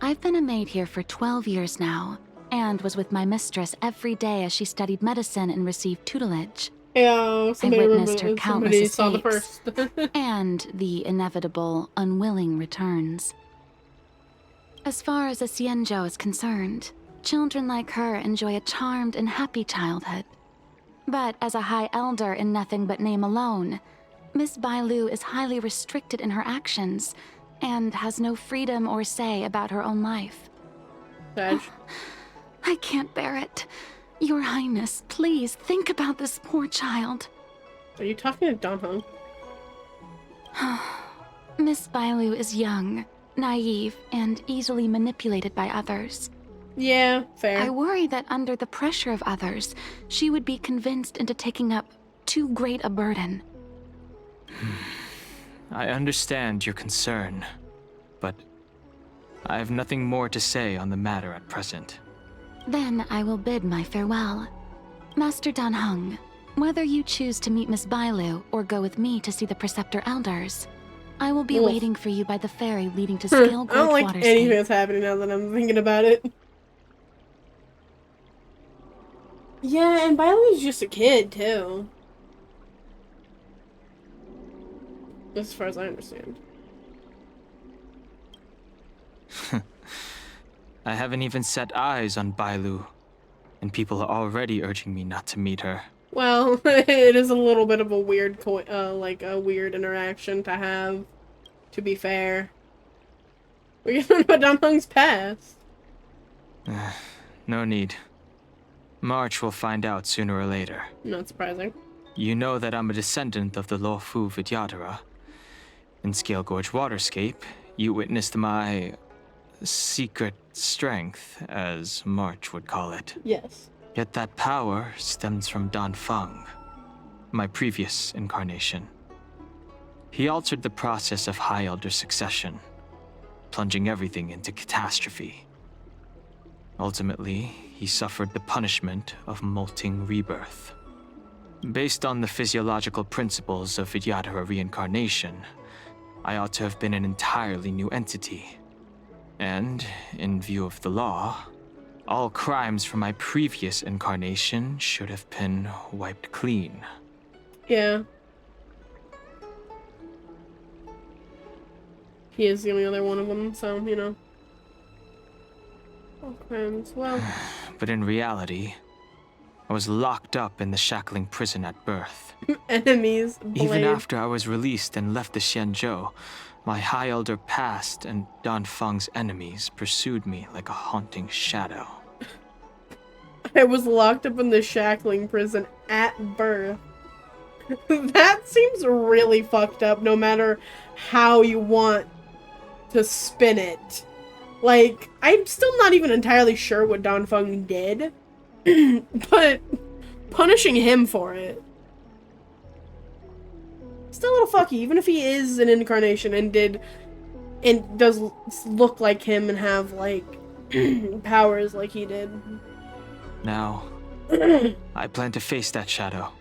I've been a maid here for 12 years now, and was with my mistress every day as she studied medicine and received tutelage. Yeah, I witnessed her somebody countless saw the escapes, first. and the inevitable, unwilling returns. As far as a Xianzhou is concerned, children like her enjoy a charmed and happy childhood. But as a High Elder in nothing but name alone, Miss Bailu is highly restricted in her actions, and has no freedom or say about her own life. I can't bear it. Your Highness, please think about this poor child. Are you talking to Dan Heng? Miss Bailu is young, naive, and easily manipulated by others. Yeah, fair. I worry that under the pressure of others, she would be convinced into taking up too great a burden. I understand your concern, but I have nothing more to say on the matter at present. Then I will bid my farewell. Master Dan Heng, whether you choose to meet Miss Bailu or go with me to see the Preceptor Elders, I will be waiting for you by the ferry leading to I Scale Gorge don't like Waterscape. anything that's happening now that I'm thinking about it. Yeah, and Bailu's just a kid, too. As far as I understand. I haven't even set eyes on Bailu, and people are already urging me not to meet her. Well, it is a little bit of a weird, like a weird interaction to have. To be fair, we're gonna put down Hung's past. No need. March will find out sooner or later. Not surprising. You know that I'm a descendant of the Luofu Vidyadhara. In Scale Gorge Waterscape, you witnessed my secret strength, as March would call it. Yes. Yet that power stems from Dan Feng, my previous incarnation. He altered the process of High Elder succession, plunging everything into catastrophe. Ultimately, he suffered the punishment of molting rebirth. Based on the physiological principles of Vidyadhara reincarnation, I ought to have been an entirely new entity. And, in view of the law, all crimes from my previous incarnation should have been wiped clean. Yeah. He is the only other one of them, so, you know. All crimes, well. But in reality, I was locked up in the shackling prison at birth. Enemies, Even after I was released and left the Xianzhou, my High Elder past and Dan Feng's enemies pursued me like a haunting shadow. I was locked up in the shackling prison at birth. That seems really fucked up, no matter how you want to spin it. Like, I'm still not even entirely sure what Dan Feng did, but punishing him for it. Still a little fucky, even if he is an incarnation and does look like him and have, like, powers like he did. Now, I plan to face that shadow.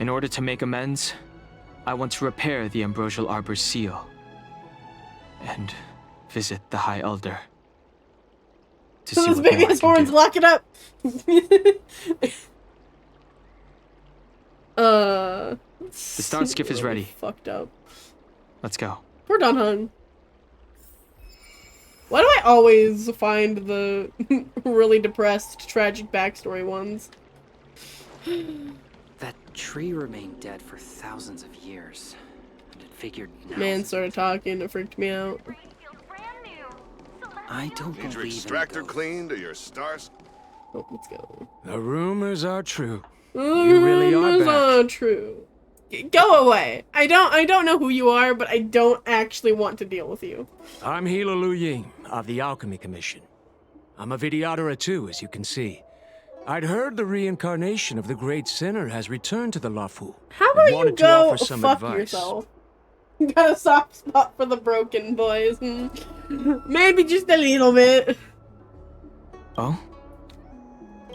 In order to make amends, I want to repair the Ambrosial Arbor's seal and visit the High Elder to see This what baby more I has can horns, do. lock it up! The start skiff is ready. Fucked up. Let's go. We're done, hon. Why do I always find the really depressed, tragic backstory ones? That tree remained dead for thousands of years. And it figured now Man started talking, it freaked me out. I don't Need your believe in extractor cleaned or your stars? Oh, let's go. The rumors are true. You really are Rumors back. are true. Go away. I don't know who you are, but I don't actually want to deal with you. I'm Hila Lu Ying of the Alchemy Commission. I'm a Vidyadhara too, as you can see. I'd heard the reincarnation of the great sinner has returned to the Luofu. How and about you wanted to go offer some fuck advice. yourself? You got a soft spot for the broken boys. Maybe just a little bit. Oh?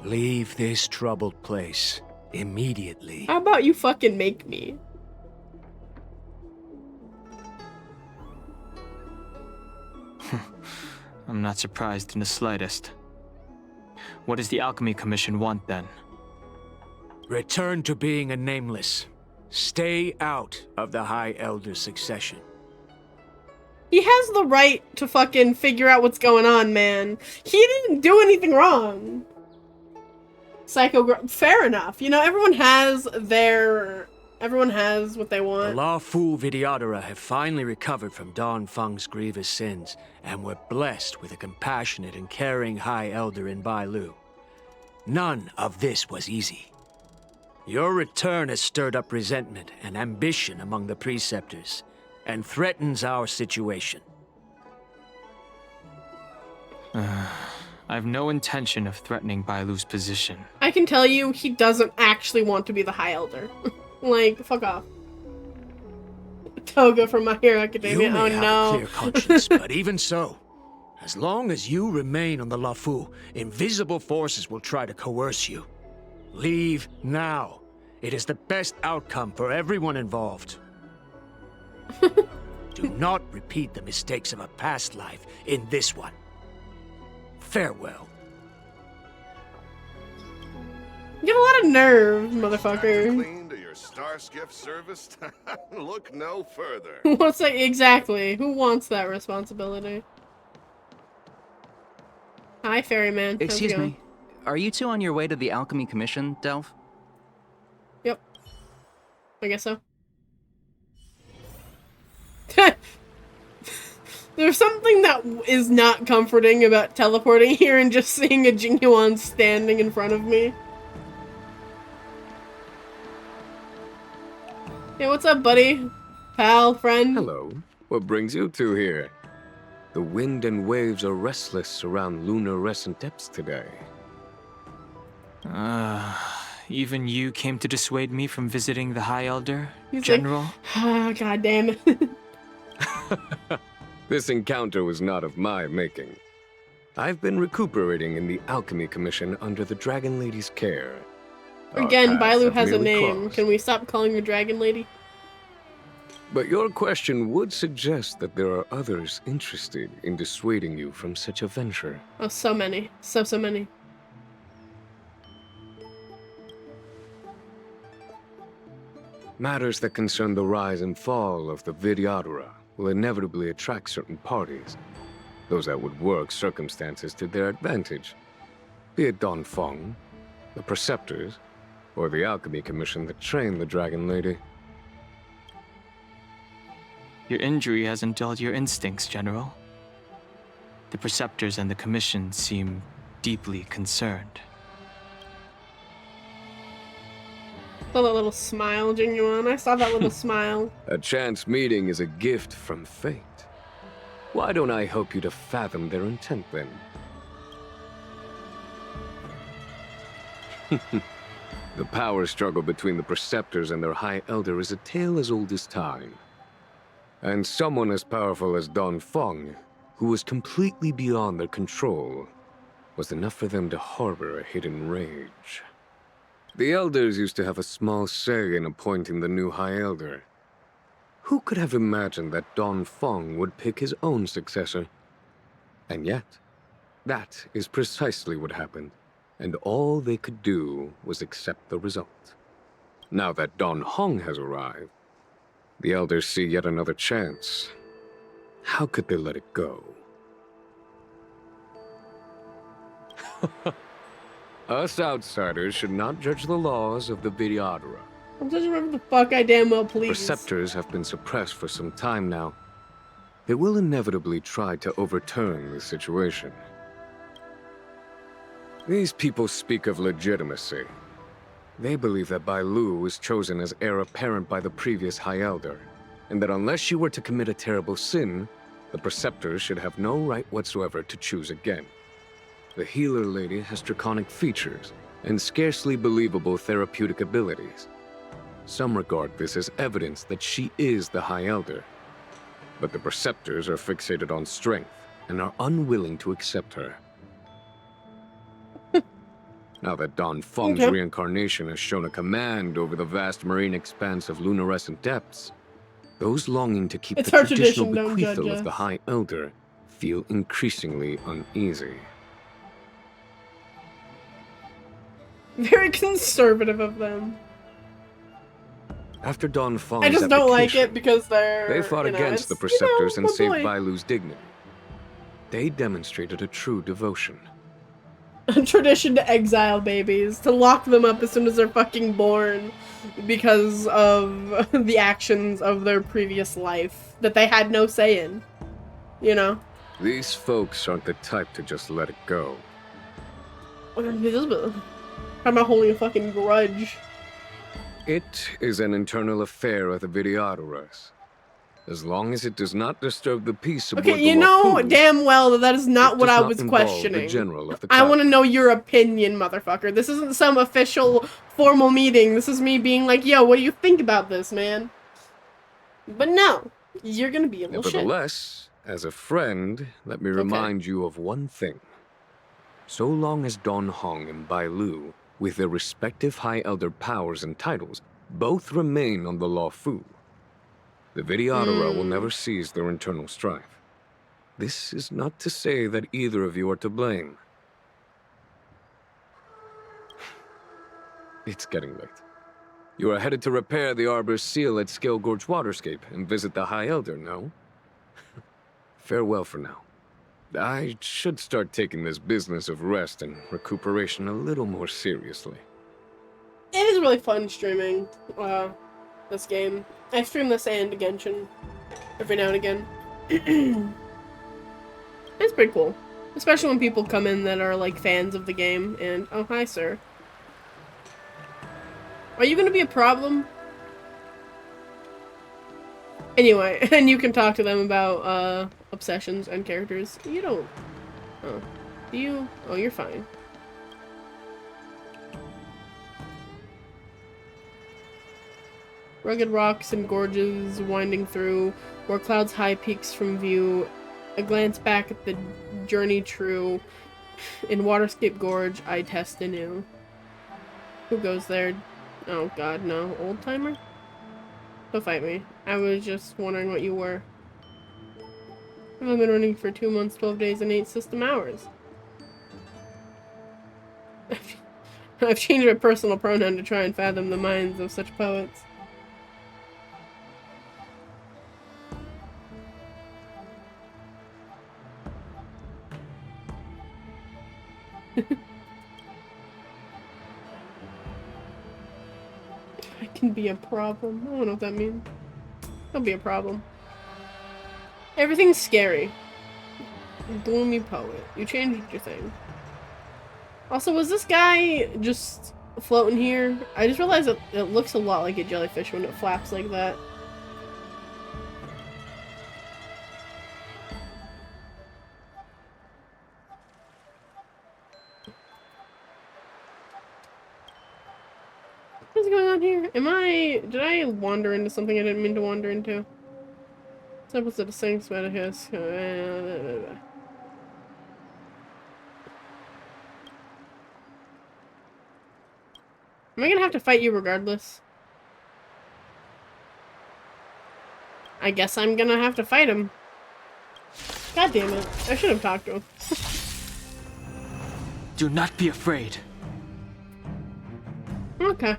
Leave this troubled place immediately. How about you fucking make me? I'm not surprised in the slightest. What does the Alchemy Commission want then? Return to being a nameless. Stay out of the High Elder succession. He has the right to fucking figure out what's going on, man. He didn't do anything wrong. Fair enough. You know, everyone has what they The want. Luofu Vidyadhara have finally recovered from Dan Feng's grievous sins, and were blessed with a compassionate and caring High Elder in Bailu. None of this was easy. Your return has stirred up resentment and ambition among the preceptors, and threatens our situation. I have no intention of threatening Bailu's position. I can tell you, he doesn't actually want to be the High Elder. Like, fuck off. Toga from My Hero Academia. You may Oh have no. a clear conscience, but even so, as long as you remain on the Luofu, invisible forces will try to coerce you. Leave now. It is the best outcome for everyone involved. Do not repeat the mistakes of a past life in this one. Farewell. You got a lot of nerve, motherfucker. Clean to your star skiff service? Look no further. What's that exactly? Who wants that responsibility? Hi, ferryman. How's it Excuse going? me. Are you two on your way to the Alchemy Commission, Delph? Yep. I guess so. There's something that is not comforting about teleporting here and just seeing a Jingyuan standing in front of me. Hey, what's up, buddy? Pal, friend? Hello. What brings you two here? The wind and waves are restless around lunar-rescent depths today. Even you came to dissuade me from visiting the High Elder, He's General? Like, oh, God damn it. This encounter was not of my making. I've been recuperating in the Alchemy Commission under the Dragon Lady's care. Our Again, paths Bailu have has a merely name. crossed. Can we stop calling her Dragon Lady? But your question would suggest that there are others interested in dissuading you from such a venture. Oh, so many. So many. Matters that concern the rise and fall of the Vidyadhara will inevitably attract certain parties. Those that would work circumstances to their advantage. Be it Don Feng, the Preceptors, or the Alchemy Commission that trained the Dragon Lady. Your injury hasn't dulled your instincts, General. The Preceptors and the Commission seem deeply concerned. Saw that little smile, Jingyuan. I saw that little smile. A chance meeting is a gift from fate. Why don't I help you to fathom their intent, then? The power struggle between the Preceptors and their High Elder is a tale as old as time. And someone as powerful as Don Feng, who was completely beyond their control, was enough for them to harbor a hidden rage. The Elders used to have a small say in appointing the new High Elder. Who could have imagined that Don Feng would pick his own successor? And yet, that is precisely what happened, and all they could do was accept the result. Now that Don Hong has arrived, the Elders see yet another chance. How could they let it go? Us outsiders should not judge the laws of the Vidyadhara. I'm just remember the fuck I damn well please. Preceptors have been suppressed for some time now. They will inevitably try to overturn the situation. These people speak of legitimacy. They believe that Bailu was chosen as heir apparent by the previous High Elder, and that unless she were to commit a terrible sin, the Preceptors should have no right whatsoever to choose again. The Healer Lady has draconic features and scarcely believable therapeutic abilities. Some regard this as evidence that she is the High Elder, but the Preceptors are fixated on strength and are unwilling to accept her. Now that Don Feng's reincarnation has shown a command over the vast marine expanse of lunarescent depths, those longing to keep It's the our traditional tradition, don't judge bequeathal of the us. High Elder feel increasingly uneasy. Very conservative of them. After Don Feng's I just don't like abdication, it because they fought you know, against the it's, Preceptors you know, and saved my boy. Bailu's dignity. They demonstrated a true devotion. A tradition to exile babies, to lock them up as soon as they're fucking born because of the actions of their previous life that they had no say in. You know? These folks aren't the type to just let it go. I'm not holding a fucking grudge. It is an internal affair of the Vidyadharas. As long as it does not disturb the peace aboard Okay, the you know Wafu, damn well that that is not it what does I not was involve questioning. The general of the I want to know your opinion, motherfucker. This isn't some official, formal meeting. This is me being like, yo, what do you think about this, man? But no, you're gonna be a little shit. Nevertheless, as a friend, let me remind you of one thing. So long as Don Hong and Bailu, with their respective High Elder powers and titles, both remain on the Wafu, The Vidyadhara will never cease their internal strife. This is not to say that either of you are to blame. It's getting late. You are headed to repair the Arbor's seal at Scale Gorge Waterscape and visit the High Elder, no? Farewell for now. I should start taking this business of rest and recuperation a little more seriously. It is really fun streaming this game. I stream this and Genshin every now and again. It's pretty cool. Especially when people come in that are like fans of the game and, oh, hi, sir. Are you gonna be a problem? Anyway, and you can talk to them about obsessions and characters. You don't. Oh. Do you? Oh, you're fine. Rugged rocks and gorges winding through, where clouds high peaks from view. A glance back at the journey true. In Waterscape Gorge, I test anew. Who goes there? Oh god, no. Old timer? Don't fight me. I was just wondering what you were. I've only been running for 2 months, 12 days, and 8 system hours. I've changed my personal pronoun to try and fathom the minds of such poets. I can be a problem. I don't know what that means. I'll be a problem. Everything's scary. Gloomy poet. You changed your thing. Also, was this guy just floating here? I just realized that it looks a lot like a jellyfish when it flaps like that. What's going on here? Did I wander into something I didn't mean to wander into? What's the same sweater here? Am I gonna have to fight you regardless? I guess I'm gonna have to fight him. God damn it. I should have talked to him. Do not be afraid. Okay.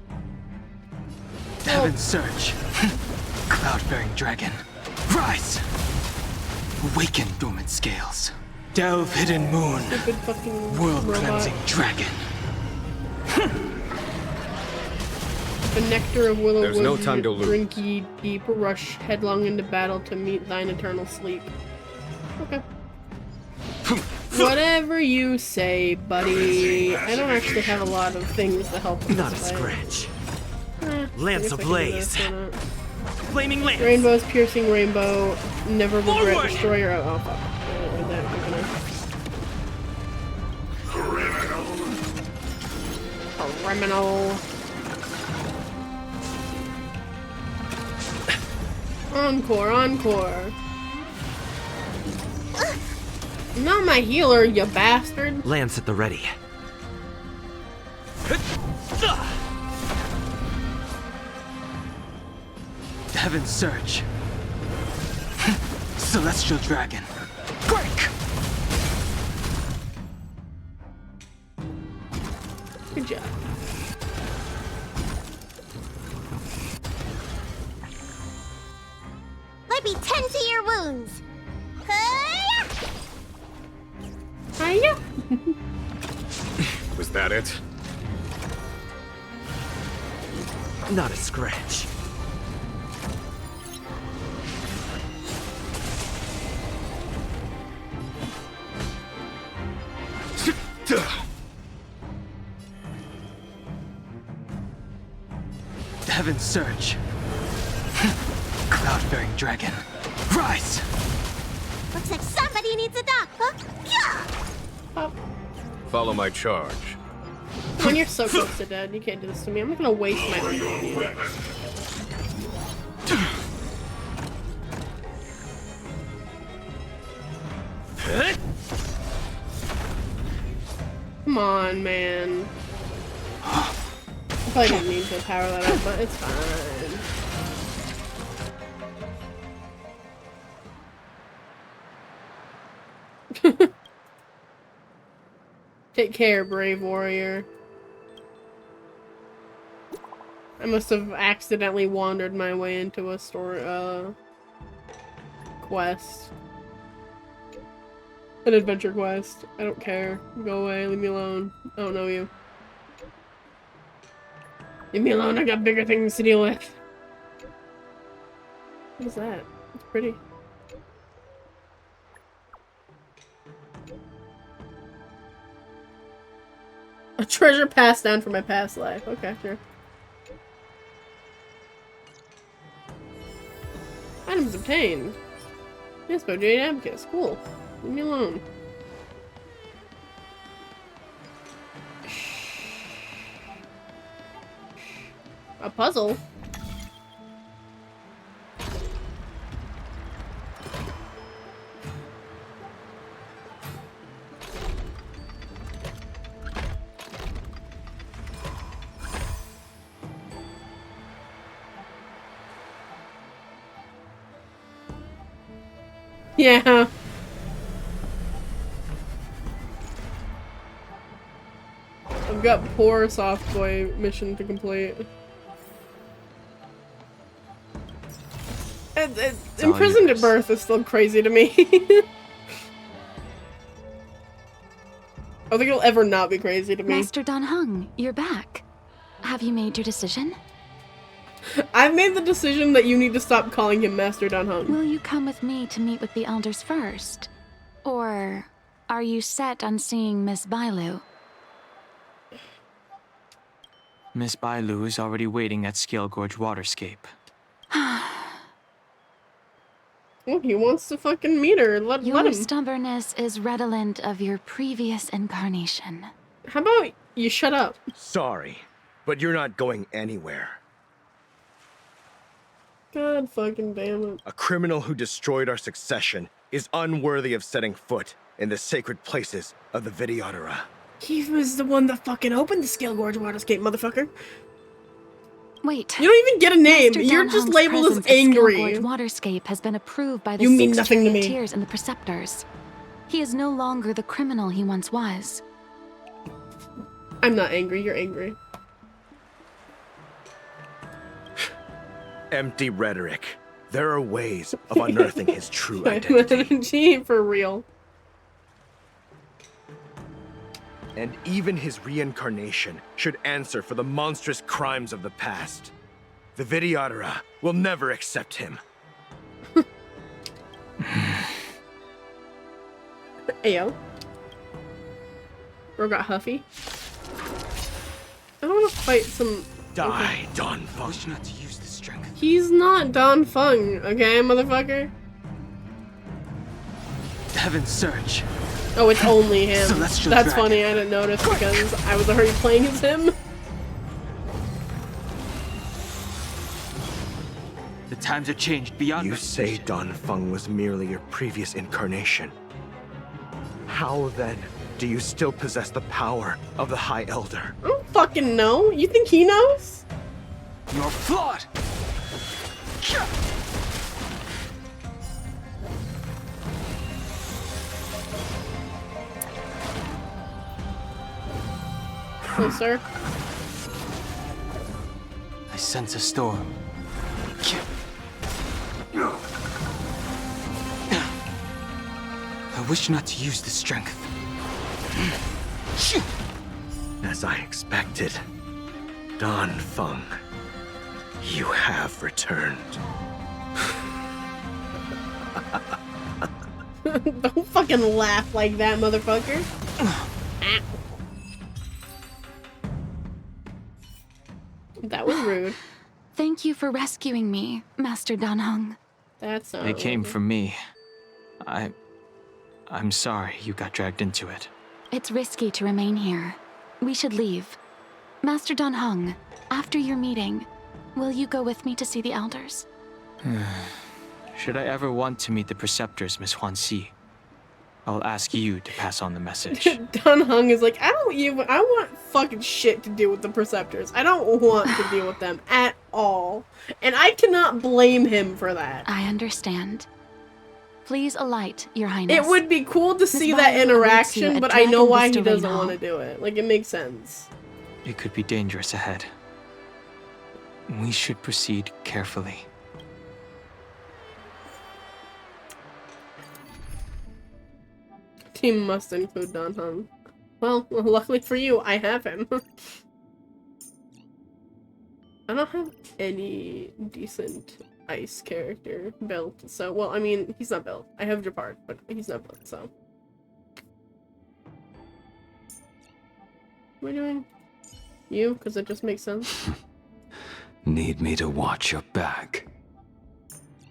Heaven's Surge. Cloud-bearing dragon. Rise! Awaken dormant scales. Delve hidden moon. Stupid fucking World-cleansing dragon. The nectar of willow There's no time to lose. Drink ye deep, rush headlong into battle to meet thine eternal sleep. Okay. Whatever you say, buddy. I don't actually have a lot of things to help with Not a this fight. scratch. Lance ablaze. Flaming lance. Rainbow's piercing rainbow. Never regret destroyer. Oh fuck. Criminal. Encore, encore. Not my healer, you bastard. Lance at the ready. Heaven's Surge. Celestial dragon. Break! Good job. Let me tend to your wounds. Hiya! Was that it? Not a scratch. Heaven's Surge. Cloud-bearing dragon. Rise! Looks like somebody needs a doc, huh? Follow my charge. When you're so close to dead, you can't do this to me. I'm not gonna waste my energy on you. Come on, man. I probably didn't mean to power that up, but it's fine. Take care, brave warrior. I must have accidentally wandered my way into a store, quest. An adventure quest. I don't care. Go away, leave me alone. I don't know you. Leave me alone, I got bigger things to deal with. What is that? It's pretty. A treasure passed down from my past life. Okay, sure. Items obtained. Yes, but Jade Abacus. Cool. Leave me alone. A puzzle? Yeah. I've got poor soft boy mission to complete. Imprisoned at birth is still crazy to me. I don't think it'll ever not be crazy to me. Master Dan Heng, you're back. Have you made your decision? I've made the decision that you need to stop calling him Master Dan Heng. Will you come with me to meet with the elders first? Or are you set on seeing Miss Bailu? Miss Bailu is already waiting at Scale Gorge Waterscape. Oh, he wants to fucking meet her. Let Your him. stubbornness is redolent of your previous incarnation. How about you shut up? Sorry, but you're not going anywhere. God fucking damn it. A criminal who destroyed our succession is unworthy of setting foot in the sacred places of the Vidyadhara. He was the one that fucking opened the Scale Gorge Waterscape, motherfucker. Wait. You don't even get a name. Master You're Dan just Heng's labeled as presence at angry. Scale Gorge Waterscape has been approved by the You mean 6 nothing to me. charioteers and the preceptors. He is no longer the criminal he once was. I'm not angry. You're angry. Empty rhetoric. There are ways of unearthing his true identity. Gee, for real. And even his reincarnation should answer for the monstrous crimes of the past. The Vidyadhara will never accept him. Ayo. Bro got huffy. I don't want to fight some... Die, Don Fung. Wish not to use the strength. He's not Don Fung, okay, motherfucker? Heaven Surge. Oh, it's only him. Celestial That's Dragon. funny, I didn't notice because I was already playing as him. The times have changed beyond You say Don Fung was merely your previous incarnation. How then do you still possess the power of the High Elder? I don't fucking know. You think he knows? You're flawed. Oh, sir. I sense a storm. I wish not to use the strength. As I expected, Don Fung, you have returned. Don't fucking laugh like that, motherfucker. That was rude. Thank you for rescuing me, Master Dan Heng. That's not They came rude. from me. I'm sorry you got dragged into it. It's risky to remain here. We should leave. Master Dan Heng, after your meeting, will you go with me to see the elders? Should I ever want to meet the preceptors, Miss Huanxi, I'll ask you to pass on the message. Don Hung is like, I want fucking shit to do with the Preceptors. I don't want to deal with them at all. And I cannot blame him for that. I understand. Please alight, Your Highness. It would be cool to see that interaction, but I know why he doesn't want to do it. Like, it makes sense. It could be dangerous ahead. We should proceed carefully. Team must include Dan Heng. Well, luckily for you, I have him. I don't have any decent ice character built, so, well, I mean, he's not built. I have Japard, but he's not built, so. What am I doing? You? Because it just makes sense. Need me to watch your back.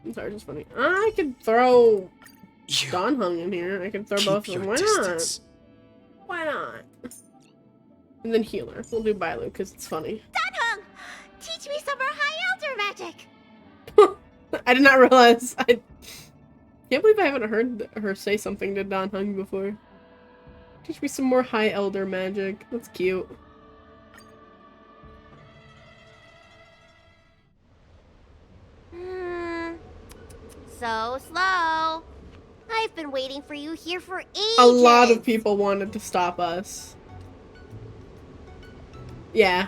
I'm sorry, just funny. I could throw Dan Heng in here. I could throw both of them. Why not? Why not? And then healer. We'll do Bailu because it's funny. Dan Heng! Teach me some more High Elder magic! I did not realize. I can't believe I haven't heard her say something to Dan Heng before. Teach me some more High Elder magic. That's cute. So slow. I've been waiting for you here for ages. A lot of people wanted to stop us. Yeah.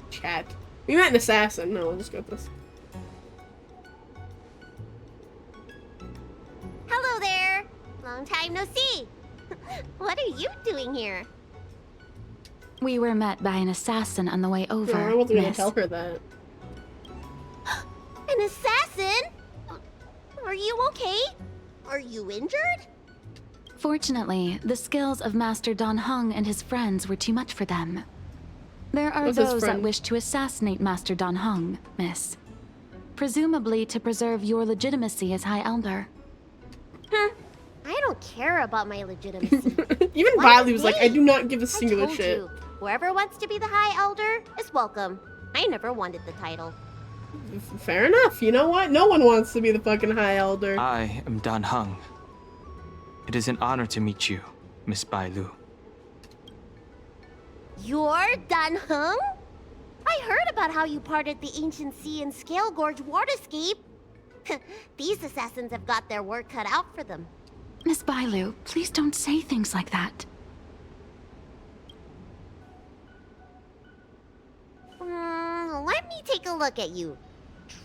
Chat. We met an assassin. No, we'll just go with this. Hello there. Long time no see. What are you doing here? We were met by an assassin on the way over, No, I wasn't gonna miss. tell her that. An assassin? Are you okay? Are you injured? Fortunately, the skills of Master Dan Heng and his friends were too much for them. There are What's his those that friend? wish to assassinate Master Dan Heng, miss. Presumably to preserve your legitimacy as High Elder. I don't care about my legitimacy. Even Why Bailu was me? like, I do not give a singular told shit. you, whoever wants to be the High Elder is welcome. I never wanted the title. Fair enough. You know what? No one wants to be the fucking High Elder. I am Dan Heng. It is an honor to meet you, Miss Bailu. You're Dan Heng? I heard about how you parted the ancient sea and Scale Gorge waterscape. These assassins have got their work cut out for them. Miss Bailu, please don't say things like that. Let me take a look at you.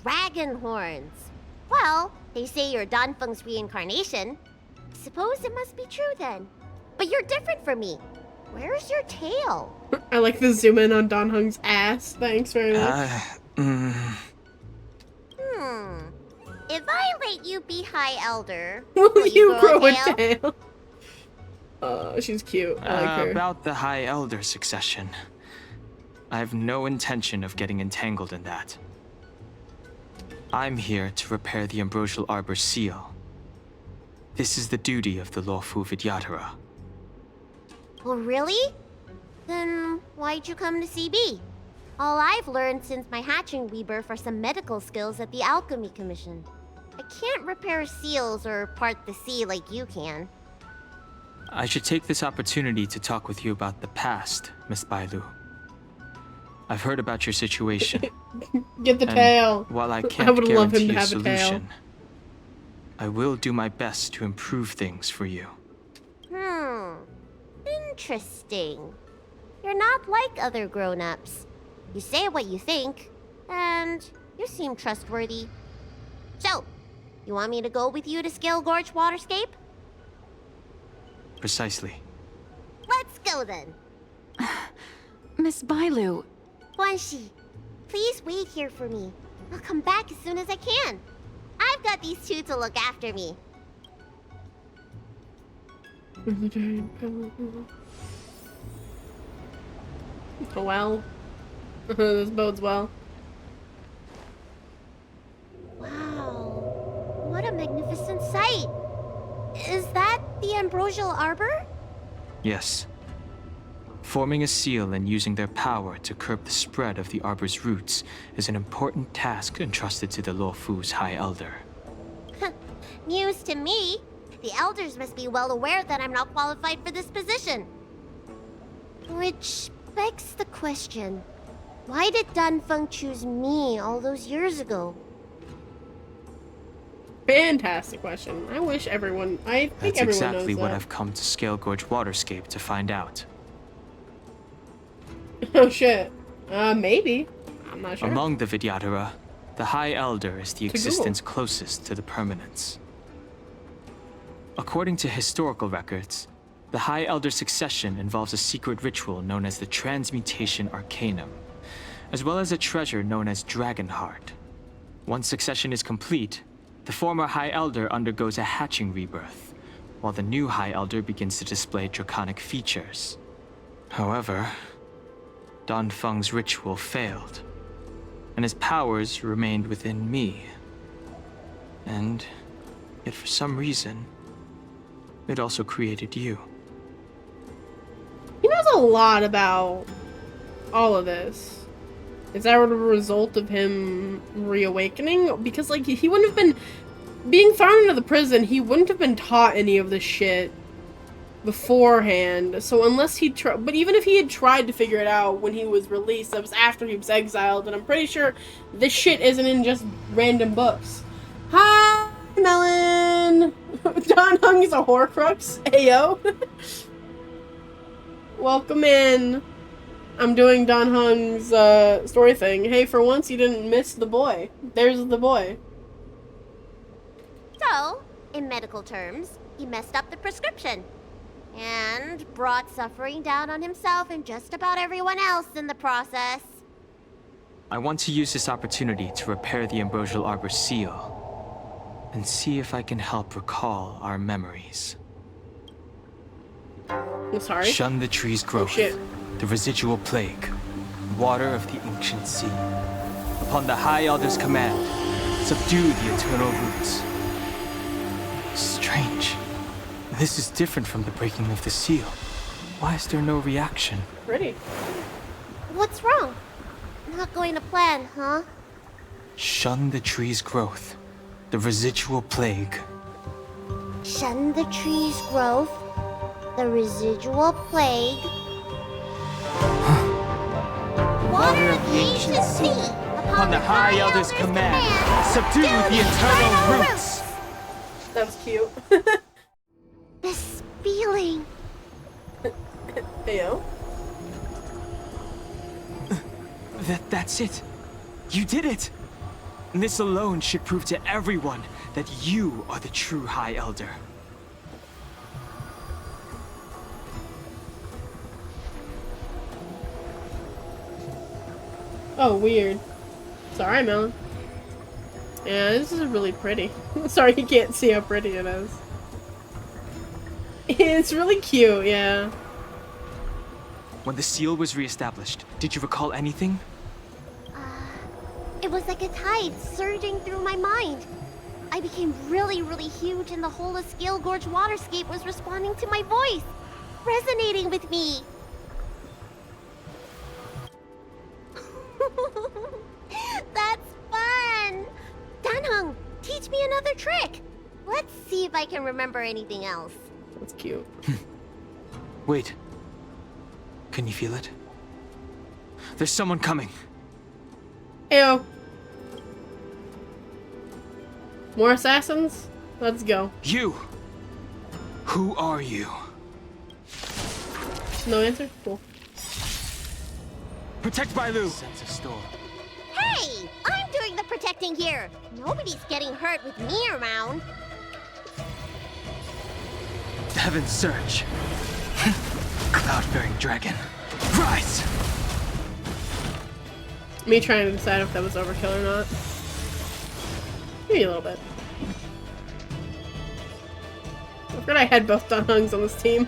Dragon horns. Well, they say you're Dan Feng's reincarnation. Suppose it must be true then. But you're different from me. Where's your tail? I like the zoom in on Dan Heng's ass. Thanks very much. If I let you be High Elder, Will you grow a a tail? tail? She's cute. I like her. About the High Elder succession. I have no intention of getting entangled in that. I'm here to repair the Ambrosial Arbor's seal. This is the duty of the lawful Vidyadhara. Oh, really? Then why'd you come to CB? All I've learned since my hatching rebirth are some medical skills at the Alchemy Commission. I can't repair seals or part the sea like you can. I should take this opportunity to talk with you about the past, Miss Bailu. I've heard about your situation. Get the and tail. While I I can't would love him guarantee to a have a tail. solution, I will do my best to improve things for you. Interesting. You're not like other grown-ups. You say what you think, and you seem trustworthy. So, you want me to go with you to Scale Gorge Waterscape? Precisely. Let's go then. Miss Bailu. Guanxi, please wait here for me. I'll come back as soon as I can. I've got these two to look after me. Well, this bodes well. Wow, what a magnificent sight. Is that the Ambrosial Arbor? Yes. Forming a seal and using their power to curb the spread of the Arbor's roots is an important task entrusted to the Luofu's High Elder. News to me. The elders must be well aware that I'm not qualified for this position. Which begs the question, why did Dan Feng choose me all those years ago? Fantastic question. I wish everyone. I think That's everyone exactly knows what that. I've come to Scale Gorge Waterscape to find out. Oh shit. Maybe. I'm not sure. Among the Vidyadhara, the High Elder is the existence closest to the permanence. According to historical records, the High Elder succession involves a secret ritual known as the Transmutation Arcanum, as well as a treasure known as Dragon Heart. Once succession is complete, the former High Elder undergoes a hatching rebirth, while the new High Elder begins to display draconic features. However, Dan Feng's ritual failed, and his powers remained within me. And yet for some reason, it also created you. He knows a lot about all of this. Is that a result of him reawakening? Because, like, he wouldn't have been... Being thrown into the prison, he wouldn't have been taught any of this shit beforehand. So unless he tried... But even if he had tried to figure it out when he was released, that was after he was exiled, and I'm pretty sure this shit isn't in just random books. Hi, Melon! Dan Heng is a Horcrux. Ayo. Welcome in. I'm doing Dan Heng's story thing. Hey, for once you didn't miss the boy. There's the boy. So, in medical terms, he messed up the prescription. And brought suffering down on himself and just about everyone else in the process. I want to use this opportunity to repair the Ambrosial Arbor seal, and see if I can help recall our memories. I'm sorry? Shun the tree's growth, the residual plague, water of the ancient sea. Upon the High Elder's command, subdue the eternal roots. Strange. This is different from the breaking of the seal. Why is there no reaction? Pretty. What's wrong? Not going to plan, huh? Shun the tree's growth, the residual plague. Shun the tree's growth, the residual plague. Water of the ancient sea. Upon the High Elder's command, subdue the eternal roots. That was cute. This feeling. Heyo. That's it. You did it. And this alone should prove to everyone that you are the true High Elder. Oh, weird. Sorry, Melon. Yeah, this is really pretty. Sorry, you can't see how pretty it is. It's really cute, yeah. When the seal was reestablished, did you recall anything? It was like a tide surging through my mind. I became really, really huge and the whole of Scale Gorge Waterscape was responding to my voice, resonating with me. That's fun! Dan Heng, teach me another trick. Let's see if I can remember anything else. That's cute. Wait. Can you feel it? There's someone coming. Ew. More assassins? Let's go. You! Who are you? No answer? Cool. Protect Bailu! Sense of storm. Hey! I'm doing the protecting here. Nobody's getting hurt with me around. Heaven surge. Cloud-bearing dragon. Rise! Me trying to decide if that was overkill or not. Maybe a little bit. I forgot I had both Dan Hengs on this team.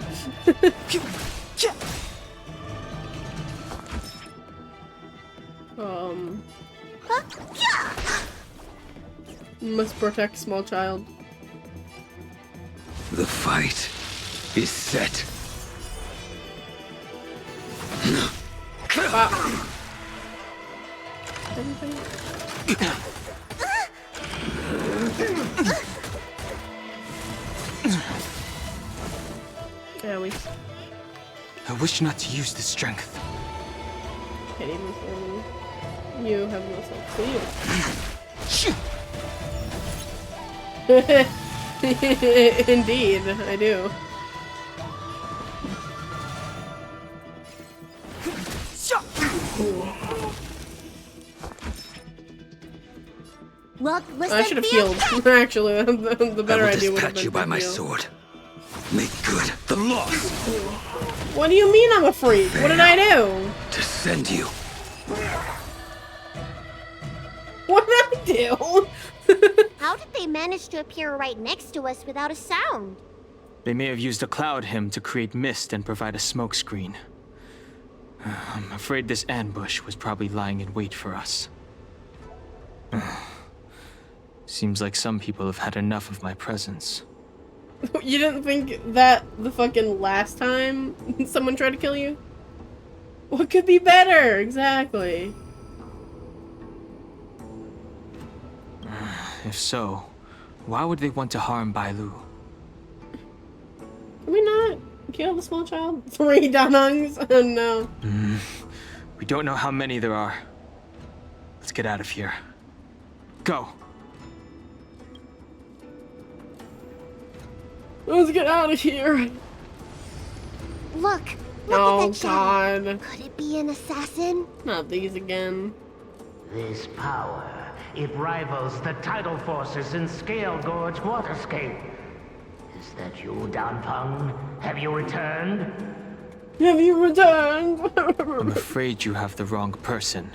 Must protect small child. The fight is set. Wow. Yeah, I wish not to use this strength. Can't even feel you have no self-esteem. Indeed, I do. Look, listen, I should have healed. Actually, the better idea would have been you by to my heal. sword. Make good the loss. What do you mean I'm a freak? What did I do? To send you. What did I do? How did they manage to appear right next to us without a sound? They may have used a cloud hymn to create mist and provide a smokescreen. I'm afraid this ambush was probably lying in wait for us. Seems like some people have had enough of my presence. You didn't think that the fucking last time someone tried to kill you? What could be better? Exactly. If so, why would they want to harm Bailu? Can we not kill the small child? 3 Danungs? Oh no. We don't know how many there are. Let's get out of here. Go. Let's get out of here. Look Oh at that shadow. god. Could it be an assassin? Not these again. This power, it rivals the tidal forces in Scale Gorge Waterscape. Is that you, Danfeng? Have you returned? Have you returned? I'm afraid you have the wrong person.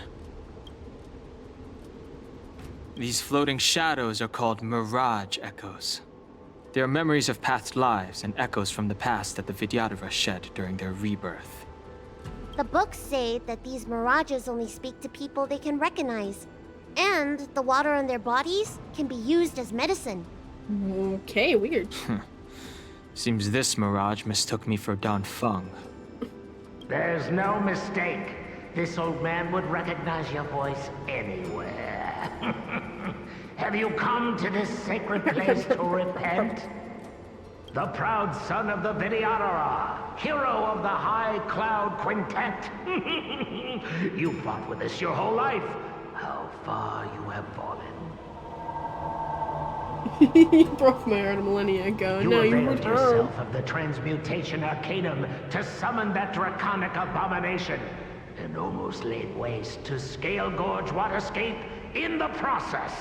These floating shadows are called Mirage Echoes. They are memories of past lives and echoes from the past that the Vidyadhara shed during their rebirth. The books say that these mirages only speak to people they can recognize. And the water on their bodies can be used as medicine. Okay, weird. Seems this mirage mistook me for Danfeng. There's no mistake. This old man would recognize your voice anywhere. Have you come to this sacred place to repent? The proud son of the Vidyadhara, hero of the High Cloud Quintet. You fought with us your whole life. How far you have fallen. You broke my heart a millennia ago. Now you availed return. yourself of the Transmutation Arcanum to summon that draconic abomination, and almost laid waste to Scale Gorge Waterscape in the process.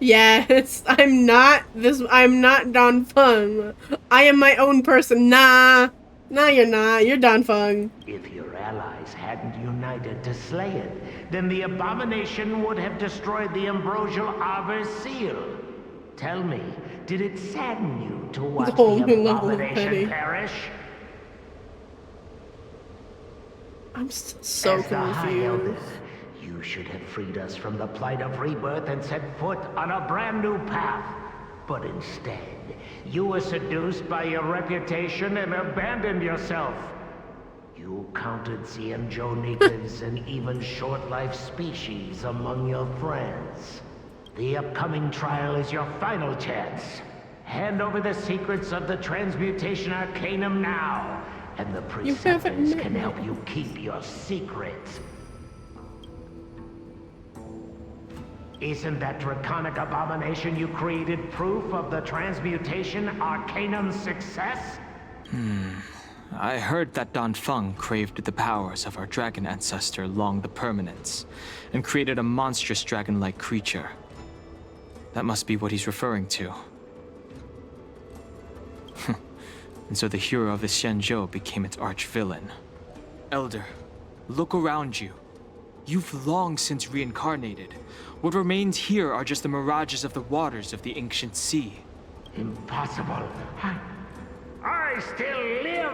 Yes, I'm not Danfeng. I am my own person. Nah, you're not. You're Danfeng. If your allies hadn't united to slay it, then the abomination would have destroyed the Ambrosial Arbor's seal. Tell me, did it sadden you to watch Oh, the level of abomination petty. perish? I'm so As the High Elder, confused. you should have freed us from the plight of rebirth and set foot on a brand new path. But instead, you were seduced by your reputation and abandoned yourself. You counted Xianzhou and even short-life species among your friends. The upcoming trial is your final chance. Hand over the secrets of the Transmutation Arcanum now, and the preceptors can help you keep your secrets. Isn't that draconic abomination you created proof of the Transmutation Arcanum's success? I heard that Danfeng craved the powers of our dragon ancestor Long the Permanence, and created a monstrous dragon-like creature. That must be what he's referring to. And so the hero of the Xianzhou became its arch-villain. Elder, look around you. You've long since reincarnated. What remains here are just the mirages of the waters of the ancient sea. Impossible. I still live!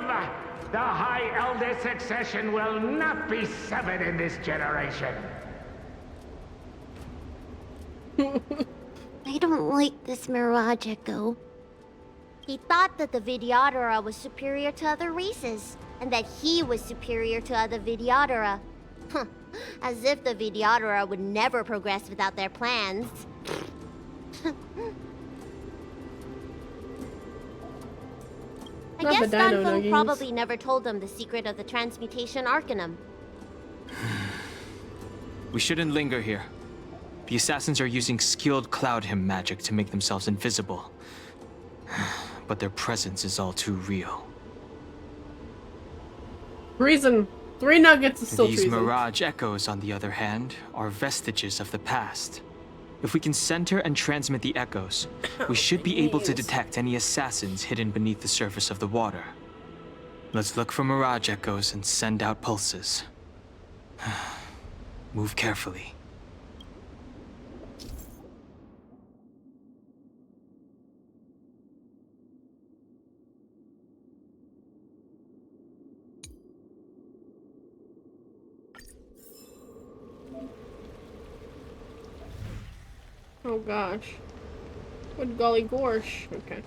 The High Elder succession will not be severed in this generation. I don't like this Mirage Echo. He thought that the Vidyadhara was superior to other races, and that he was superior to other Vidyadhara. As if the Vidyadhara would never progress without their plans. I Not guess the dino Danfeng nuggies. probably never told them the secret of the Transmutation Arcanum. We shouldn't linger here. The assassins are using skilled cloud hymn magic to make themselves invisible. But their presence is all too real. Treason. 3 nuggets is still These treason. mirage echoes, on the other hand, are vestiges of the past. If we can center and transmit the echoes, we should be able to detect any assassins hidden beneath the surface of the water. Let's look for mirage echoes and send out pulses. Move carefully. Oh gosh. Good golly gorsh. Okay.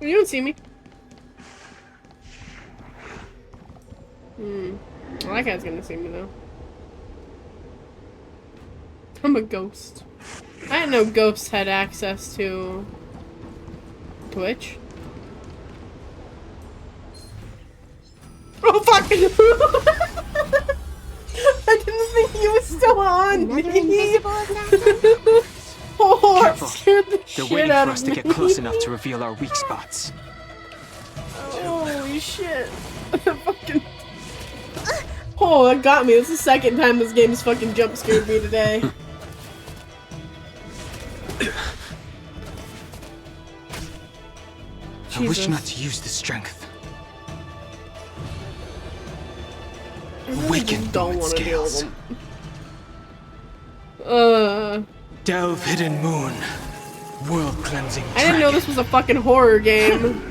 You don't see me. Well, that guy's gonna see me though. I'm a ghost. I didn't know ghosts had access to Twitch. Oh fuck! I didn't think he was still on me. Oh, Careful. that scared the They're shit waiting out for of us me. to get close enough to reveal our weak spots. Holy shit. Fucking... Oh, that got me. This is the second time this game's fucking jump scared me today. I wish not to use the strength. Awaken don't through its want to deal with scales. them. Delve hidden moon. World cleansing. I didn't know this was a fucking horror game.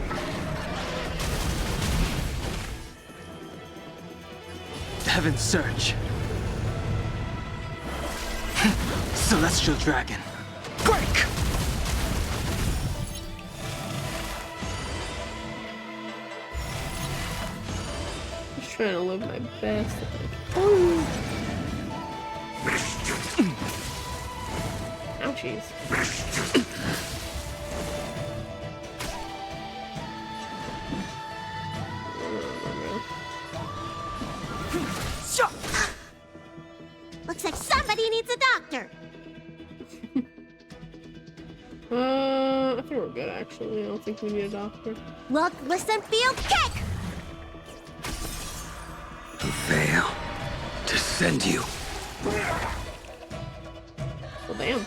Heaven's Surge. Celestial Dragon. Break! Just trying to live my best. Ouchies. Looks like somebody needs a doctor. I think we're good actually. I don't think we need a doctor. Look, listen, feel, kick! Veil. To send you. Well, damn.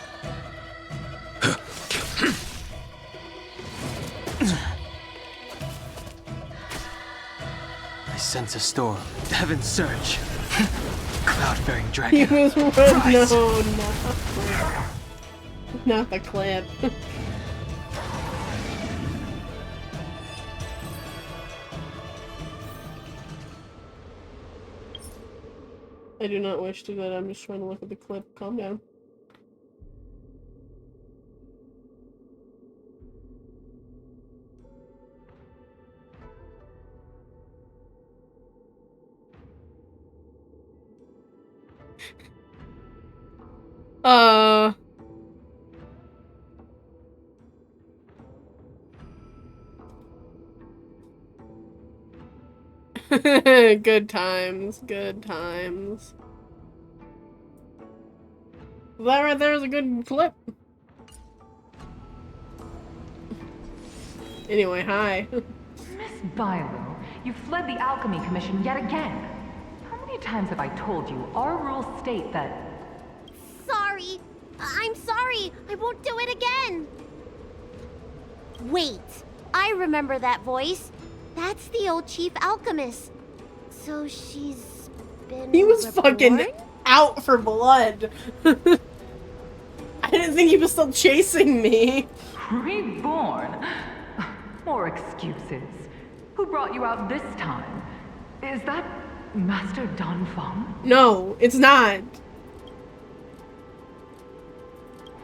I sense a storm. Heaven's Surge. Cloud-bearing dragon. He was running. Rise. No, no. Not the clip. I do not wish to do that. I'm just trying to look at the clip. Calm down. Good times, good times. That right there is a good clip. Anyway, hi. Miss Bailu, you fled the Alchemy Commission yet again. How many times have I told you our rules state that... Sorry. I'm sorry. I won't do it again. Wait. I remember that voice. That's the old chief alchemist. So she's been He was reborn? fucking out for blood. I didn't think he was still chasing me. Reborn? More excuses. Who brought you out this time? Is that Master Danfeng? No, it's not.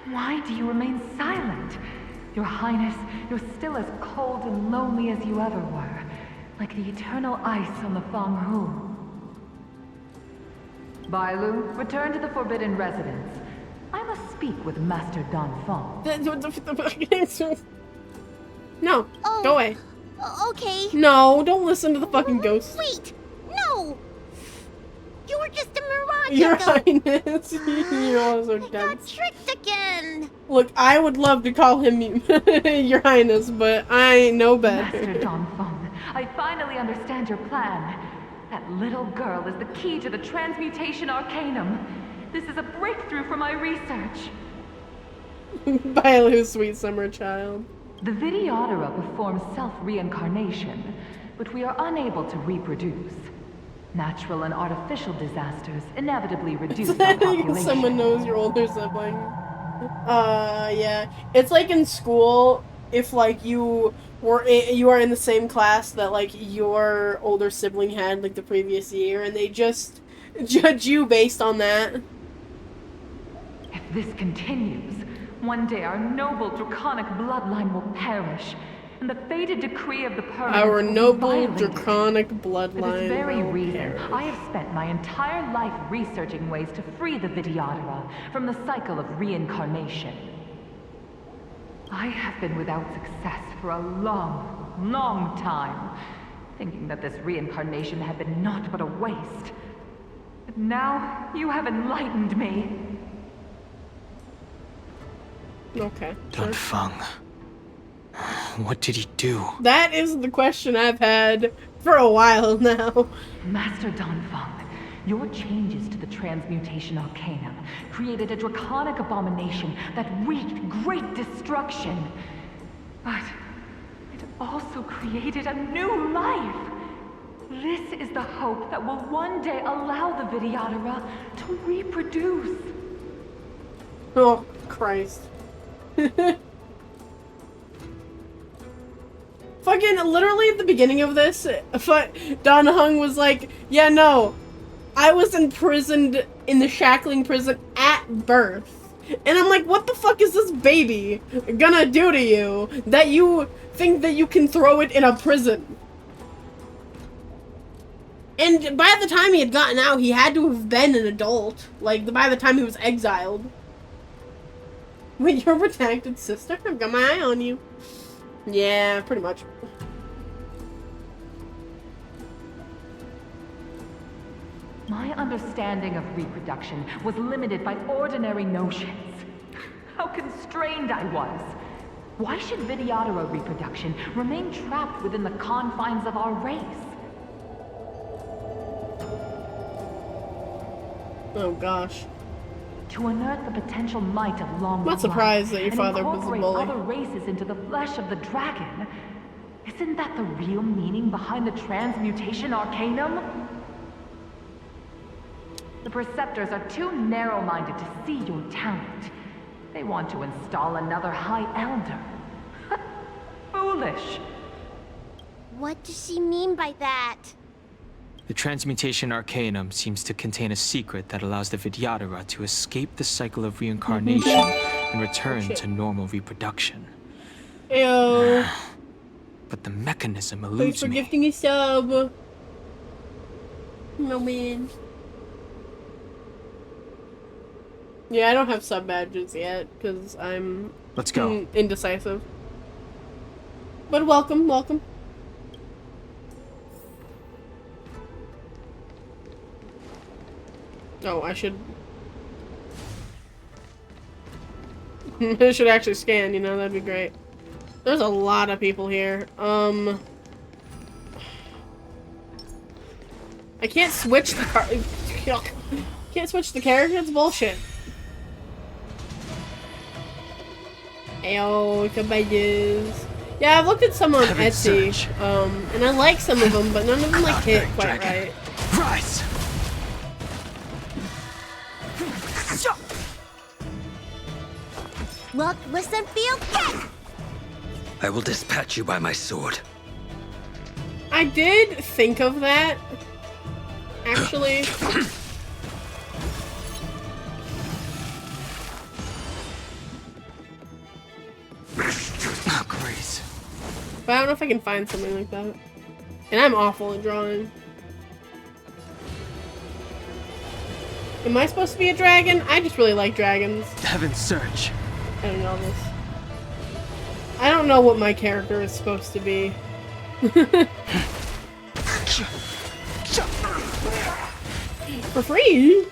Why do you remain silent? Your Highness, you're still as cold and lonely as you ever were. Like the eternal ice on the Fanghu. Bailu, return to the Forbidden Residence. I must speak with Master Danfeng. No, go away. Okay. No, don't listen to the fucking ghost. Wait! No! You were just Your Highness. You're also dense. Tricked again. Look, I would love to call him Your Highness, but I know better. Master Donfeng, I finally understand your plan. That little girl is the key to the transmutation arcanum. This is a breakthrough for my research. Bailu, sweet summer child. The Vidyadhara performs self-reincarnation, but we are unable to reproduce. Natural and artificial disasters inevitably reduce our population. Someone knows your older sibling. Yeah. It's like in school, if like you are in the same class that like your older sibling had like the previous year, and they just judge you based on that. If this continues, one day our noble draconic bloodline will perish, and the fated decree of the permanents Our will noble be violated. draconic For bloodline. this very will reason, perish. I have spent my entire life researching ways to free the Vidyadhara from the cycle of reincarnation. I have been without success for a long, long time, thinking that this reincarnation had been naught but a waste. But now, you have enlightened me. Okay. Donfeng. What did he do? That is the question I've had for a while now. Master Donfeng, your changes to the transmutation arcanum created a draconic abomination that wreaked great destruction. But it also created a new life. This is the hope that will one day allow the Vidyadhara to reproduce. Oh, Christ. Fucking literally at the beginning of this, Don Hung was like, yeah, no, I was imprisoned in the shackling prison at birth. And I'm like, what the fuck is this baby gonna do to you that you think that you can throw it in a prison? And by the time he had gotten out, he had to have been an adult. Like, by the time he was exiled. With your protected sister? I've got my eye on you. Yeah, pretty much. My understanding of reproduction was limited by ordinary notions. How constrained I was. Why should Vidyadhara reproduction remain trapped within the confines of our race? Oh gosh. To unearth the potential might of long I'm not surprised that your father was a bully. other races into the flesh of the dragon. Isn't that the real meaning behind the transmutation arcanum? The Preceptors are too narrow-minded to see your talent. They want to install another High Elder. Foolish. What does she mean by that? The transmutation arcanum seems to contain a secret that allows the Vidyadhara to escape the cycle of reincarnation and return to normal reproduction. Ew. But the mechanism Thanks eludes for me. gifting a sub. No man. Yeah, I don't have sub badges yet because I'm Let's go. Indecisive. But welcome, welcome. Oh, I should... I should actually scan, you know, that'd be great. There's a lot of people here. I can't switch the car... Can't switch the character, it's bullshit. Ayo, caballos. Yeah, I've looked at some on Etsy, and I like some of them, but none of them like hit quite right. Rise! Look, listen, feel, get! I will dispatch you by my sword. I did think of that, actually. Oh, Grace. But I don't know if I can find something like that. And I'm awful at drawing. Am I supposed to be a dragon? I just really like dragons. Heaven's Search. I don't know this. I don't know what my character is supposed to be. For free?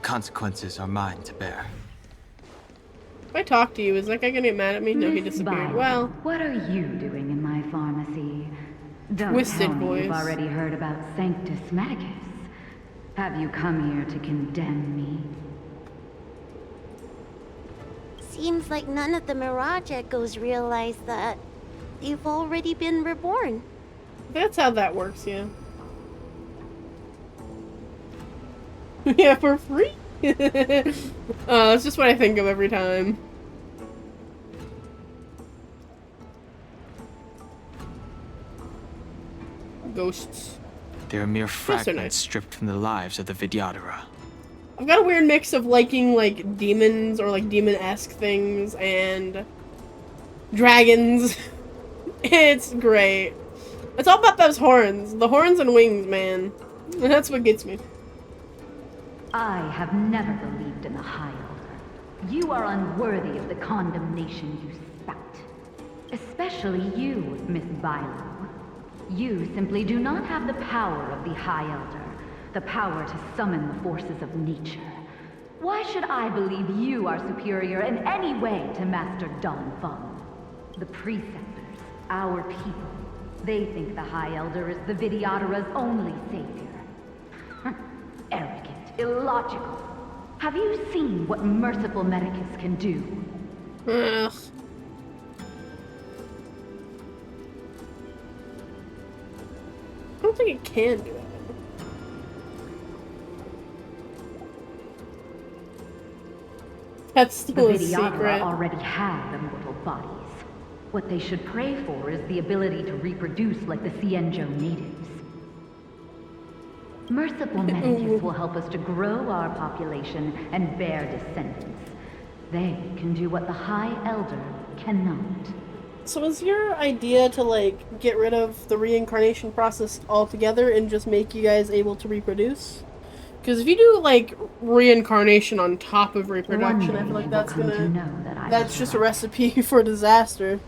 consequences are mine to bear. If I talk to you, is that guy gonna get mad at me? No, he disappeared. Well, what are you doing in my pharmacy? Don't twisted tell me voice. you've already heard about Sanctus Medicus. Have you come here to condemn me? Seems like none of the Mirage Echoes realize that they've already been reborn. That's how that works, yeah. Yeah, for free? It's just what I think of every time. Ghosts. They're mere fragments nice. stripped from the lives of the Vidyadhara. I've got a weird mix of liking, like, demons or, like, demon-esque things and dragons. It's great. It's all about those horns. The horns and wings, man. That's what gets me. I have never believed in the High Elder. You are unworthy of the condemnation you spout. Especially you, Miss Bailu. You simply do not have the power of the High Elder. The power to summon the forces of nature. Why should I believe you are superior in any way to Master Don Feng? The Preceptors, our people, they think the High Elder is the Vidyadhara's only savior. Arrogant, illogical. Have you seen what merciful Medicus can do? Ugh. I don't think it can do it. That's still a The Vidyadhara secret. already have immortal bodies. What they should pray for is the ability to reproduce like the Xianzhou natives. Merciful Medicus will help us to grow our population and bear descendants. They can do what the High Elder cannot. So is your idea to, like, get rid of the reincarnation process altogether and just make you guys able to reproduce? Because if you do, like, reincarnation on top of reproduction, I feel like that's gonna... That's just a recipe for disaster.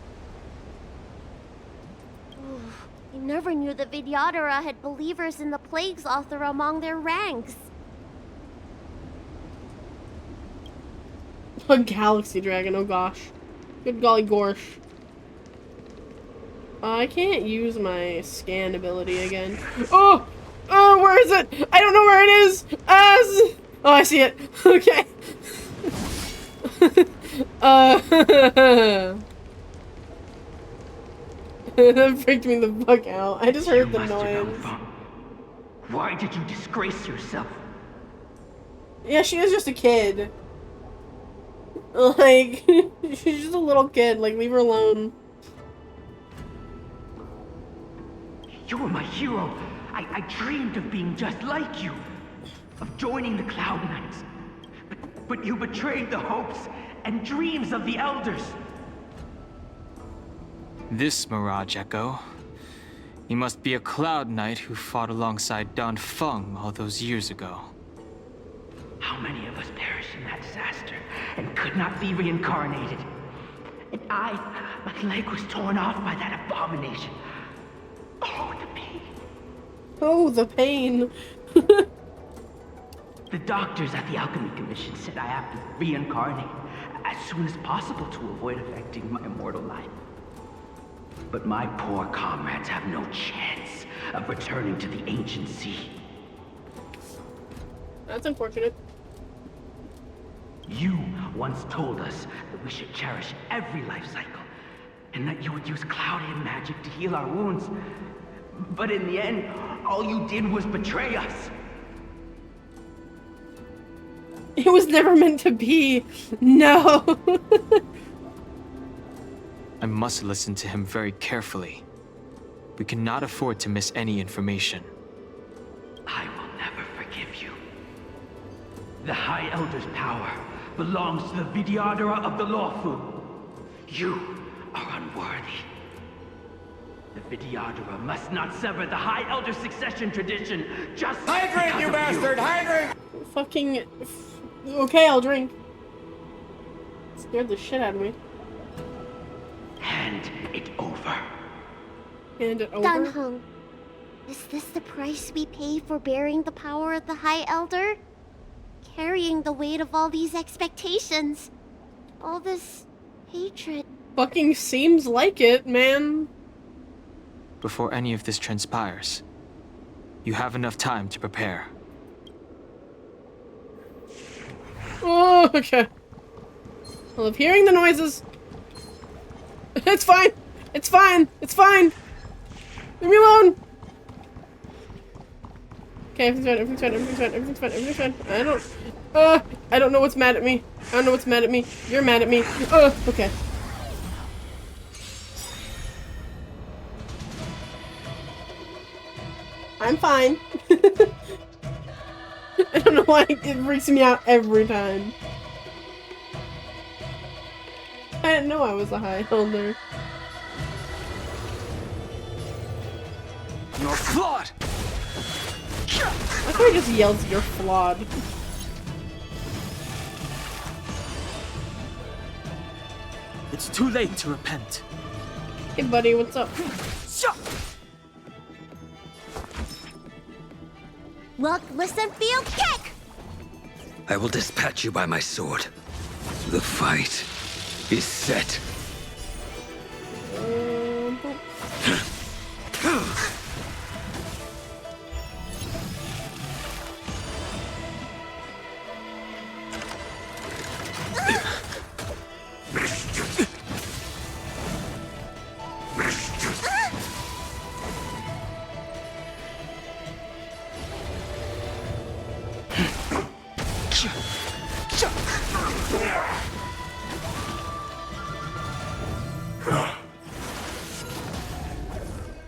I never knew the Vidyadhara had believers in the Plagues Author among their ranks. A galaxy dragon, oh gosh. Good golly gorsh. I can't use my scan ability again. Oh! Oh, where is it? I don't know where it is! Oh, I see it. Okay. That freaked me the fuck out. I just heard the noise. Why did you disgrace yourself? Yeah, she is just a kid. Like, she's just a little kid. Like, leave her alone. You were my hero. I dreamed of being just like you. Of joining the Cloud Knights. But you betrayed the hopes and dreams of the Elders. This Mirage Echo. He must be a Cloud Knight who fought alongside Don Feng all those years ago. How many of us perished in that disaster and could not be reincarnated? And my leg was torn off by that abomination. Oh, the pain. Oh, the pain. The doctors at the Alchemy Commission said I have to reincarnate as soon as possible to avoid affecting my immortal life. But my poor comrades have no chance of returning to the ancient sea. That's unfortunate. You once told us that we should cherish every life cycle, and that you would use cloudy magic to heal our wounds. But in the end, all you did was betray us. It was never meant to be. No. I must listen to him very carefully. We cannot afford to miss any information. I will never forgive you. The High Elder's power belongs to the Vidyadhara of the Lawfu. You are unworthy. The Vidyadhara must not sever the High Elder succession tradition just Hydrate, you bastard! Hydrate! Fucking... Okay, I'll drink. Scared the shit out of me. Hand it over. Hand it over? Dan Heng, is this the price we pay for bearing the power of the High Elder? carrying the weight of all these expectations. All this hatred. Fucking seems like it, man. Before any of this transpires, you have enough time to prepare. Oh, okay. I love hearing the noises. It's fine. It's fine. It's fine. Leave me alone. Okay, everything's fine. Everything's fine. Everything's fine. Everything's fine. Everything's fine. I don't know what's mad at me. I don't know what's mad at me. You're mad at me. Okay. I'm fine. I don't know why it freaks me out every time. I didn't know I was a high elder. You're flawed! I thought he just yells, "You're flawed." It's too late to repent. Hey buddy, what's up? Look, listen, feel, kick! I will dispatch you by my sword. The fight is set.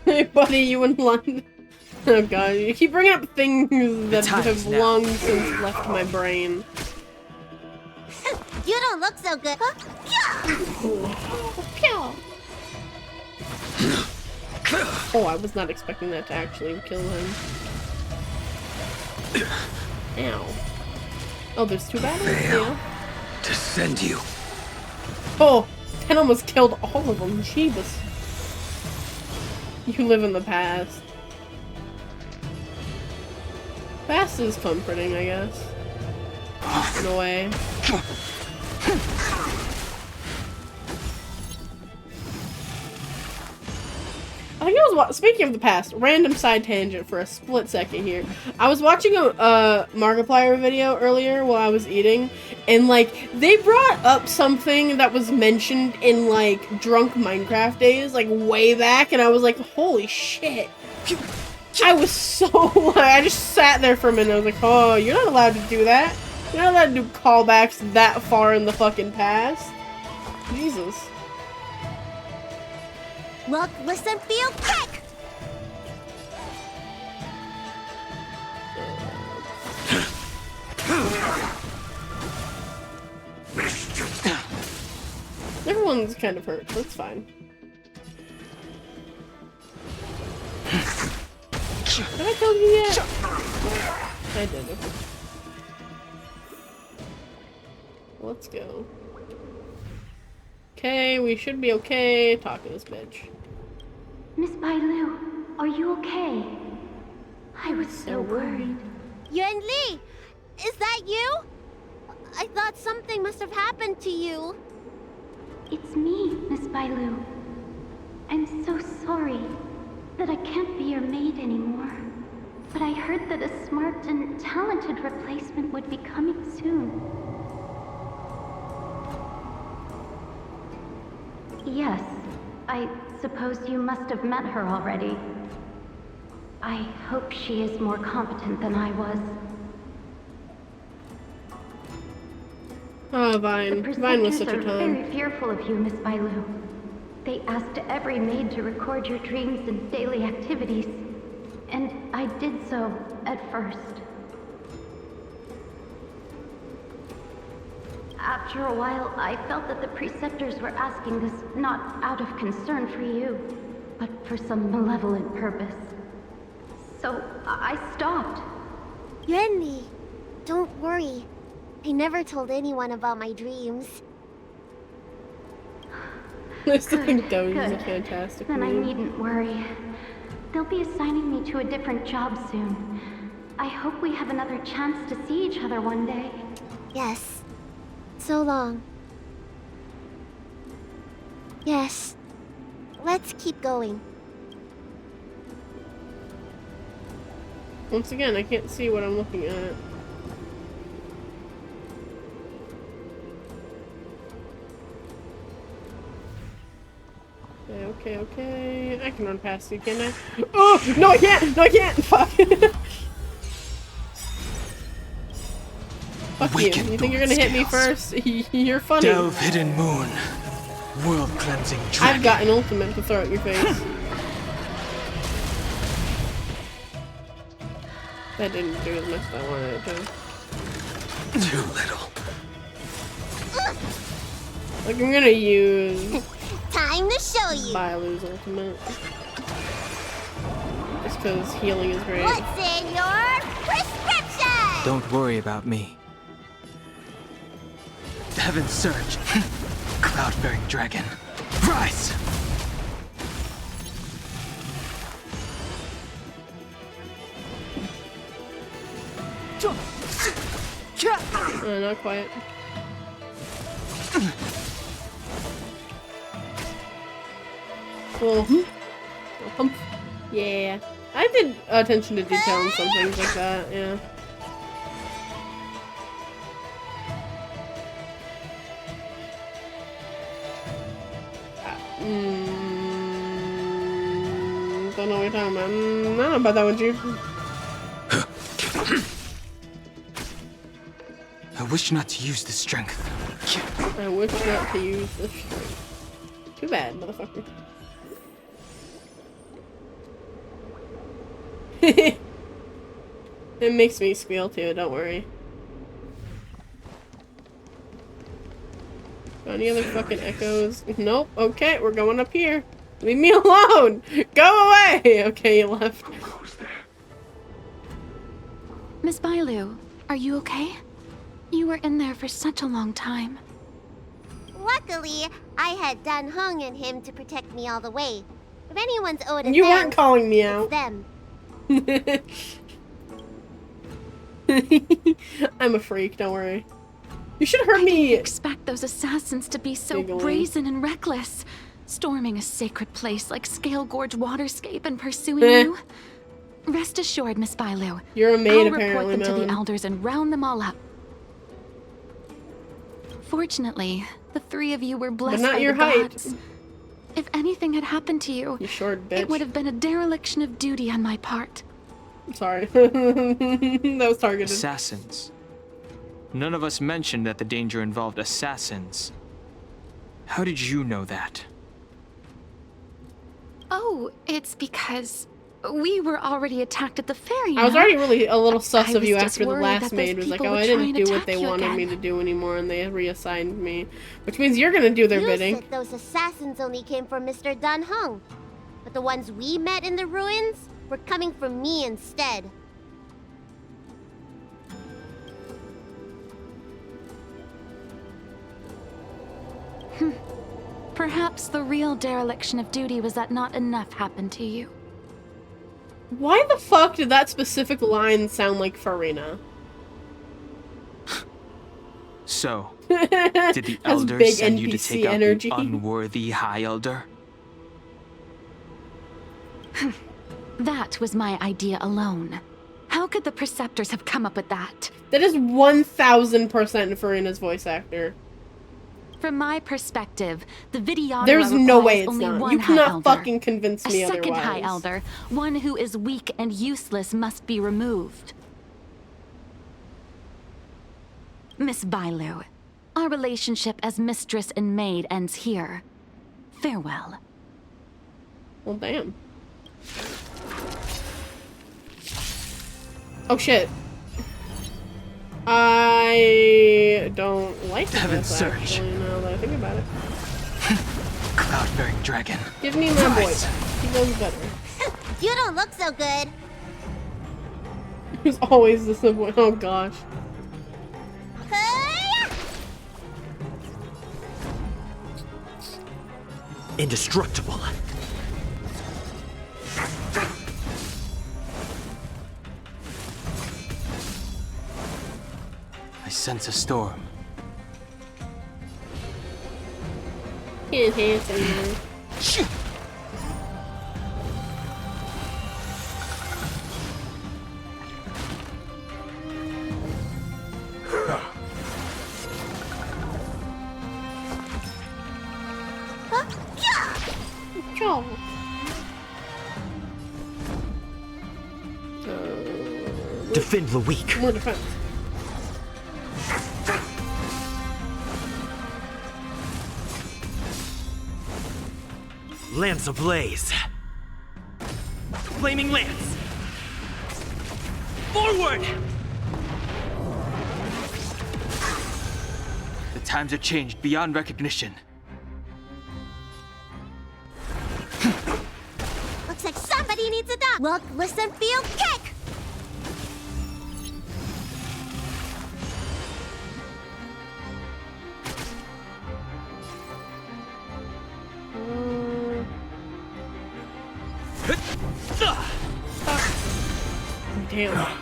Hey buddy, you in London? Oh god, you keep bringing up things that have long since left my brain. You don't look so good. Oh, I was not expecting that to actually kill him. Ow. Oh, there's two battles? Yeah. To send you. Oh, that almost killed all of them. Jeebus. You live in the past. Past is comforting, I guess. In a way. I think I was speaking of the past, random side tangent for a split second here. I was watching a Markiplier video earlier while I was eating, and like they brought up something that was mentioned in like drunk Minecraft days, like way back, and I was like, holy shit. I was so I just sat there for a minute. I was like, oh, you're not allowed to do that. You're not allowed to do callbacks that far in the fucking past. Jesus. Look, listen, feel, kick! Everyone's kind of hurt, but it's fine. Did I kill you yet? I did. Okay. Let's go. Okay, we should be okay. Talk to this bitch. Miss Bailu, are you okay? I was so worried. Yuan Li! Is that you? I thought something must have happened to you. It's me, Miss Bailu. I'm so sorry that I can't be your maid anymore. But I heard that a smart and talented replacement would be coming soon. Yes, I suppose you must have met her already. I hope she is more competent than I was. Oh, Vine. Vine was such a The Preceptors are time. very fearful of you, Miss Bailu. They asked every maid to record your dreams and daily activities. And I did so at first. After a while, I felt that the Preceptors were asking this not out of concern for you, but for some malevolent purpose. So I stopped. Yuan Li, don't worry. I never told anyone about my dreams. This thing goes is a fantastic Then I meme. needn't worry. They'll be assigning me to a different job soon. I hope we have another chance to see each other one day. Yes. So long. Yes. Let's keep going. Once again, I can't see what I'm looking at. Okay. I can run past you, can I? Oh! No, I can't! No, I can't! Fuck! Fuck you. You think you're gonna hit me first? You're funny. Delve hidden moon. World cleansing dragon. I've got an ultimate to throw at your face. That didn't do as much as I wanted it to. Too little. Like, I'm gonna use... Time to show you. Bailu's ultimate. Just because healing is great. What's in your prescription? Don't worry about me. Heaven Surge. Cloud-bearing dragon. Rise! Not quite. Cool. Yeah. I did attention to detail and some things like that, yeah. Don't know what you're talking about. I don't know about that one, Chief. I wish not to use the strength. I wish not to use the strength. Too bad, motherfucker. It makes me squeal too, don't worry. Got any other fucking echoes? Nope. Okay, we're going up here. Leave me alone! Go away! Okay, you left. Miss Bailu, are you okay? You were in there for such a long time. Luckily, I had Dan Heng and him to protect me all the way. If anyone's owed a You thanks, weren't calling me it's out. them. I'm a freak, don't worry. You should have heard me. I didn't expect those assassins to be so brazen and reckless, storming a sacred place like Scale Gorge Waterscape and pursuing you. Rest assured, Miss Bailu. You're a maid, I'll apparently, report them to Melon. the elders and round them all up. Fortunately, the three of you were blessed not by your the height. gods. If anything had happened to you, You short bitch. it would have been a dereliction of duty on my part. I'm sorry. That was targeted. Assassins. None of us mentioned that the danger involved assassins. How did you know that? Oh, it's because we were already attacked at the ferry. I was no? already really a little sus I of you was just after the worried last that those maid was like, people oh, would I try didn't and do what attack they you wanted me again. to do anymore, and they reassigned me. Which means you're gonna do their You bidding. said those assassins only came from Mr. Dan Heng. But the ones we met in the ruins were coming from me instead. Perhaps the real dereliction of duty was that not enough happened to you. Why the fuck did that specific line sound like Farina? So, did the Has Elder big send you to NPC take out energy. the unworthy High Elder? That was my idea alone. How could the Preceptors have come up with that? That is 1000% Farina's voice actor. From my perspective, the Videodara There's no requires way it's only not. one You High cannot Elder. fucking convince me A second High otherwise. Elder, one who is weak and useless, must be removed. Miss Bailu, our relationship as mistress and maid ends here. Farewell. Well, damn. Oh shit. I don't like Heaven this Surge. actually, now that I think about it. Cloud-bearing dragon. Give me my boy Rise. back. He knows better. You don't look so good. He's always disappointed. Oh gosh. Indestructible. sense a storm. Can't dance anymore. Defend the weak. More defense. Lance ablaze. Flaming lance. Forward! The times have changed beyond recognition. Looks like somebody needs a doc. Look, listen, feel, kick! Damn.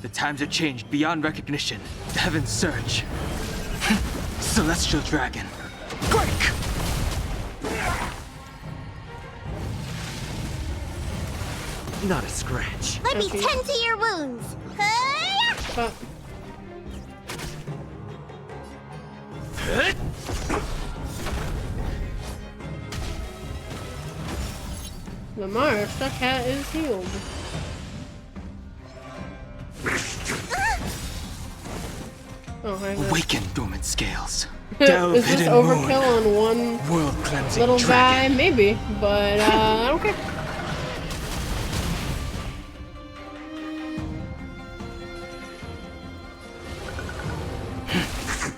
The times have changed beyond recognition. The heavens surge. Celestial dragon. Break! Not a scratch. Let me tend to your wounds. Hi-ya! Lamar, the cat is healed. Oh, hi there. Awaken dormant scales. Is this overkill on one world cleansing little dragon. guy? Maybe, but I don't care.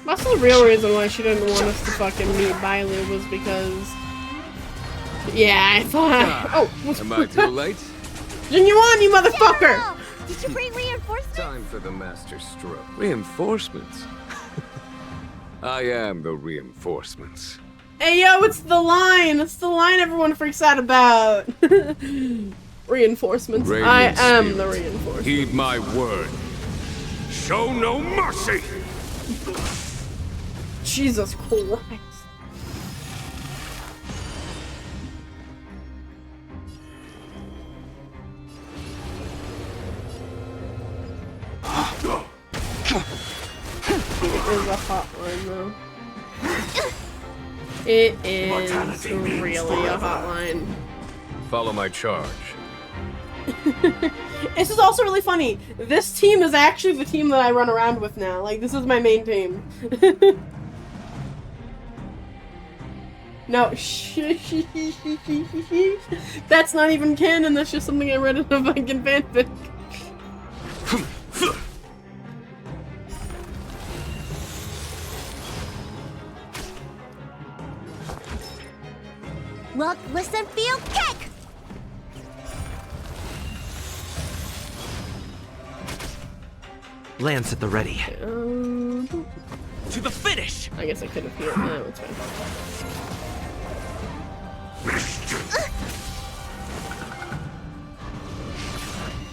That's the real reason why she didn't want us to fucking meet Bailu was because... Yeah, I thought... Oh! Am I too late? Genuine, you motherfucker! Did you bring reinforcements? Time for the master stroke. Reinforcements? I am the reinforcements. Hey yo, it's the line! It's the line everyone freaks out about! Reinforcements. Radiant I am spirit. the reinforcements. Heed my word. Show no mercy! Jesus Christ. It is a hotline though. It is really a hotline. Follow my charge. This is also really funny. This team is actually the team that I run around with now. Like, this is my main team. No, that's not even canon. That's just something I read in a fucking fanfic. Look, listen, feel, kick! Lance at the ready. To the finish! I guess I could have healed. No, it's fine.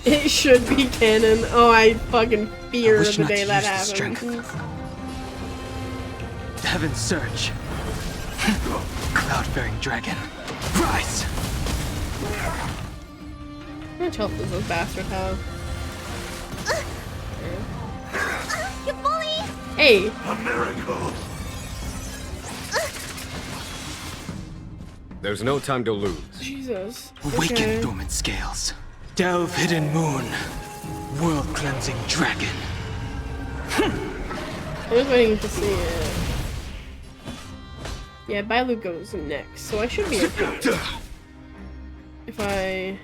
It should be canon. Oh, I fucking fear the day that happens. The heavens surge. Cloud-bearing dragon. Rise! How much health does this bastard have? You bully! Hey! A miracle! There's no time to lose. Jesus. Awaken Okay. dormant scales. Delve hidden moon. World cleansing dragon. I was waiting to see it. Yeah, Bailu goes next, so I should be okay. If I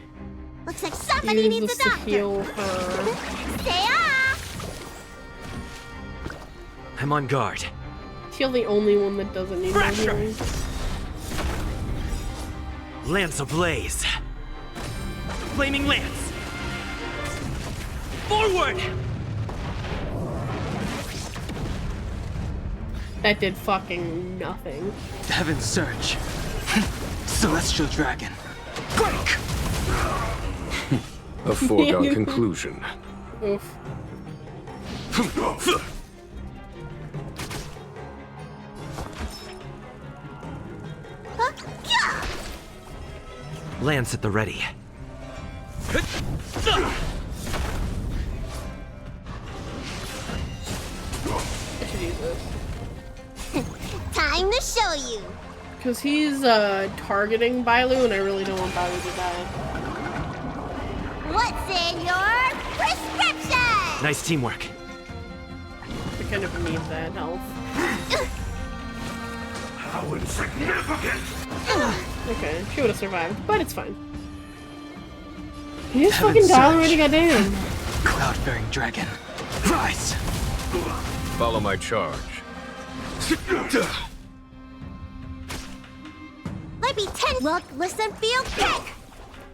Looks like somebody use needs this a to doctor. heal her. Stay off! I'm on guard. Heal the only one that doesn't need my healing. Lance ablaze. Flaming lance. Forward! That did fucking nothing. The heavens surge. Celestial dragon. Break! A foregone conclusion. Oof. Lance at the ready. I should use this. Time to show you. Because he's targeting Bailu, and I really don't want Bailu to die. What's in your prescription? Nice teamwork. I kind of need that health. How insignificant! Okay, she would have survived, but it's fine. You just fucking die already, goddamn. Cloud-bearing dragon, rise! Follow my charge. Let me look, listen, feel, kick!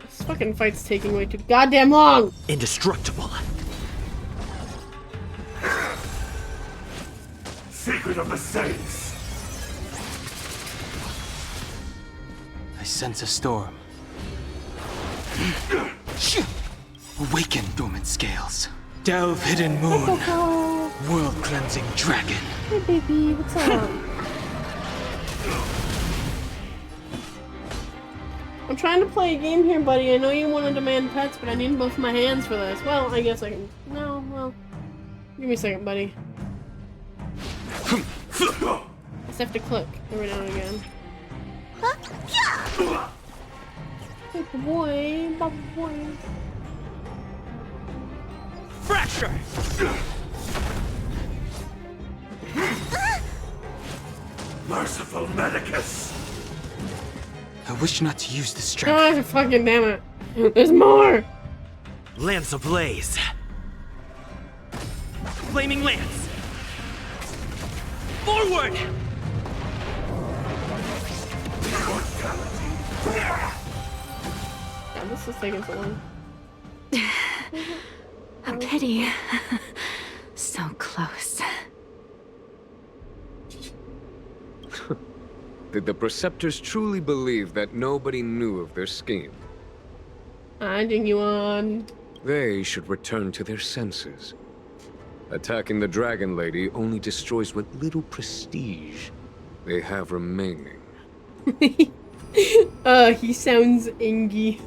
This fucking fight's taking way too goddamn long! Indestructible. Secret of the Saints! I sense a storm. Awaken, dormant scales. Delve, hidden moon. World-cleansing dragon. Hey, baby, what's up? I'm trying to play a game here, buddy. I know you want to demand pets, but I need both my hands for this. Well, I guess I can... No, well... Give me a second, buddy. I just have to click every now and again. Good boy, bubble boy. Fracture! Merciful Medicus! I wish not to use the strength. Oh, fucking damn it. There's more! Lance ablaze. Flaming lance. Forward! God, this is taking so long. A pity. So close. Did the Preceptors truly believe that nobody knew of their scheme? Finding you on. They should return to their senses. Attacking the Dragon Lady only destroys what little prestige they have remaining. He sounds ingy.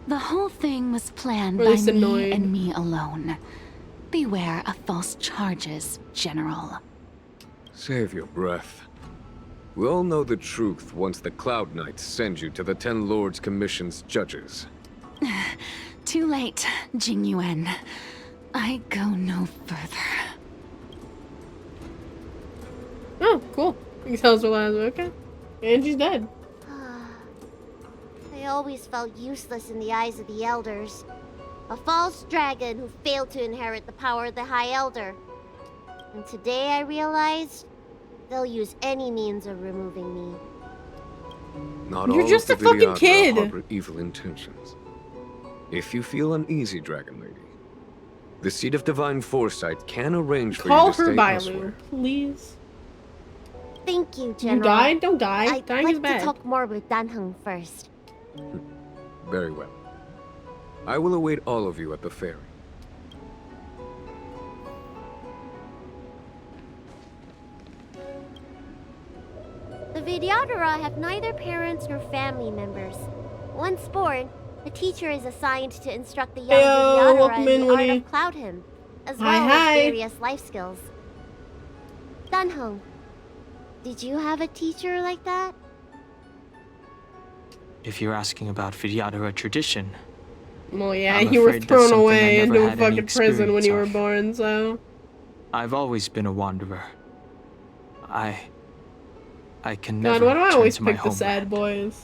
The whole thing was planned Or at by least me annoyed. and me alone. Beware of false charges, General. Save your breath. We all know the truth once the Cloud Knights send you to the 10 Lords Commission's judges. Too late, Jing Yuan. I go no further. Oh, cool. You can tell us what lies. Okay. Angie's dead. I always felt useless in the eyes of the Elders. A false dragon who failed to inherit the power of the High Elder. And today I realized they'll use any means of removing me. Not You're all just of a the fucking Vidyadhara kid. harbor evil intentions. If you feel uneasy, Dragon Lady, the Seat of Divine Foresight can arrange for Call you to her stay Bailu, elsewhere. please. Thank you, General. You died? Don't die. I'd Dying like is bad. to talk more with Danheng first. Very well. I will await all of you at the ferry. The Vidyadhara have neither parents nor family members. Once born, the teacher is assigned to instruct the young Heyo, Vidyadhara welcome in in, the art Woody. of Cloud Hymn, as Hi, well hi. as various life skills. Danheng, did you have a teacher like that? If you're asking about Vidyadhara tradition, Well, yeah, I'm you were afraid that's thrown something I away never into a had any fucking prison when you were experience born, so... I've always been a wanderer. I can God, never why do I return always to my pick the homeland. sad boys?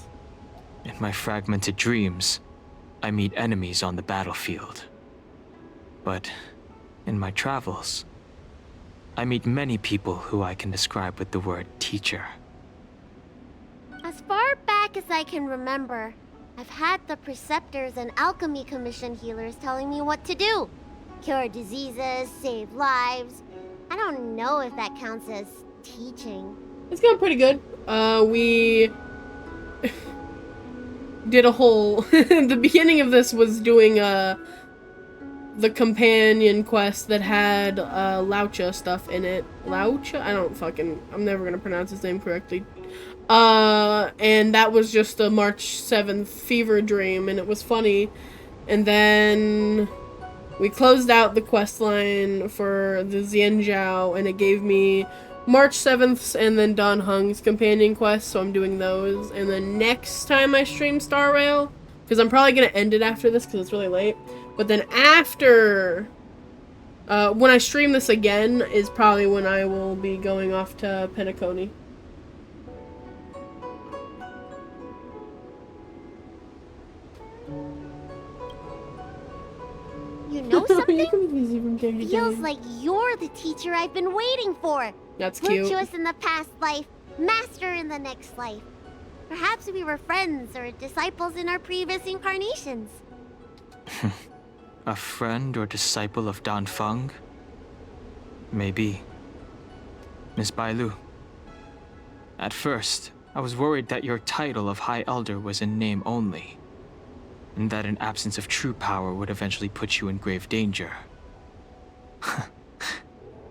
In my fragmented dreams, I meet enemies on the battlefield. But in my travels, I meet many people who I can describe with the word teacher. As far back as I can remember, I've had the Preceptors and Alchemy Commission healers telling me what to do. Cure diseases, save lives. I don't know if that counts as teaching. It's going pretty good. We did a whole... the beginning of this was doing the companion quest that had Laucha stuff in it. Laucha? I'm never gonna pronounce his name correctly. And that was just a March 7th fever dream, and it was funny. And then we closed out the quest line for the Xianzhou, and it gave me March 7th and then Don Hung's companion quest, so I'm doing those. And then next time I stream Star Rail, because I'm probably gonna end it after this because it's really late. But then after, when I stream this again, is probably when I will be going off to Penacony. You know something? Feels like you're the teacher I've been waiting for. That's cute. Virtuous in the past life, master in the next life. Perhaps we were friends or disciples in our previous incarnations. A friend or disciple of Dan Feng? Maybe. Miss Bailu. At first, I was worried that your title of High Elder was in name only, and that an absence of true power would eventually put you in grave danger.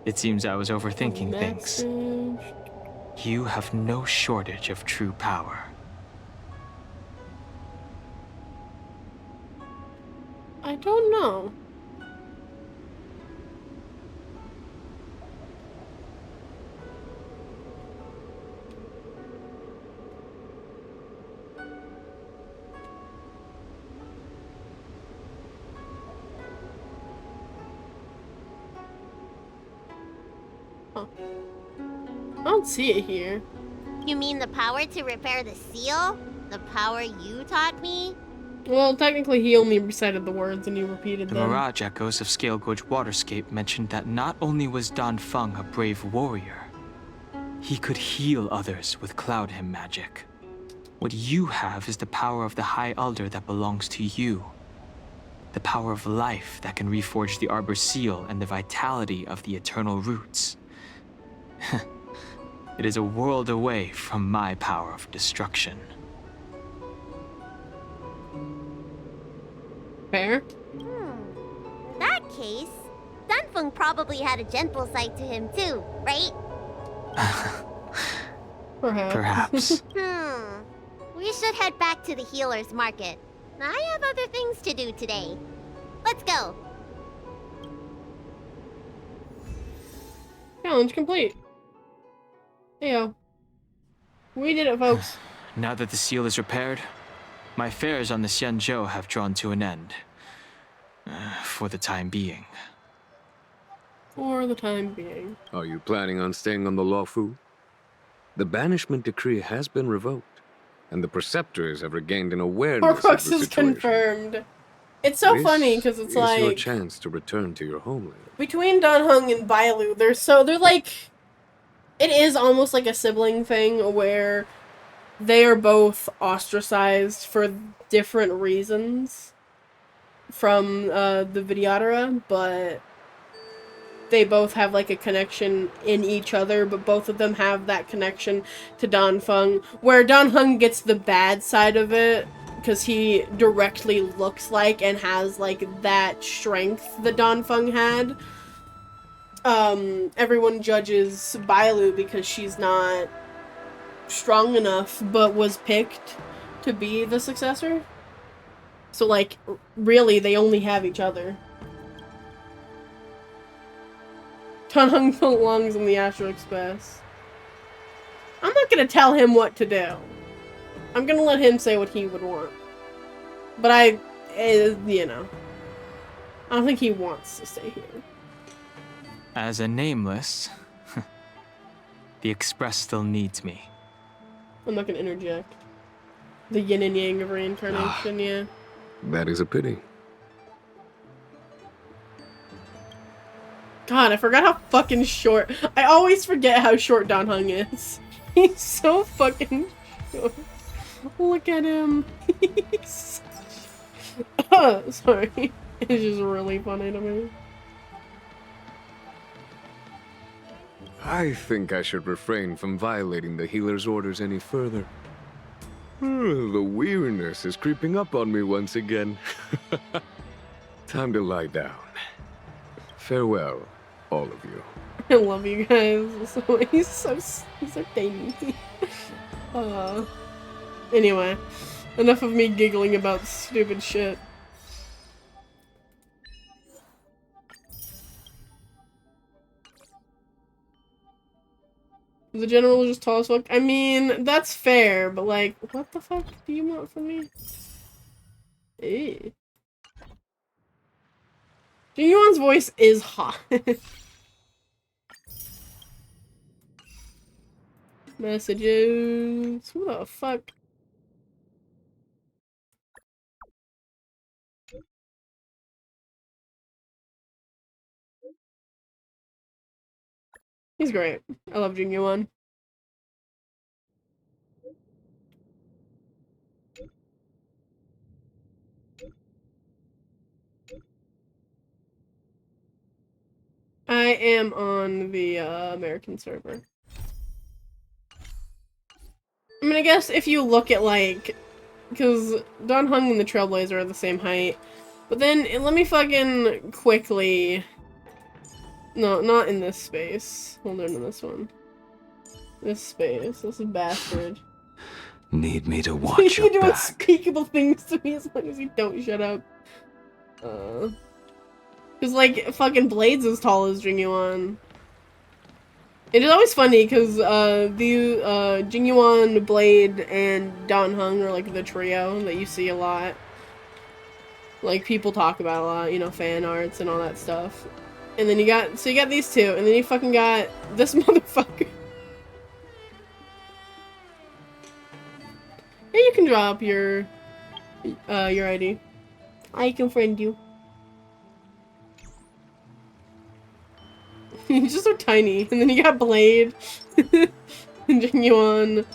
It seems I was overthinking things. You have no shortage of true power. I don't know. Huh. I don't see it here. You mean the power to repair the seal? The power you taught me? Well, technically he only recited the words and you repeated The them. Mirage Echoes of Scale Gorge Waterscape mentioned that not only was Dan Feng a brave warrior, he could heal others with Cloud Hymn magic. What you have is the power of the High Elder that belongs to you. The power of life that can reforge the Arbor Seal and the vitality of the Eternal Roots. It is a world away from my power of destruction. Fair? In that case, Dunfeng probably had a gentle side to him too, right? Perhaps. We should head back to the healer's market. I have other things to do today. Let's go. Challenge complete. Heyo. We did it, folks. Now that the seal is repaired, my affairs on the Xianzhou have drawn to an end. For the time being. For the time being. Are you planning on staying on the Luofu? The banishment decree has been revoked, and the preceptors have regained an awareness of the Horcrux is situation. confirmed. It's so funny because it's like your chance to return to your homeland. between Dan Heng and Bailu, they're like, it is almost like a sibling thing where they are both ostracized for different reasons from the Vidyadhara, but they both have like a connection in each other, but both of them have that connection to Dan Feng, where Dan Heng gets the bad side of it because he directly looks like and has like that strength that Dan Feng had. Everyone judges Bailu because she's not strong enough, but was picked to be the successor. So, like, really, they only have each other. Dan Heng belongs on the Astro Express. I'm not gonna tell him what to do. I'm gonna let him say what he would want. But you know, I don't think he wants to stay here. As a nameless, the Express still needs me. I'm not gonna interject. The yin and yang of reincarnation, yeah. That is a pity. God, I forgot how fucking short. I always forget how short Dan Heng is. He's so fucking short. Look at him. Sorry. It's just really funny to me. I think I should refrain from violating the healer's orders any further. The weariness is creeping up on me once again. Time to lie down. Farewell, all of you. I love you guys. He's so tiny. Anyway, enough of me giggling about stupid shit. The general is just tall as fuck. I mean, that's fair, but like, what the fuck do you want from me? Ew. Jingyuan's voice is hot. Messages. Who the fuck? He's great. I love Jingyuan. I am on the American server. I mean, I guess if you look at like, because Don Hung and the Trailblazer are the same height, but then let me fucking quickly. No, not in this space. Hold on to this one. This space. This is bastard. Need me to watch You your do back. unspeakable things to me as long as you don't shut up. Cause like fucking Blade's as tall as Jingyuan. It is always funny because Jingyuan, Blade, and Don Hung are like the trio that you see a lot. Like people talk about a lot, you know, fan arts and all that stuff. And then you got these two, and then you fucking got this motherfucker. Yeah, you can drop your ID. I can friend you. He's just so tiny. And then you got Blade. And Jingyuan.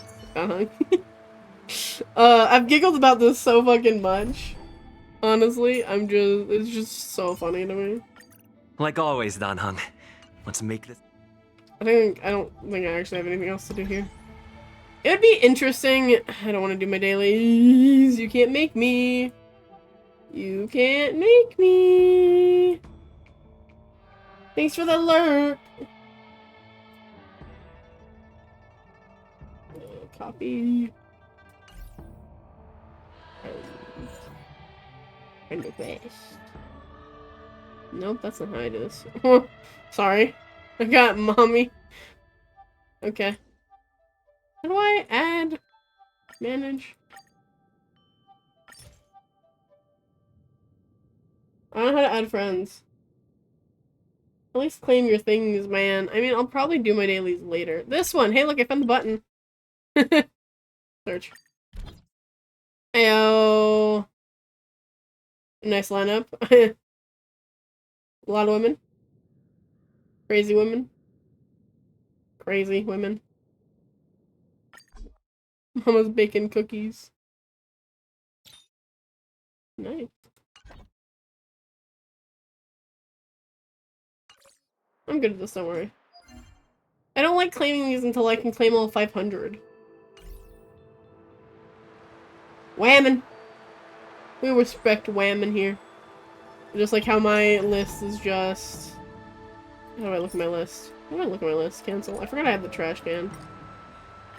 I've giggled about this so fucking much. Honestly, it's just so funny to me. Like always, Don Hung. Let's make this. I don't think I actually have anything else to do here. It would be interesting. I don't want to do my dailies. You can't make me. You can't make me. Thanks for the alert. Copy. And request. Nope, that's not how I do this. Sorry. I got mommy. Okay. How do I add? Manage? I don't know how to add friends. At least claim your things, man. I mean, I'll probably do my dailies later. This one! Hey, look, I found the button. Search. Ayo. Nice lineup. A lot of women. Crazy women. Crazy women. Mama's baking cookies. Nice. I'm good at this, don't worry. I don't like claiming these until I can claim all 500. Whammon! We respect whammon here. Just like how my list is just... How do I look at my list? How do I look at my list? Cancel. I forgot I had the trash can.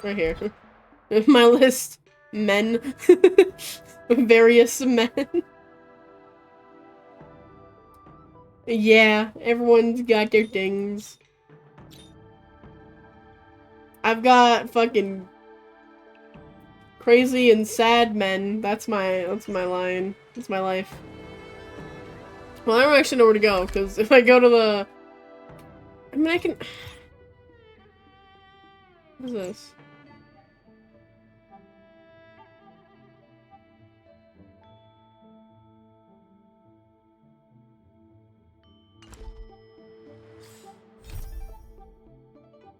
Right here. My list. Men. Various men. Yeah, everyone's got their things. I've got fucking crazy and sad men. That's my line. That's my life. Well, I don't actually know where to go, because if I go to the... I mean, I can... What is this?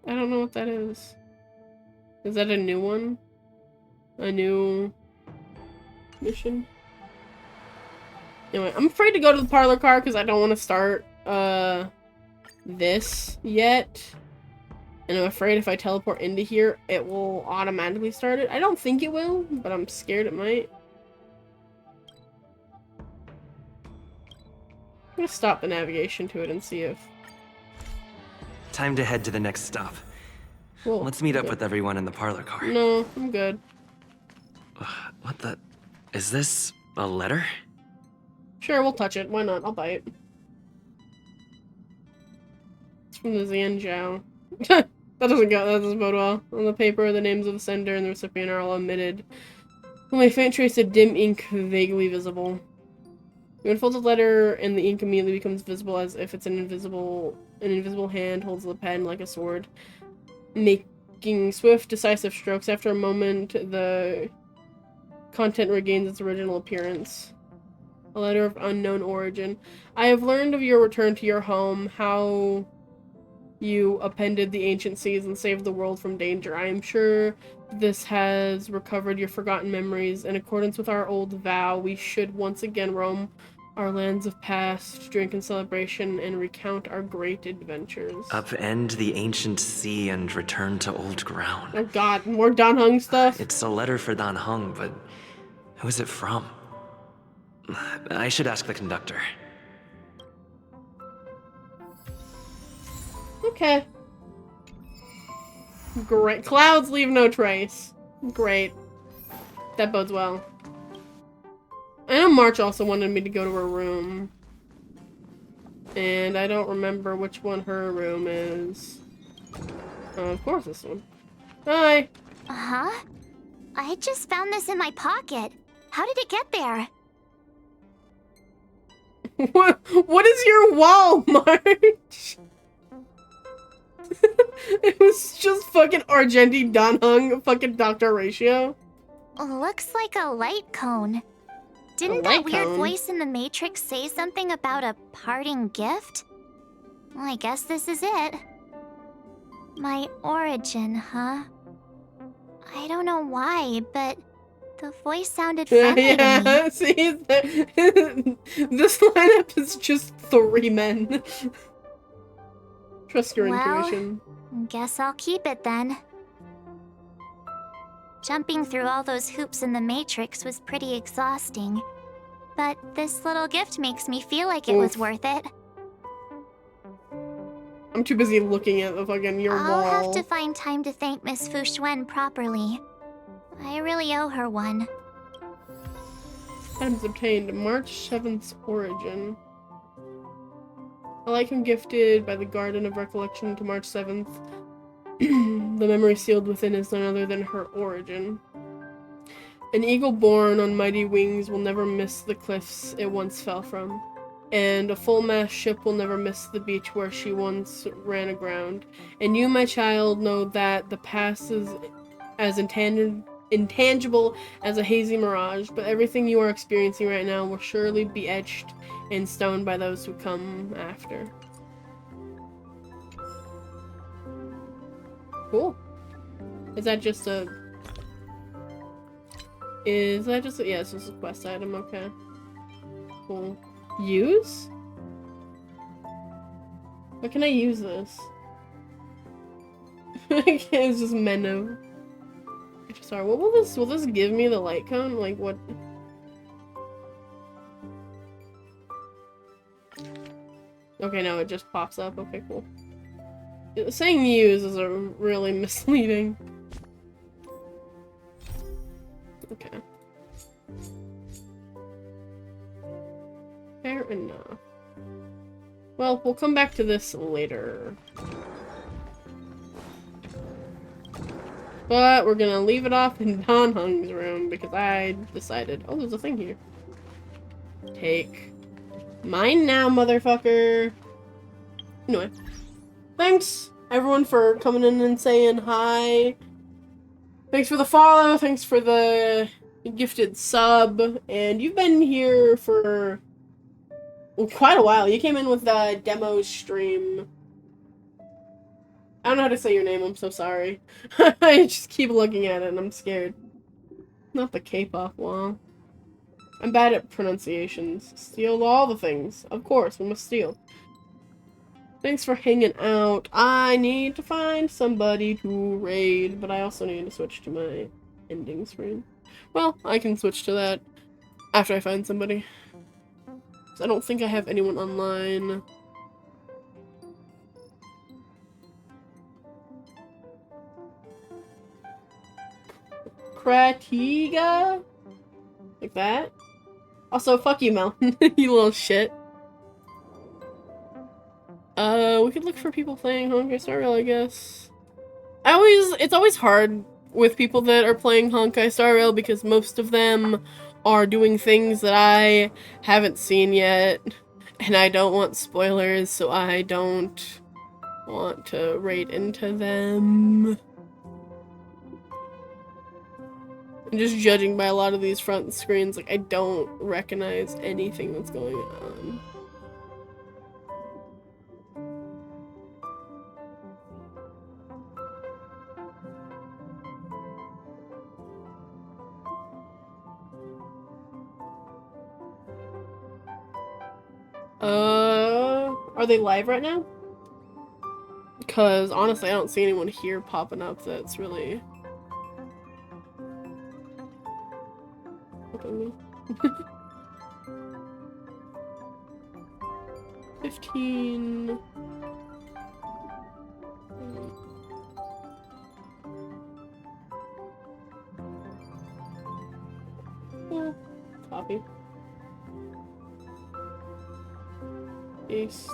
I don't know what that is. Is that a new one? A new mission? Anyway, I'm afraid to go to the parlor car because I don't want to start this yet. And I'm afraid if I teleport into here, it will automatically start it. I don't think it will, but I'm scared it might. gonna stop the navigation to it and see if... Time to head to the next stop. Cool. Let's meet up Okay. with everyone in the parlor car. No, I'm good. What the... Is this a letter? Sure, we'll touch it. Why not? I'll bite. It's from the Xianzhou. That doesn't bode well. On the paper, the names of the sender and the recipient are all omitted. Only a faint trace of dim ink vaguely visible. You unfold the letter, and the ink immediately becomes visible as if it's an invisible hand holds the pen like a sword, making swift, decisive strokes. After a moment, the content regains its original appearance. A letter of unknown origin. I have learned of your return to your home, how you upended the ancient seas and saved the world from danger. I am sure this has recovered your forgotten memories. In accordance with our old vow, we should once again roam our lands of past, drink in celebration, and recount our great adventures. Upend the ancient sea and return to old ground. Oh god, more Dan Heng stuff? It's a letter for Dan Heng, but who is it from? I should ask the conductor. Okay. Great. Clouds leave no trace. Great. That bodes well. I know March also wanted me to go to her room. And I don't remember which one her room is. Of course this one. Hi. Huh? I just found this in my pocket. How did it get there? What is your wall, March? It was just fucking Argenti Dan Heng, fucking Dr. Ratio. Looks like a light cone. Didn't light that weird cone? voice in the Matrix say something about a parting gift? Well, I guess this is it. My origin, huh? I don't know why, but the voice sounded friendly to me. See, this lineup is just 3 men. Trust your intuition. Guess I'll keep it then. Jumping through all those hoops in the Matrix was pretty exhausting. But this little gift makes me feel like it was Oof. worth it. I'm too busy looking at the fucking your I'll wall. have to find time to thank Miss Fu Xuan properly. I really owe her one. Items obtained. March 7th's origin. A light gifted by the Garden of Recollection to March 7th. The memory sealed within is none other than her origin. An eagle born on mighty wings will never miss the cliffs it once fell from. And a full-mast ship will never miss the beach where she once ran aground. And you, my child, know that the past is as intangible as a hazy mirage, but everything you are experiencing right now will surely be etched in stone by those who come after. Cool. Is that just a... yeah, it's just a quest item, okay. Cool. Use? What can I use this? It's just menu. Sorry, what will this give me, the light cone? Like, what? Okay, no, it just pops up. Okay, cool. Saying use is a really misleading. Okay. Fair enough. Well, we'll come back to this later. But we're gonna leave it off in Dan Heng's room because I decided... Oh, there's a thing here. Take. Mine now, motherfucker. Anyway. Thanks, everyone, for coming in and saying hi. Thanks for the follow. Thanks for the gifted sub. And you've been here for quite a while. You came in with the demo stream. I don't know how to say your name, I'm so sorry. I just keep looking at it and I'm scared. Not the K-pop wall. I'm bad at pronunciations. Steal all the things. Of course, we must steal. Thanks for hanging out. I need to find somebody to raid, but I also need to switch to my ending screen. Well, I can switch to that after I find somebody. 'Cause I don't think I have anyone online. Kratiga? Like that? Also, fuck you, Mountain. You little shit. We could look for people playing Honkai Star Rail, I guess. It's always hard with people that are playing Honkai Star Rail because most of them are doing things that I haven't seen yet, and I don't want spoilers, so I don't want to raid into them. And just judging by a lot of these front screens, like, I don't recognize anything that's going on. Are they live right now? Because honestly, I don't see anyone here popping up that's really... 15... Yeah, copy. Paste.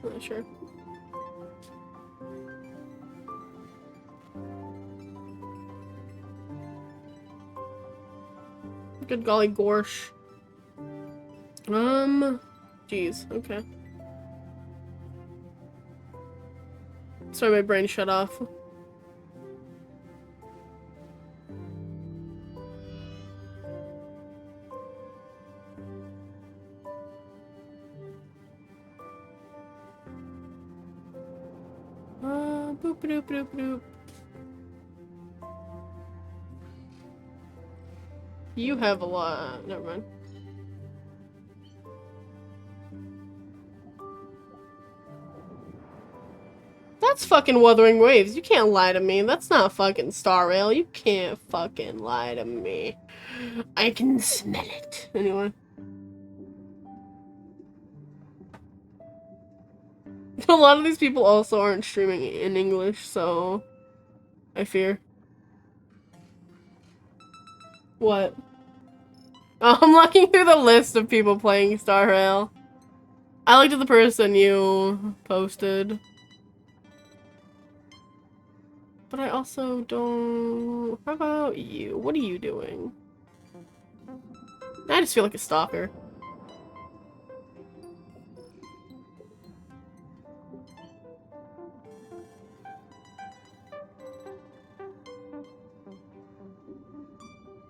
Not sure. Good golly gorsh. Jeez, okay. Sorry, my brain shut off. Boop boop boop boop. You have a lot. Never mind. That's fucking Wuthering Waves. You can't lie to me. That's not fucking Star Rail. You can't fucking lie to me. I can smell it. Anyway. A lot of these people also aren't streaming in English, so I fear. What? Oh, I'm looking through the list of people playing Star Rail. I looked at the person you posted. But I also don't... How about you? What are you doing? I just feel like a stalker.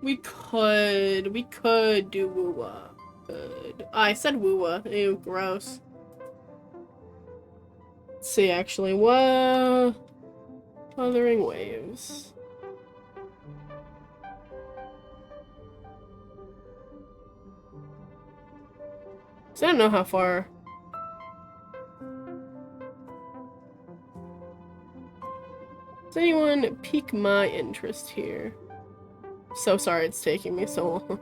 We could do woo-wah. I said woo-wah. Ew, gross. Let's see, actually, what? Wuthering Waves. So I don't know how far. Does anyone pique my interest here? So sorry it's taking me so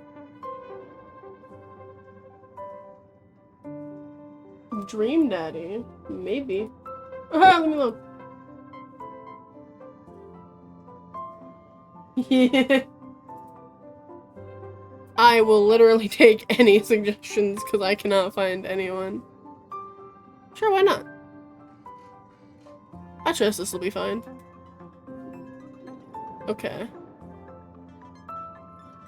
long. Dream Daddy? Maybe. Let me look. Yeah. I will literally take any suggestions because I cannot find anyone. Sure, why not? I trust this will be fine. Okay.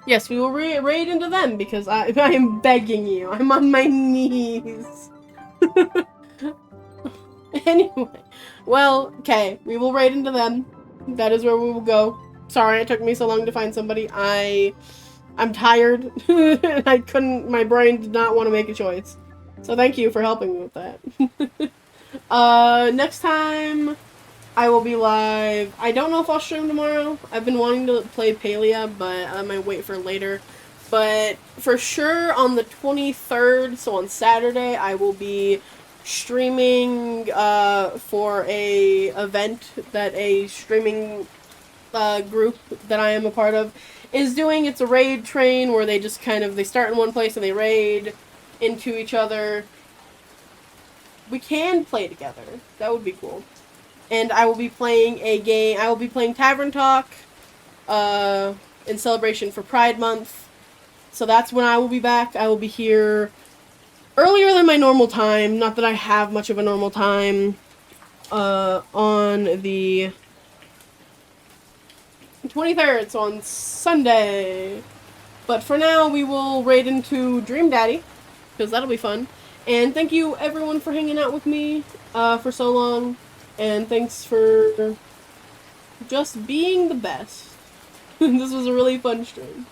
Yes, we will raid into them because I am begging you. I'm on my knees. Anyway. Well, okay. We will raid into them. That is where we will go. Sorry it took me so long to find somebody. I'm tired. My brain did not want to make a choice. So thank you for helping me with that. Next time I will be live. I don't know if I'll stream tomorrow. I've been wanting to play Palia, but I might wait for later. But for sure on the 23rd, so on Saturday, I will be streaming for a event that a streaming group that I am a part of is doing. It's a raid train where they just kind of, they start in one place and they raid into each other. We can play together. That would be cool. And I will be playing a game, I will be playing Tavern Talk in celebration for Pride Month. So that's when I will be back. I will be here earlier than my normal time. Not that I have much of a normal time on the 23rd, so on Sunday. But for now, we will raid into Dream Daddy, because that'll be fun. And thank you, everyone, for hanging out with me for so long. And thanks for just being the best. This was a really fun stream.